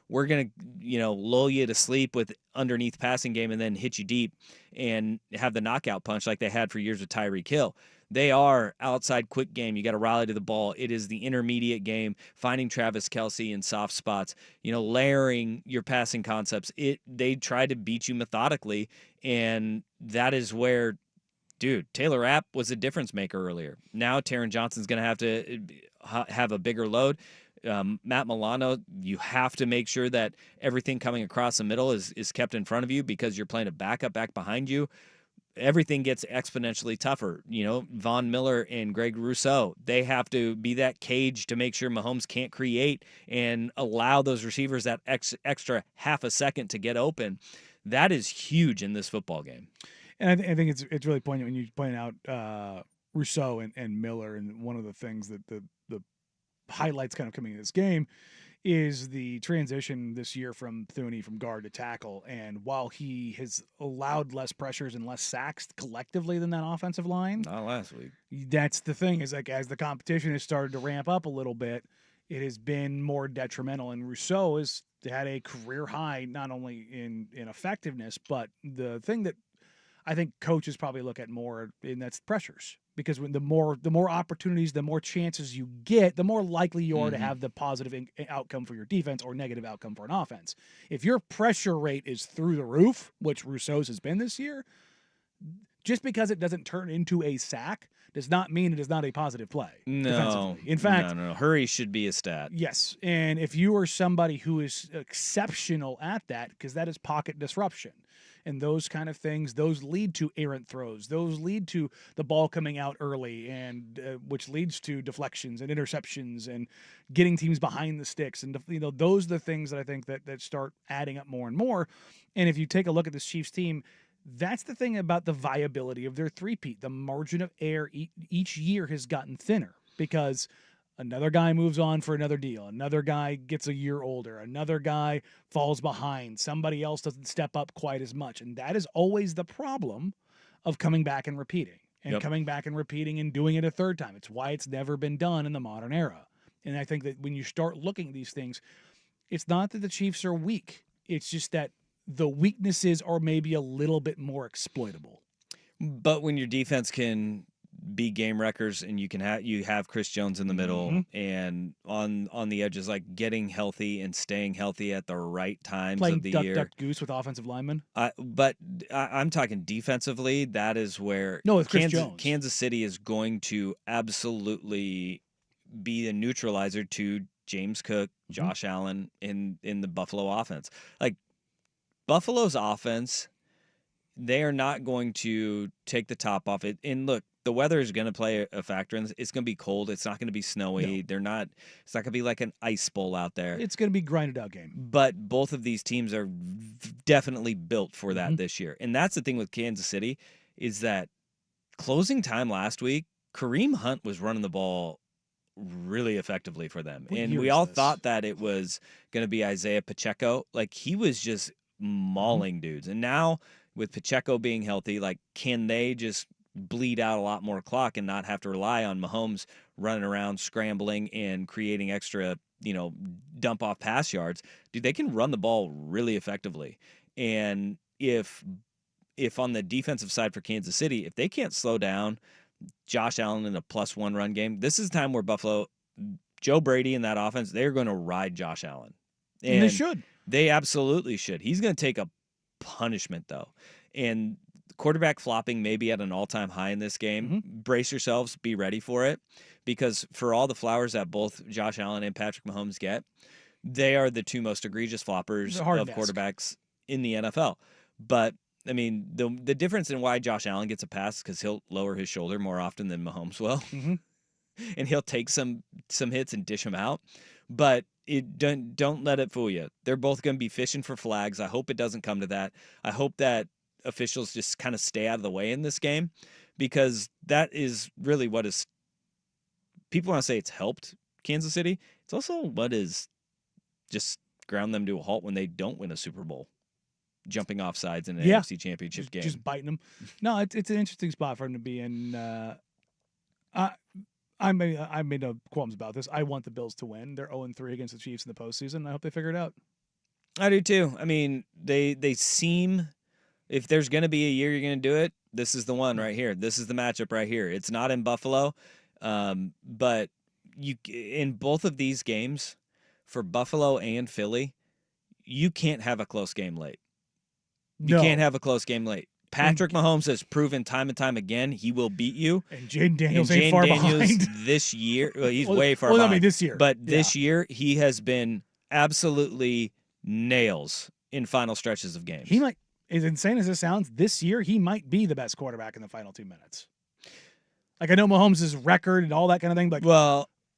we're going to, lull you to sleep with underneath passing game and then hit you deep and have the knockout punch like they had for years with Tyreek Hill. They are outside quick game. You got to rally to the ball. It is the intermediate game, finding Travis Kelce in soft spots, layering your passing concepts. They try to beat you methodically, and that is where, dude, Taylor Rapp was a difference maker earlier. Now Taron Johnson's going to have to have a bigger load. Matt Milano, you have to make sure that everything coming across the middle is kept in front of you because you're playing a backup back behind you. Everything gets exponentially tougher. Von Miller and Greg Rousseau, they have to be that cage to make sure Mahomes can't create and allow those receivers that extra half a second to get open. That is huge in this football game. And I think it's really poignant when you point out Rousseau and Miller, and one of the things that the highlights kind of coming in this game is the transition this year from Thuney from guard to tackle. And while he has allowed less pressures and less sacks collectively than that offensive line, not last week. That's the thing, is like as the competition has started to ramp up a little bit, it has been more detrimental. And Rousseau has had a career high not only in effectiveness, but the thing that I think coaches probably look at more, and that's pressures. Because when the more opportunities, the more chances you get, the more likely you are to have the positive outcome for your defense or negative outcome for an offense. If your pressure rate is through the roof, which Rousseau's has been this year, just because it doesn't turn into a sack does not mean it is not a positive play. No. In fact, no. Hurry should be a stat. Yes. And if you are somebody who is exceptional at that, because that is pocket disruption. And those kind of things, those lead to errant throws. Those lead to the ball coming out early, and which leads to deflections and interceptions and getting teams behind the sticks. And those are the things that I think that start adding up more and more. And if you take a look at this Chiefs team, that's the thing about the viability of their three-peat. The margin of error each year has gotten thinner because another guy moves on for another deal. Another guy gets a year older. Another guy falls behind. Somebody else doesn't step up quite as much. And that is always the problem of coming back and repeating. And coming back and repeating and doing it a third time. It's why it's never been done in the modern era. And I think that when you start looking at these things, it's not that the Chiefs are weak. It's just that the weaknesses are maybe a little bit more exploitable. But when your defense can be game wreckers, and you have Chris Jones in the middle and on the edges, like getting healthy and staying healthy at the right times playing of the duck, year. Duck goose with offensive linemen. But I'm talking defensively. That is where with Chris Jones. Kansas City is going to absolutely be a neutralizer to James Cook, Josh Allen in the Buffalo offense. Like Buffalo's offense, they are not going to take the top off it. And look, the weather is going to play a factor in this. It's going to be cold. It's not going to be snowy. No. It's not going to be like an ice bowl out there. It's going to be grinded out game. But both of these teams are definitely built for that this year. And that's the thing with Kansas City, is that closing time last week, Kareem Hunt was running the ball really effectively for them. And we all thought that it was going to be Isaiah Pacheco. Like, he was just mauling dudes. And now with Pacheco being healthy, like, can they just bleed out a lot more clock and not have to rely on Mahomes running around, scrambling, and creating extra, dump off pass yards? Dude, they can run the ball really effectively. And if on the defensive side for Kansas City, if they can't slow down Josh Allen in a +1 run game, this is the time where Buffalo, Joe Brady and that offense, they're going to ride Josh Allen. And they should. They absolutely should. He's going to take a punishment, though. And quarterback flopping may be at an all-time high in this game. Brace yourselves. Be ready for it. Because for all the flowers that both Josh Allen and Patrick Mahomes get, they are the two most egregious floppers of quarterbacks in the NFL. But, I mean, the difference in why Josh Allen gets a pass is because he'll lower his shoulder more often than Mahomes will. And he'll take some hits and dish them out. But don't let it fool you. They're both going to be fishing for flags. I hope it doesn't come to that. I hope that officials just kind of stay out of the way in this game, because that is really what is. People want to say it's helped Kansas City. It's also what is just ground them to a halt when they don't win a Super Bowl, jumping off sides in an AFC Championship game, just biting them. No, it's an interesting spot for him to be in. I made no qualms about this. I want the Bills to win. They're 0-3 against the Chiefs in the postseason. I hope they figure it out. I do too. I mean, they seem, if there's going to be a year you're going to do it, this is the one right here. This is the matchup right here. It's not in Buffalo, but you in both of these games, for Buffalo and Philly, you can't have a close game late. You can't have a close game late. Patrick Mahomes has proven time and time again he will beat you. And Jaden Daniels ain't far behind. This year, well, he's way far behind. I mean, this year. But this year, he has been absolutely nails in final stretches of games. He might, as insane as it sounds, this year he might be the best quarterback in the final 2 minutes. Like, I know Mahomes' record and all that kind of thing, but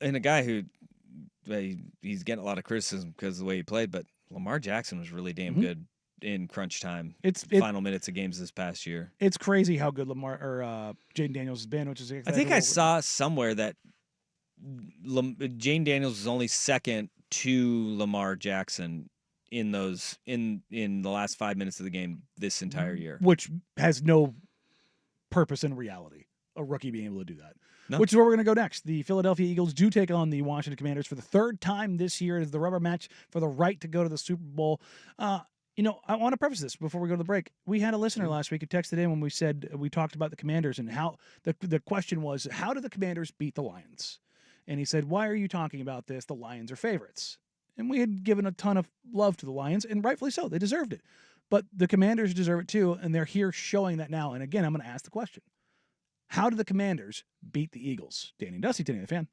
and a guy who he's getting a lot of criticism because of the way he played, but Lamar Jackson was really damn good in crunch time. Final minutes of games this past year. It's crazy how good Jaden Daniels has been, which is exactly I think I saw somewhere that Jaden Daniels is only second to Lamar Jackson in the last 5 minutes of the game this entire year, which has no purpose in reality. A rookie being able to do that. No. Which is where we're going to go next. The Philadelphia Eagles do take on the Washington Commanders for the third time this year. It is the rubber match for the right to go to the Super Bowl. I want to preface this before we go to the break. We had a listener last week who texted in when we talked about the Commanders and how the question was, how do the Commanders beat the Lions? And he said, why are you talking about this? The Lions are favorites. And we had given a ton of love to the Lions, and rightfully so. They deserved it. But the Commanders deserve it too, and they're here showing that now. And again, I'm going to ask the question. How do the Commanders beat the Eagles? Danny and Dusty, Danny the Fan.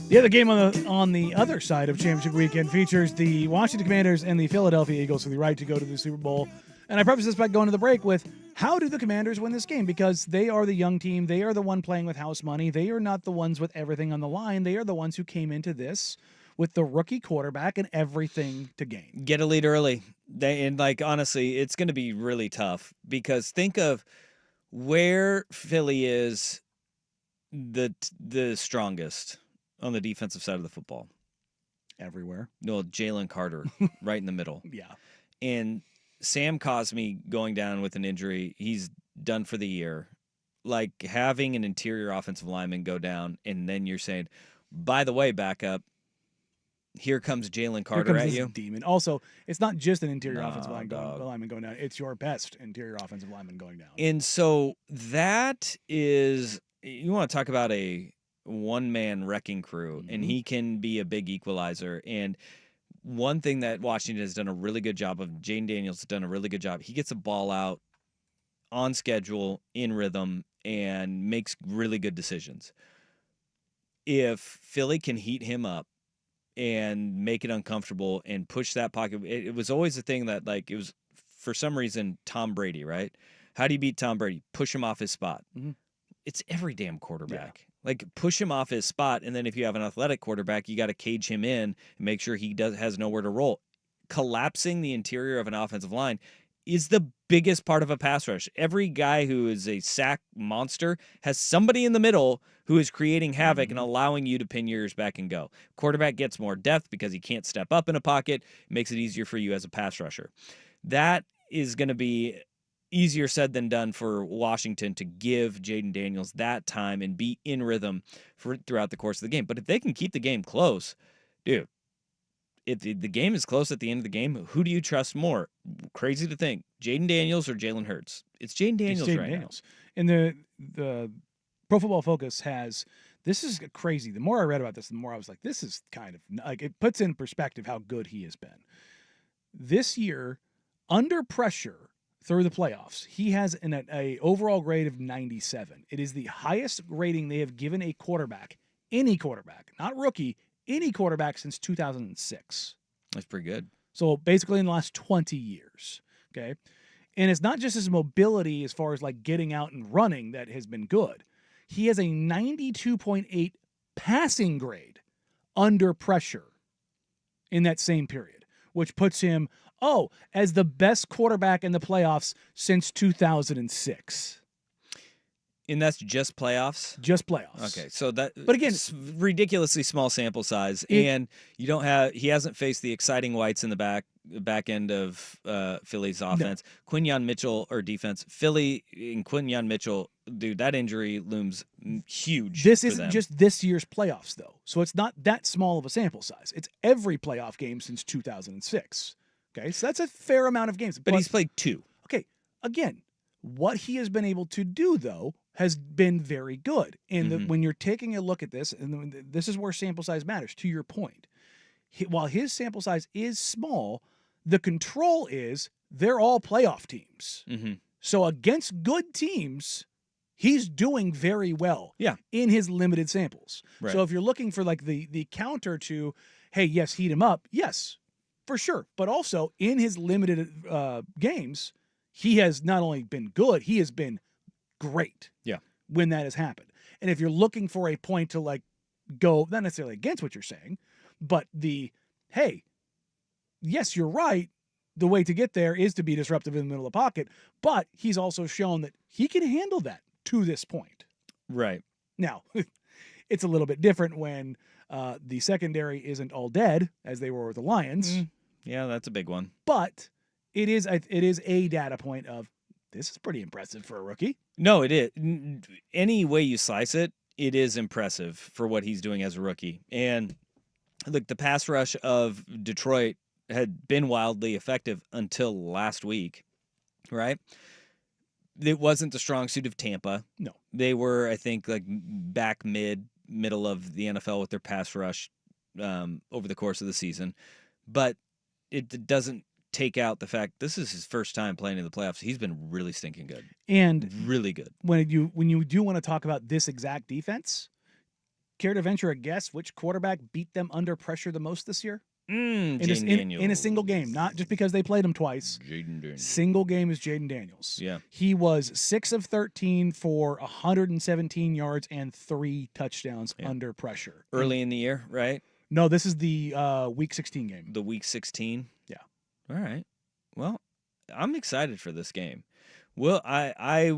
The other game on the other side of championship weekend features the Washington Commanders and the Philadelphia Eagles for the right to go to the Super Bowl. And I preface this by going to the break with, how do the Commanders win this game? Because they are the young team. They are the one playing with house money. They are not the ones with everything on the line. They are the ones who came into this with the rookie quarterback and everything to gain. Get a lead early. Honestly, it's going to be really tough because think of where Philly is the strongest on the defensive side of the football. Everywhere. No, Jalen Carter right in the middle. Yeah. And Sam Cosmi going down with an injury, he's done for the year. Like having an interior offensive lineman go down, and then you're saying, by the way, backup, here comes Jalen Carter at you. Demon. Also, it's not just an interior offensive lineman going down. It's your best interior offensive lineman going down. And so that is, you want to talk about a one-man wrecking crew, and he can be a big equalizer. And one thing that Washington has done a really good job of, Jaden Daniels has done a really good job. He gets a ball out on schedule, in rhythm, and makes really good decisions. If Philly can heat him up and make it uncomfortable and push that pocket, it was always a thing that, like, it was, for some reason, Tom Brady, right? How do you beat Tom Brady? Push him off his spot. Mm-hmm. It's every damn quarterback. Yeah. Like, push him off his spot, and then if you have an athletic quarterback, you got to cage him in and make sure he has nowhere to roll. Collapsing the interior of an offensive line is the biggest part of a pass rush. Every guy who is a sack monster has somebody in the middle who is creating havoc and allowing you to pin your ears back and go. Quarterback gets more depth because he can't step up in a pocket. It makes it easier for you as a pass rusher. That is going to be easier said than done for Washington to give Jaden Daniels that time and be in rhythm throughout the course of the game. But if they can keep the game close, dude, if the game is close at the end of the game, who do you trust more? Crazy to think, Jaden Daniels or Jalen Hurts? It's Jaden Daniels right now. And the Pro Football Focus has, this is crazy. The more I read about this, the more I was like, this is kind of, like, it puts in perspective how good he has been. This year, under pressure, through the playoffs, he has an overall grade of 97. It is the highest rating they have given a quarterback, any quarterback, not rookie, any quarterback since 2006. That's pretty good. So basically in the last 20 years, okay? And it's not just his mobility as far as like getting out and running that has been good. He has a 92.8 passing grade under pressure in that same period, which puts him as the best quarterback in the playoffs since 2006. And that's just playoffs? Just playoffs. Okay, so that, but again, ridiculously small sample size, and he hasn't faced the exciting whites in the back end of Philly's offense. No. Quinyon Mitchell or defense. Philly and Quinyon Mitchell, dude, that injury looms huge. This isn't just this year's playoffs though, so it's not that small of a sample size. It's every playoff game since 2006. Okay, so that's a fair amount of games. But he's played 2. Okay, again, what he has been able to do, though, has been very good. And when you're taking a look at this, and this is where sample size matters, to your point. While his sample size is small, the control is they're all playoff teams. Mm-hmm. So against good teams, he's doing very well in his limited samples. Right. So if you're looking for like the counter to, hey, yes, heat him up, yes, for sure. But also in his limited games, he has not only been good, he has been great. Yeah. When that has happened. And if you're looking for a point to like go, not necessarily against what you're saying, but hey, yes, you're right. The way to get there is to be disruptive in the middle of the pocket, but he's also shown that he can handle that to this point. Right. Now, it's a little bit different when the secondary isn't all dead, as they were with the Lions. Yeah, that's a big one. But it is a data point of, this is pretty impressive for a rookie. No, it is. Any way you slice it, it is impressive for what he's doing as a rookie. And look, the pass rush of Detroit had been wildly effective until last week, right? It wasn't the strong suit of Tampa. No. They were, I think, like back middle of the NFL with their pass rush over the course of the season. But it doesn't take out the fact this is his first time playing in the playoffs. He's been really stinking good. And really good. When you do want to talk about this exact defense, care to venture a guess which quarterback beat them under pressure the most this year? Jaden Daniels. In a single game, not just because they played him twice. Jaden Daniels. Single game is Jaden Daniels. Yeah. He was 6 of 13 for 117 yards and 3 touchdowns under pressure. Early in the year, right? No, this is the Week 16 game. The Week 16? Yeah. All right. Well, I'm excited for this game. Well, I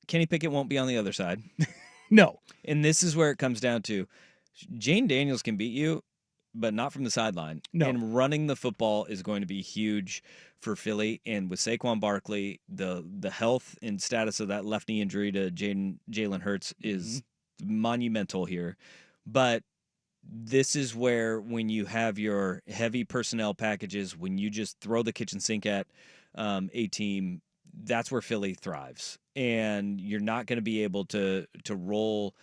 Kenny Pickett won't be on the other side. No. And this is where it comes down to Jane Daniels can beat you, but not from the sideline. No. And running the football is going to be huge for Philly. And with Saquon Barkley, the health and status of that left knee injury to Jalen Hurts is monumental here. But this is where, when you have your heavy personnel packages, when you just throw the kitchen sink at a team, that's where Philly thrives. And you're not going to be able to roll,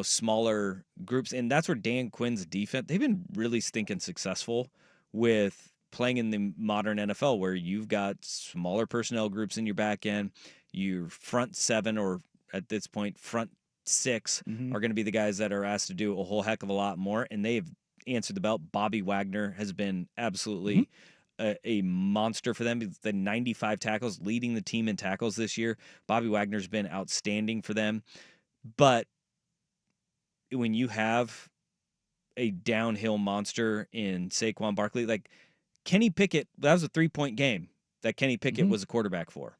smaller groups. And that's where Dan Quinn's defense, they've been really stinking successful with playing in the modern NFL, where you've got smaller personnel groups in your back end. Your front 7, or at this point, front 6 are going to be the guys that are asked to do a whole heck of a lot more. And they've answered the belt. Bobby Wagner has been absolutely a monster for them. The 95 tackles, leading the team in tackles this year. Bobby Wagner's been outstanding for them. But when you have a downhill monster in Saquon Barkley, like Kenny Pickett, that was a 3-point game that Kenny Pickett was a quarterback for.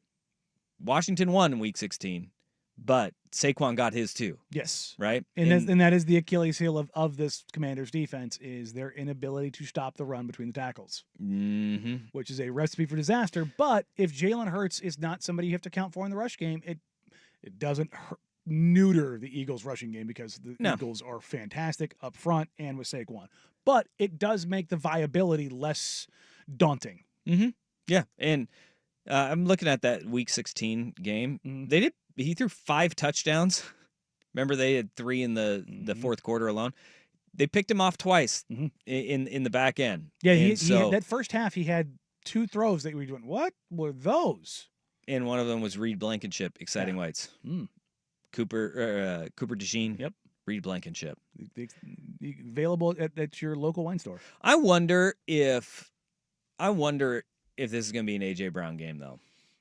Washington won in Week 16, but Saquon got his too. Yes. Right? And that is the Achilles heel of this Commanders defense, is their inability to stop the run between the tackles, which is a recipe for disaster. But if Jalen Hurts is not somebody you have to count for in the rush game, it doesn't neuter the Eagles' rushing game, because the Eagles are fantastic up front and with Saquon. But it does make the viability less daunting. Yeah, and I'm looking at that Week 16 game. He threw 5 touchdowns. Remember, they had 3 in the fourth quarter alone. They picked him off twice in the back end. Yeah, he had, that first half he had 2 throws that we went, what were those? And one of them was Reed Blankenship, Exciting Whites. Cooper DeJean. Yep. Reed Blankenship. Available at your local wine store. I wonder if this is going to be an A.J. Brown game, though.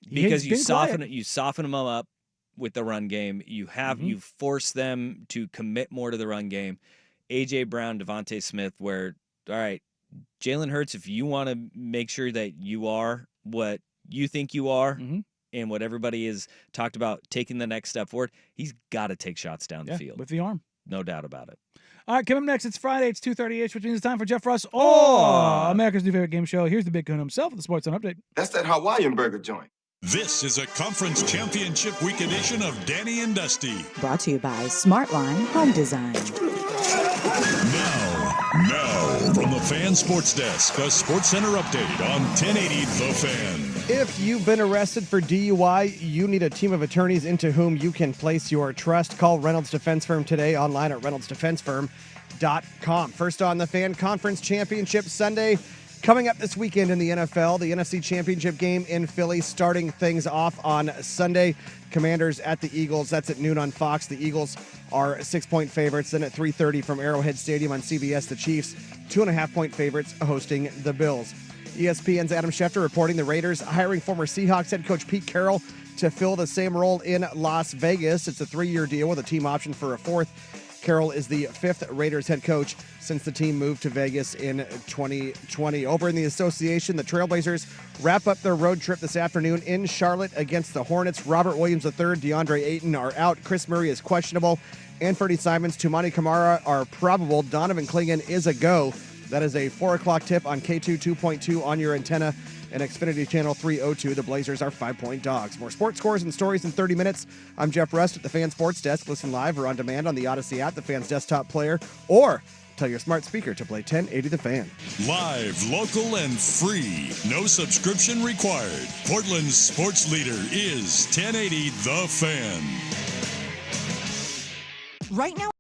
Because you soften them up with the run game. You force them to commit more to the run game. A.J. Brown, Devontae Smith, where, all right, Jalen Hurts, if you want to make sure that you are what you think you are, and what everybody has talked about, taking the next step forward, he's got to take shots down the field. With the arm. No doubt about it. All right, coming up next, it's Friday. It's 2:30-ish, which means it's time for Jeff Russ, America's new favorite game show. Here's the Big Kahuna himself with the Sports Zone Update. That's that Hawaiian burger joint. This is a Conference Championship Week edition of Danny and Dusty. Brought to you by Smartline Home Design. Now, from the Fan Sports Desk, a Sports Center update on 1080 The Fan. If you've been arrested for DUI, you need a team of attorneys into whom you can place your trust. Call Reynolds Defense Firm today, online at reynoldsdefensefirm.com. First on the Fan, Conference Championship Sunday. Coming up this weekend in the NFL, the NFC Championship game in Philly, starting things off on Sunday. Commanders at the Eagles. That's at noon on Fox. The Eagles are 6-point favorites. Then at 3:30 from Arrowhead Stadium on CBS, the Chiefs, 2.5-point favorites, hosting the Bills. ESPN's Adam Schefter reporting the Raiders hiring former Seahawks head coach Pete Carroll to fill the same role in Las Vegas. It's a 3-year deal with a team option for a 4th. Carroll is the 5th Raiders head coach since the team moved to Vegas in 2020. Over in the association, the Trailblazers wrap up their road trip this afternoon in Charlotte against the Hornets. Robert Williams III, DeAndre Ayton are out. Chris Murray is questionable. Anthony Simons, Tumani Kamara are probable. Donovan Clingan is a go. That is a 4 o'clock tip on K2 2.2 on your antenna and Xfinity Channel 302. The Blazers are 5-point dogs. More sports scores and stories in 30 minutes. I'm Jeff Rust at the Fan Sports Desk. Listen live or on demand on the Odyssey app, the Fan's desktop player, or tell your smart speaker to play 1080 The Fan. Live, local, and free. No subscription required. Portland's sports leader is 1080 The Fan. Right now,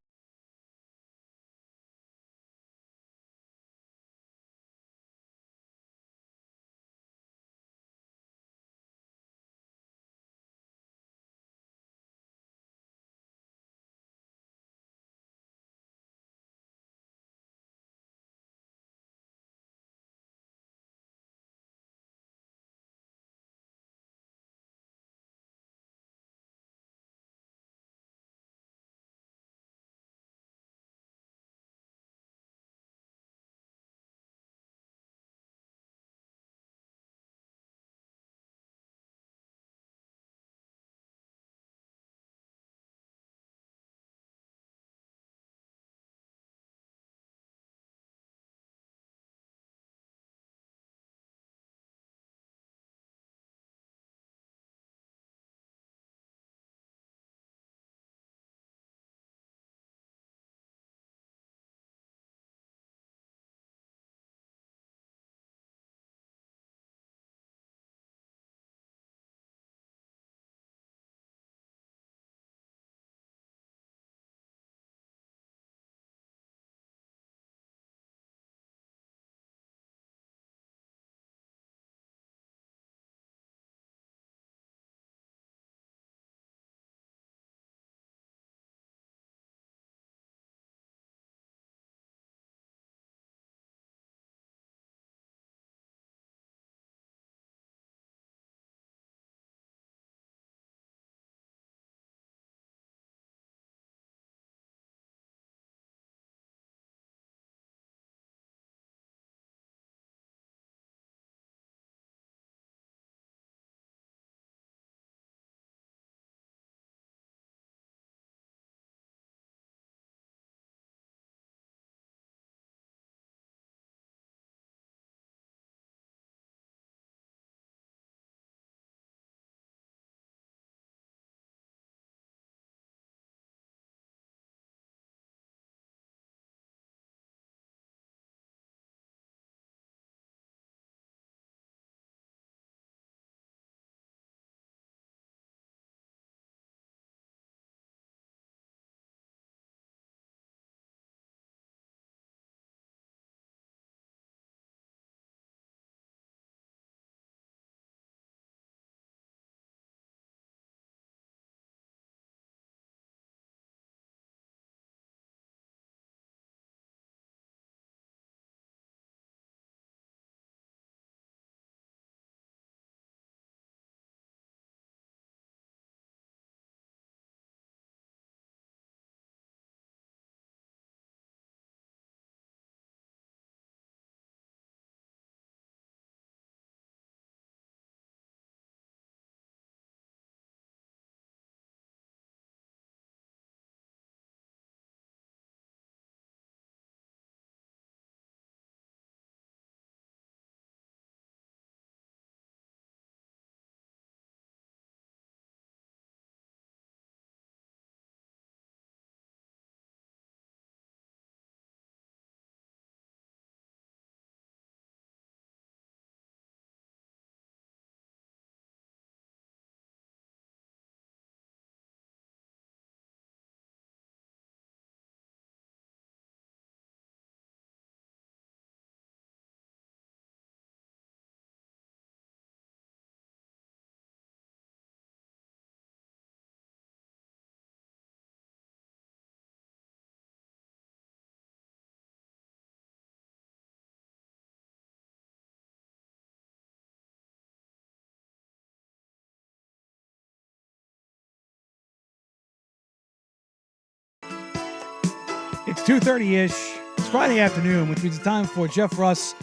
It's 2:30-ish. It's Friday afternoon, which means it's time for Jeff Russ.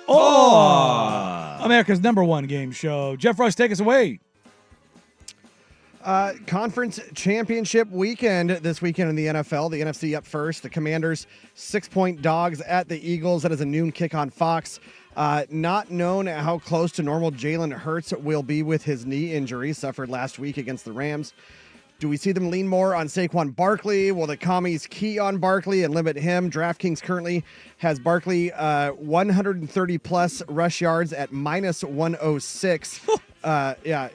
America's #1 game show. Jeff Russ, take us away. Conference championship weekend this weekend in the NFL. The NFC up first. The Commanders 6-point dogs at the Eagles. That is a noon kick on Fox. Not known how close to normal Jalen Hurts will be with his knee injury suffered last week against the Rams. Do we see them lean more on Saquon Barkley? Will the commies key on Barkley and limit him? DraftKings currently has Barkley 130-plus rush yards at minus 106.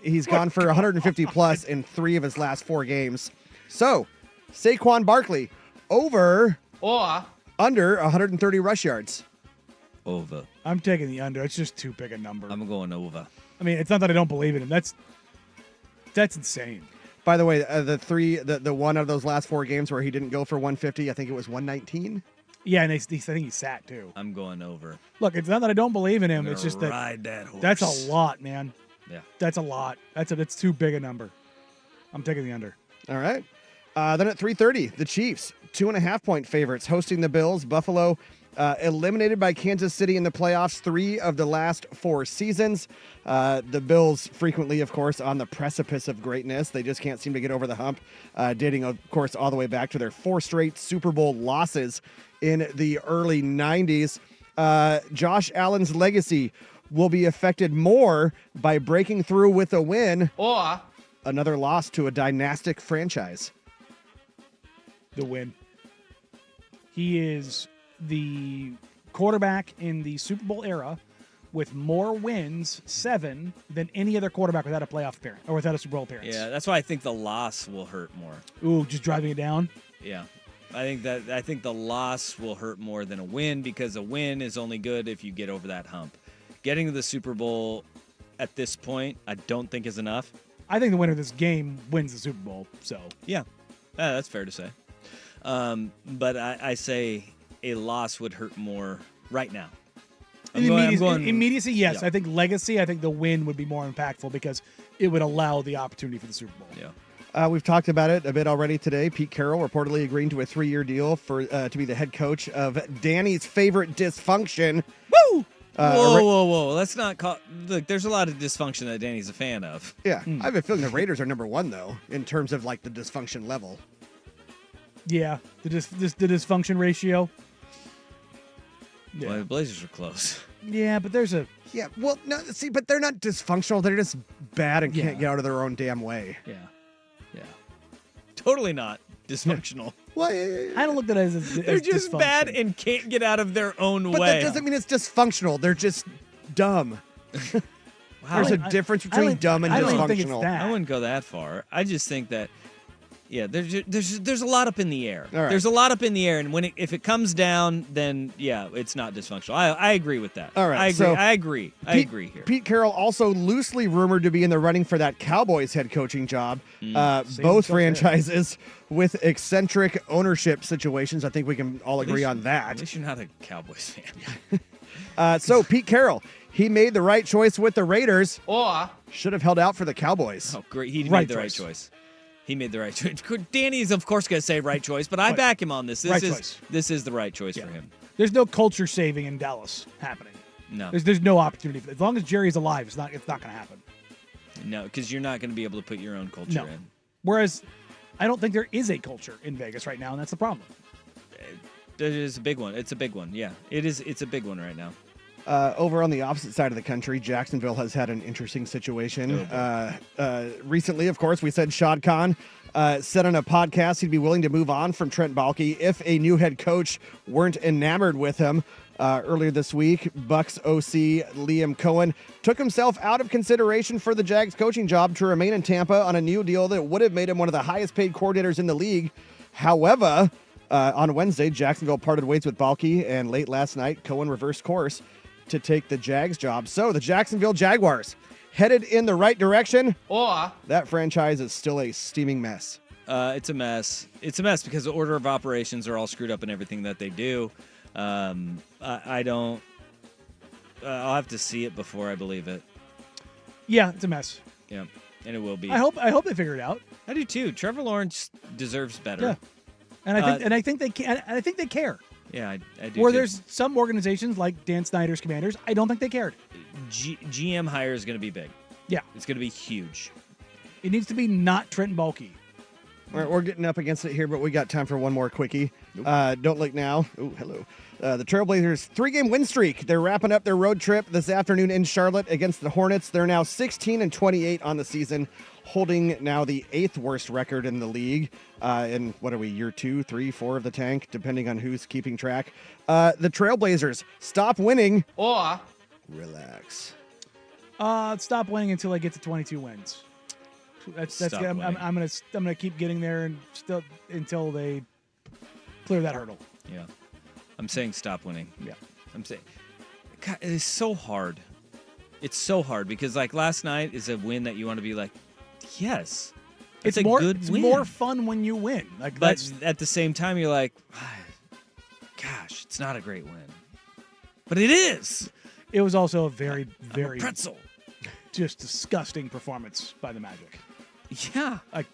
He's gone for 150-plus in 3 of his last 4 games. So, Saquon Barkley, over or under 130 rush yards? Over. I'm taking the under. It's just too big a number. I'm going over. I mean, it's not that I don't believe in him. That's insane. By the way, the one out of those last 4 games where he didn't go for 150, I think it was 119. Yeah, and I think he sat too. I'm going over. Look, it's not that I don't believe in him. It's just that ride that horse. That's a lot, man. Yeah, that's a lot. That's too big a number. I'm taking the under. All right. Then at 3:30, the Chiefs 2.5-point favorites hosting the Bills. Buffalo eliminated by Kansas City in the playoffs 3 of the last 4 seasons. The Bills frequently, of course, on the precipice of greatness. They just can't seem to get over the hump, dating, of course, all the way back to their 4 straight Super Bowl losses in the early 90s. Josh Allen's legacy will be affected more by breaking through with a win or another loss to a dynastic franchise. The win. He is the quarterback in the Super Bowl era with more wins, 7, than any other quarterback without a playoff appearance or without a Super Bowl appearance. Yeah, that's why I think the loss will hurt more. Ooh, just driving it down? Yeah. I think the loss will hurt more than a win, because a win is only good if you get over that hump. Getting to the Super Bowl at this point, I don't think is enough. I think the winner of this game wins the Super Bowl. So yeah, that's fair to say. But I say a loss would hurt more right now. Immediacy, yes. Yeah. I think legacy, I think the win would be more impactful because it would allow the opportunity for the Super Bowl. Yeah. We've talked about it a bit already today. Pete Carroll reportedly agreeing to a 3-year deal to be the head coach of Danny's favorite dysfunction. Woo! Whoa. Let's not call... Look, there's a lot of dysfunction that Danny's a fan of. Yeah. I have a feeling the Raiders are #1, though, in terms of, like, the dysfunction level. Yeah. The dysfunction ratio. Yeah. Well, the Blazers are close. Yeah, but there's a... Yeah, well, no, see, but they're not dysfunctional. They're just bad and can't get out of their own damn way. Yeah. Totally not dysfunctional. Well, I don't look at it as they're just bad and can't get out of their own way. But that doesn't mean it's dysfunctional. They're just dumb. There's a difference between dumb and dysfunctional. I wouldn't go that far. I just think that, yeah, there's a lot up in the air. All right. There's a lot up in the air, and if it comes down, then yeah, it's not dysfunctional. I agree with that. All right, I agree. I agree here. Pete Carroll also loosely rumored to be in the running for that Cowboys head coaching job. Both franchises with eccentric ownership situations. I think we can all agree on that. At least you're not a Cowboys fan. So Pete Carroll, he made the right choice with the Raiders, or should have held out for the Cowboys. Oh, great! He made the right choice. He made the right choice. Danny's, of course, going to say right choice, but I back him on this. This is the right choice for him. There's no culture saving in Dallas happening. No. There's no opportunity. As long as Jerry's alive, it's not going to happen. No, because you're not going to be able to put your own culture in. Whereas, I don't think there is a culture in Vegas right now, and that's the problem. It is a big one. It's a big one. Yeah, it is. It's a big one right now. Over on the opposite side of the country, Jacksonville has had an interesting situation. Recently, of course, we said Shad Khan said on a podcast he'd be willing to move on from Trent Baalke if a new head coach weren't enamored with him. Earlier this week, Bucs OC Liam Cohen took himself out of consideration for the Jags coaching job to remain in Tampa on a new deal that would have made him one of the highest paid coordinators in the league. However, on Wednesday, Jacksonville parted ways with Baalke, and late last night, Cohen reversed course to take the Jags job. So the Jacksonville Jaguars headed in the right direction, or that franchise is still a steaming mess. It's a mess. It's a mess because the order of operations are all screwed up in everything that they do. I don't. I'll have to see it before I believe it. Yeah, it's a mess. Yeah, and it will be. I hope they figure it out. I do too. Trevor Lawrence deserves better. And I think they can. I think they care. Yeah, I do. Where too. there's some organizations like Dan Snyder's Commanders, I don't think they cared. GM hire is going to be big. Yeah, it's going to be huge. It needs to be not Trent Baalke. All right, we're getting up against it here, but we got time for one more quickie. Don't look now. Oh, hello. The Trailblazers 3-game win streak. They're wrapping up their road trip this afternoon in Charlotte against the Hornets. They're now 16-28 on the season, holding now the 8th worst record in the league. In what are we, year 2, 3, 4 of the tank, depending on who's keeping track. The Trailblazers stop winning or relax. Stop winning until I get to 22 wins. That's I'm gonna keep getting there and still until they clear that hurdle. Yeah, I'm saying stop winning. Yeah, I'm saying, God, it is so hard. It's so hard because like last night is a win that you want to be like, yes, it's a good win. More fun when you win. Like, but at the same time, you're like, gosh, it's not a great win, but it is. It was also a very I'm a pretzel. Just disgusting performance by the Magic. Yeah, like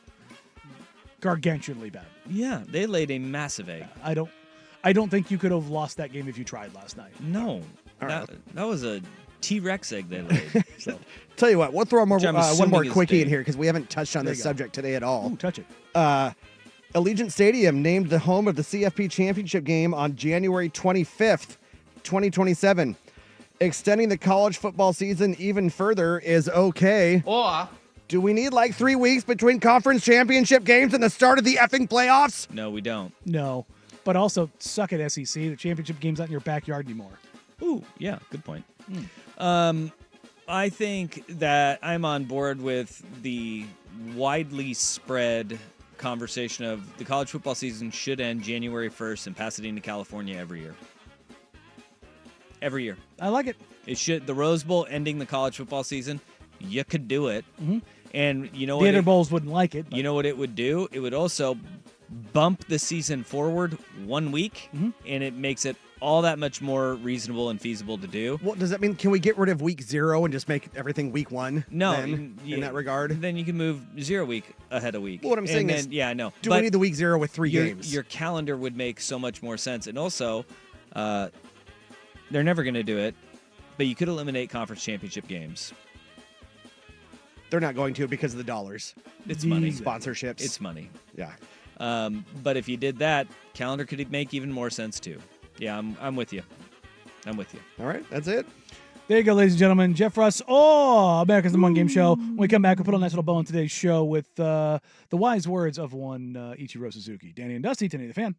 gargantuanly bad. Yeah, they laid a massive egg. I don't think you could have lost that game if you tried last night. No, that was a T-Rex egg they laid. So, tell you what, we'll throw one more quickie big. in here because we haven't touched on this subject today at all. Ooh, touch it. Allegiant Stadium named the home of the CFP Championship game on January 25th, 2027. Extending the college football season even further is okay. Or do we need like 3 weeks between conference championship games and the start of the effing playoffs? No, we don't. No, but also suck at SEC. The championship game's not in your backyard anymore. Ooh, yeah, good point. I think that I'm on board with the widely spread conversation of the college football season should end January 1st in Pasadena, California every year. Every year. I like it. It should. The Rose Bowl ending the college football season, you could do it. Mm-hmm. And you know the what? other bowls wouldn't like it. But. You know what it would do? It would also bump the season forward 1 week, and it makes it all that much more reasonable and feasible to do. Well, does that mean can we get rid of week 0 and just make everything week 1? No, in that regard. Then you can move 0 week ahead a week. Well, what I'm saying is, yeah, I know. Do we need the week 0 with 3 games? Your calendar would make so much more sense, and also, they're never going to do it, but you could eliminate conference championship games. They're not going to because of the dollars. It's money. Sponsorships. It's money. Yeah. But if you did that, calendar could make even more sense too. Yeah, I'm with you. I'm with you. All right, that's it. There you go, ladies and gentlemen. Jeff Russ, America's the One Game Show. When we come back, we'll put a nice little bow on today's show with the wise words of one Ichiro Suzuki. Danny and Dusty, Danny the Fan.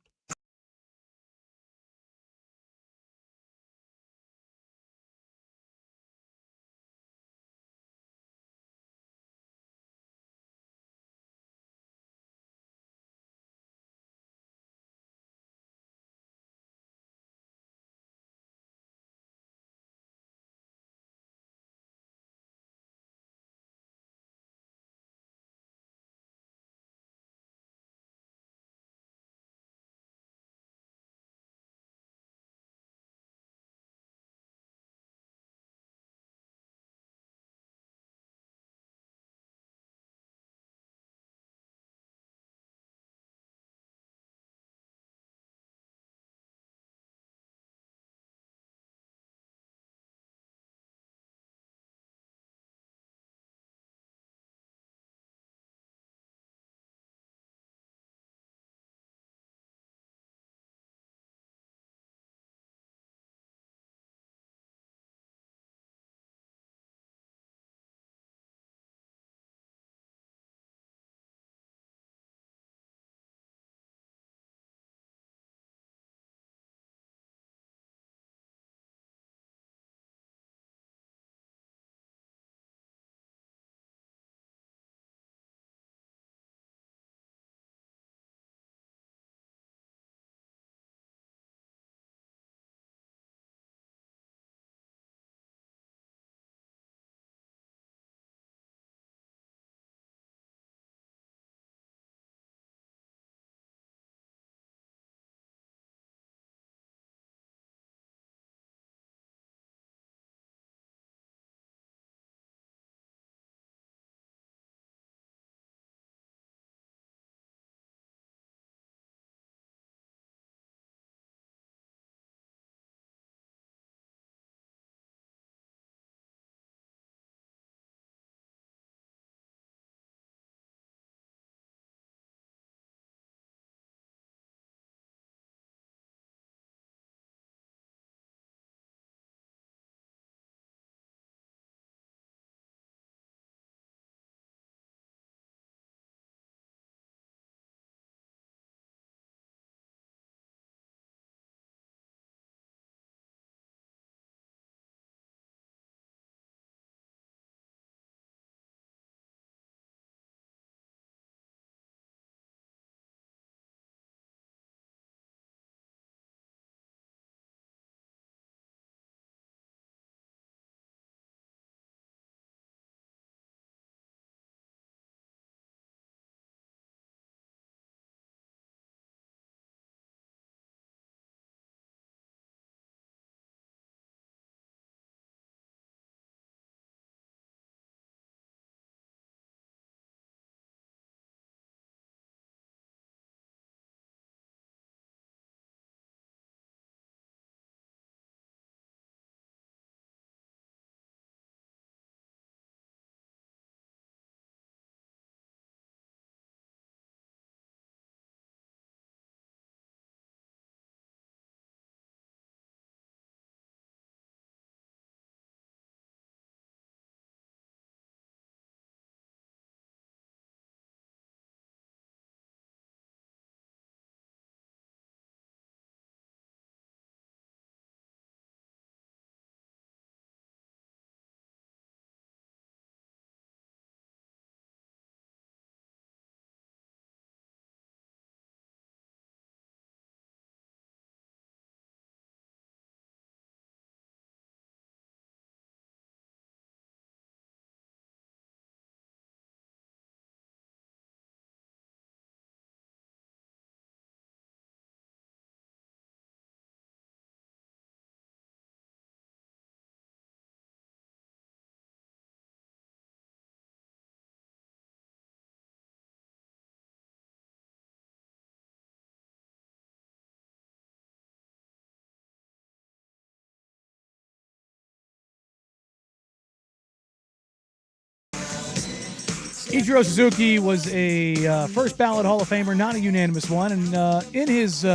Ichiro Suzuki was a first ballot Hall of Famer, not a unanimous one, and in his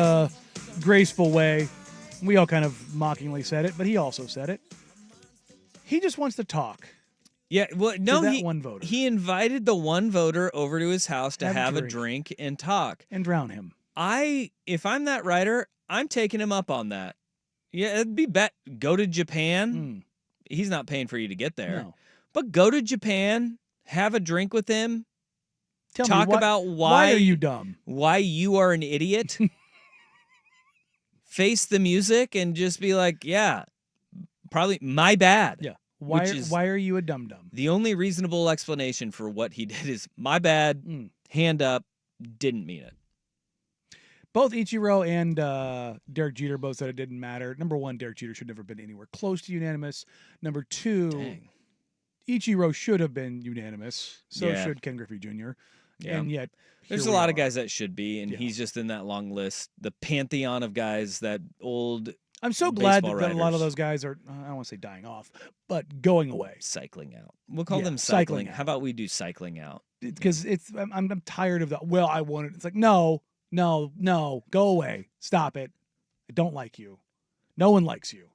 graceful way, we all kind of mockingly said it, but he also said it. He just wants to talk. Yeah, well, no, one voter. He invited the one voter over to his house to have a drink and talk. And drown him. If I'm that writer, I'm taking him up on that. Yeah, it'd be go to Japan. He's not paying for you to get there. No. But go to Japan, have a drink with him, talk about why are you dumb? Why you are an idiot. Face the music and just be like, yeah, probably my bad. Yeah. Why are you a dum-dum? The only reasonable explanation for what he did is my bad, hand up, didn't mean it. Both Ichiro and Derek Jeter both said it didn't matter. Number one, Derek Jeter should never have been anywhere close to unanimous. Number two, Ichiro should have been unanimous. So should Ken Griffey Jr. Yeah. And yet, there's a lot of guys that should be, and he's just in that long list. The pantheon of guys that old. I'm so glad that a lot of those guys are, I don't want to say dying off, but going away. Cycling out. We'll call them cycling. How about we do cycling out? Because I'm tired of that. Well, I want it. It's like, no, go away. Stop it. I don't like you. No one likes you.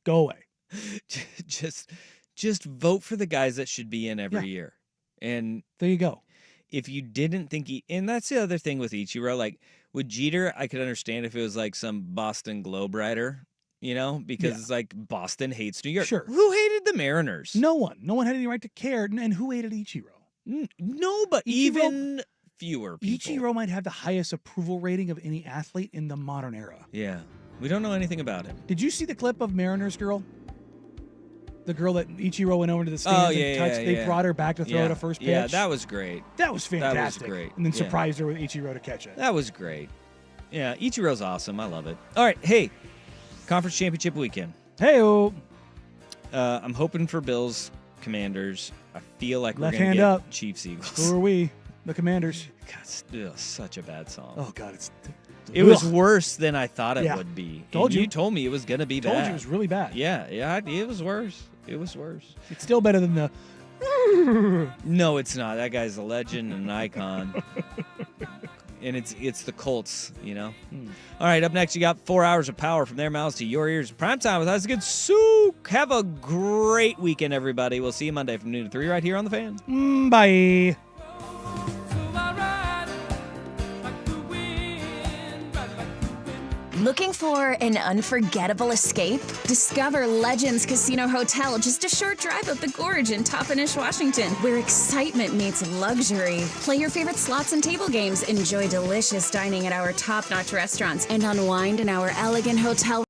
Go away. Just vote for the guys that should be in every year. And there you go. If you didn't think and that's the other thing with Ichiro, like with Jeter, I could understand if it was like some Boston Globe writer. Because it's like Boston hates New York. Sure. Who hated the Mariners? No one. No one had any right to care. And who hated Ichiro? No, but even fewer people. Ichiro might have the highest approval rating of any athlete in the modern era. Yeah. We don't know anything about him. Did you see the clip of Mariners girl? The girl that Ichiro went over to the stands and touched. They brought her back to throw at a first pitch. Yeah, that was great. That was fantastic. That was great. And then surprised her with Ichiro to catch it. That was great. Yeah, Ichiro's awesome. I love it. All right, hey. Conference championship weekend. Hey-o. I'm hoping for Bills, Commanders. I feel like Left we're going to hand get up. Chiefs, Eagles. Who are we? The Commanders. God, such a bad song. Oh, God. It was worse than I thought it would be. Told you. You told me it was going to be bad. Told you it was really bad. Yeah, it was worse. It was worse. It's still better than the... No, it's not. That guy's a legend and an icon. And it's the Colts, All right, up next, you got 4 hours of power from their mouths to your ears. Primetime with us. Good Souk. Have a great weekend, everybody. We'll see you Monday from noon to 3 right here on The Fan. Bye. Looking for an unforgettable escape? Discover Legends Casino Hotel, just a short drive up the gorge in Toppenish, Washington, where excitement meets luxury. Play your favorite slots and table games, enjoy delicious dining at our top-notch restaurants, and unwind in our elegant hotel